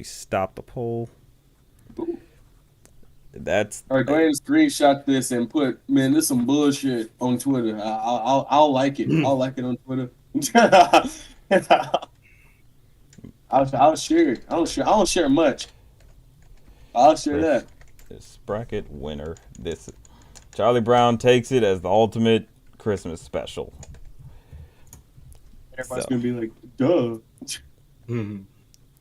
stop the poll. That's All right, go ahead and screenshot this and put, man, this some bullshit on Twitter. I'll like it. I'll like it on Twitter. I'll share it. I don't share much. I'll share that. this bracket winner. This Charlie Brown takes it as the ultimate Christmas special. Everybody's gonna be like, duh.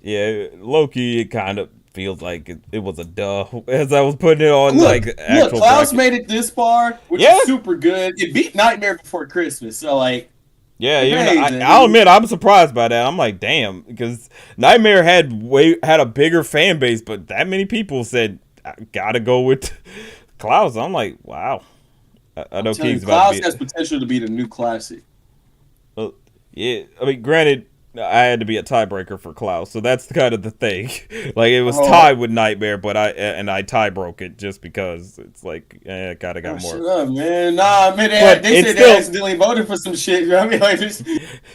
Yeah, Loki, it kind of feels like it was a duh as I was putting it on Look, actual Klaus bracket. made it this far, which Yeah. is super good. It beat Nightmare Before Christmas, so like, Yeah, Amazing. I'll admit I'm surprised by that. I'm like, damn, because Nightmare had a bigger fan base, but that many people said I gotta go with Klaus. I'm like, wow. I know King's about Klaus to be. has potential to be the new classic. Yeah, I mean, granted, I had to be a tiebreaker for Klaus, so that's kind of the thing. Like, it was tied with Nightmare, but I tie broke it just because it's like, I gotta got more. Shut up, man. Nah, man, But they it's said still- they accidentally voted for some shit. You know what I mean? Like, just,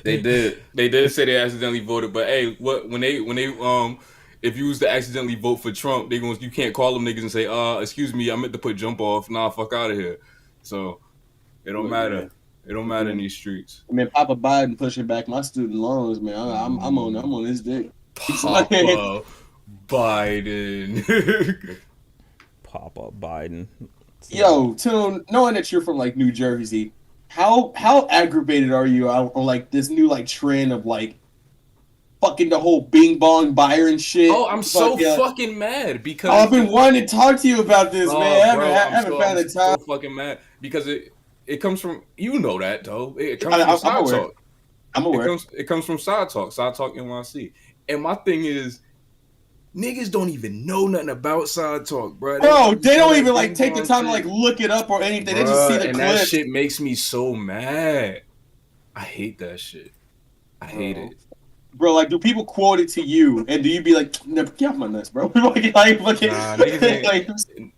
They did say they accidentally voted, but hey, when they if you was to accidentally vote for Trump, you can't call them niggas and say, excuse me, I meant to put jump off. Nah, fuck out of here. So it don't matter. man. It don't matter in these streets. I mean, Papa Biden pushing back my student loans, man. I'm on his dick. Papa Biden. Papa Biden. Yo, Tune, knowing that you're from like New Jersey, how aggravated are you on like this new like trend of like fucking the whole Bing Bong Byron shit? Oh, I'm so yeah. fucking mad because I've been wanting to talk to you about this, man. bro, I haven't found the I'm time. so fucking mad because it comes from, you know that though. It comes I'm from Side aware. Talk. I'm aware. It comes from Side Talk NYC. And my thing is, niggas don't even know nothing about Side Talk, bro. Bro, they don't even like Bing take the Bong time to shit. like look it up or anything. They just see the and that clips. shit makes me so mad. I hate that shit. I hate it. bro, like, do people quote it to you, and do you be like, never get off my nuts, bro? like, Nah,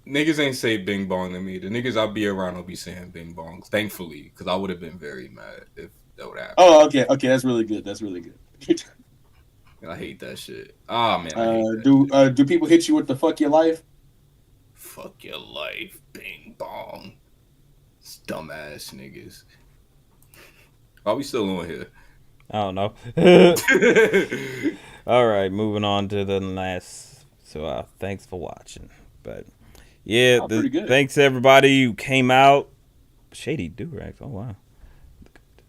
niggas ain't say bing bong to me. The niggas I be around will be saying bing bongs. Thankfully, because I would have been very mad if that would happen. Oh, okay, that's really good. That's really good. I hate that shit. Ah, man, I hate that shit. Do people hit you with the fuck your life? Fuck your life, bing bong. It's dumbass niggas. Are we still on here? I don't know. All right, moving on to the last. So, thanks for watching. But yeah, pretty good. thanks to everybody who came out. Shady Durax. Oh wow.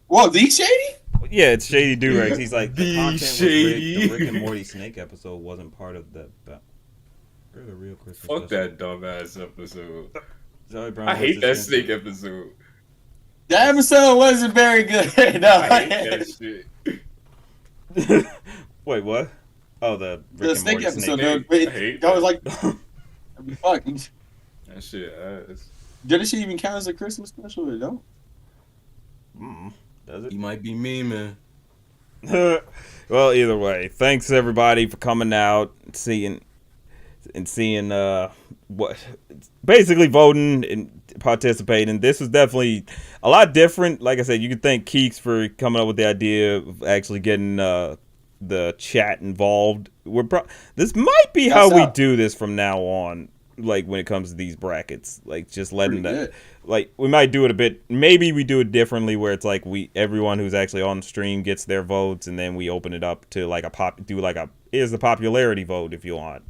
Whoa, the Shady? Yeah, it's Shady Durax. He's like the The content Shady. was rigged. The Rick and Morty Snake episode wasn't part of the. Or the real Christmas. Fuck special. that dumbass episode. Zoe Brown I hate that versus snake episode. That episode wasn't very good. No, I hate that shit. Wait, what? Oh, the Rick the and snake Morty episode. Snake. I hate That was that. like, fuck. That shit ass. Did this shit even count as a Christmas special? Or no? Does it? You might be me, man. Well, either way, thanks everybody for coming out and seeing what basically voting and participating. This was definitely a lot different. Like I said, you could thank Keeks for coming up with the idea of actually getting the chat involved. This might be how we do this from now on. Like when it comes to these brackets, like just letting that, like we might do it a bit. Maybe we do it differently where it's like everyone who's actually on stream gets their votes, and then we open it up to like here's the popularity vote if you want,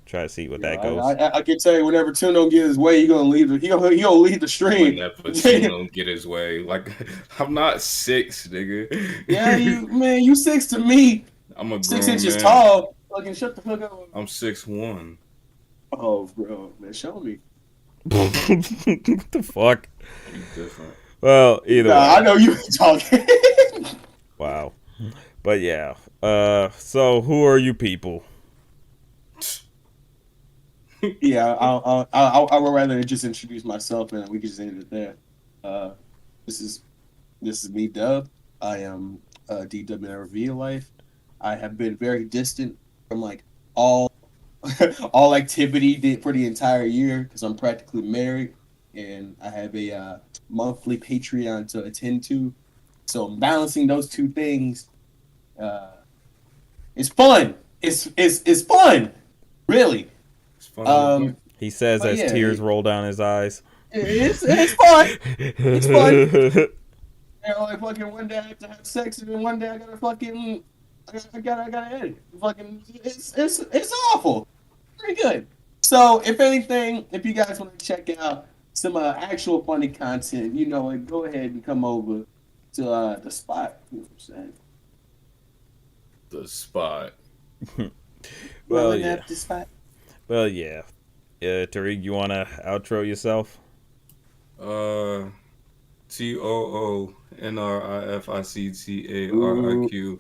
try to see what that goes. I can tell you, whenever Tune don't get his way, he gonna leave. He gonna leave the stream. Whenever Tune don't get his way, like I'm not 6, nigga. Yeah, you 6 to me. I'm a 6 grown inches man. tall. Fucking shut the fuck up. I'm 6'1". Oh, bro, man, show me. What the fuck? Different. Well, either way. I know you ain't talking. Wow. But yeah. So who are you people? Yeah, I would rather just introduce myself and we can just end it there. This is me, Dub. I am D-Dub in real life. I have been very distant from like all activity for the entire year because I'm practically married and I have a monthly Patreon to attend to. So I'm balancing those two things. It's fun. It's fun. Really. It's fun. He says as tears roll down his eyes. It's fun. It's fun. Like fucking one day I have to have sex and then one day I gotta fucking I gotta edit. Fucking it's awful. Pretty good. So if anything, if you guys want to check out some actual funny content, go ahead and come over to the spot. You know what I'm saying? The spot. Well, yeah. The spot. Well, yeah. Tariq, you wanna outro yourself? TOONRIFICTARIQ.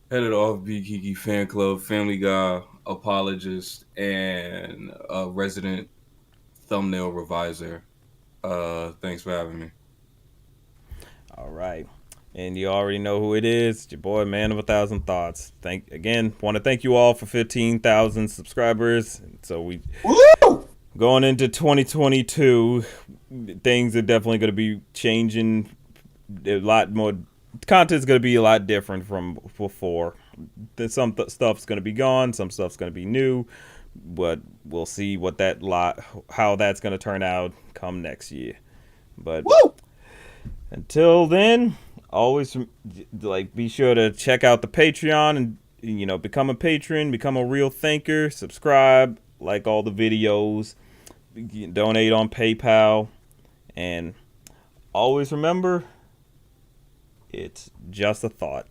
Headed off B Kiki Fan Club, Family Guy, apologist, and a resident thumbnail reviser. Thanks for having me. All right. And you already know who it is. It's your boy, Man of 1,000 Thoughts. Want to thank you all for 15,000 subscribers. So going into 2022, things are definitely going to be changing. A lot more content's going to be a lot different from before. Some stuff's going to be gone. Some stuff's going to be new. But we'll see how that's going to turn out come next year. But until then, always be sure to check out the Patreon and become a patron, become a real thinker, subscribe, like all the videos, donate on PayPal, and always remember, it's just a thought.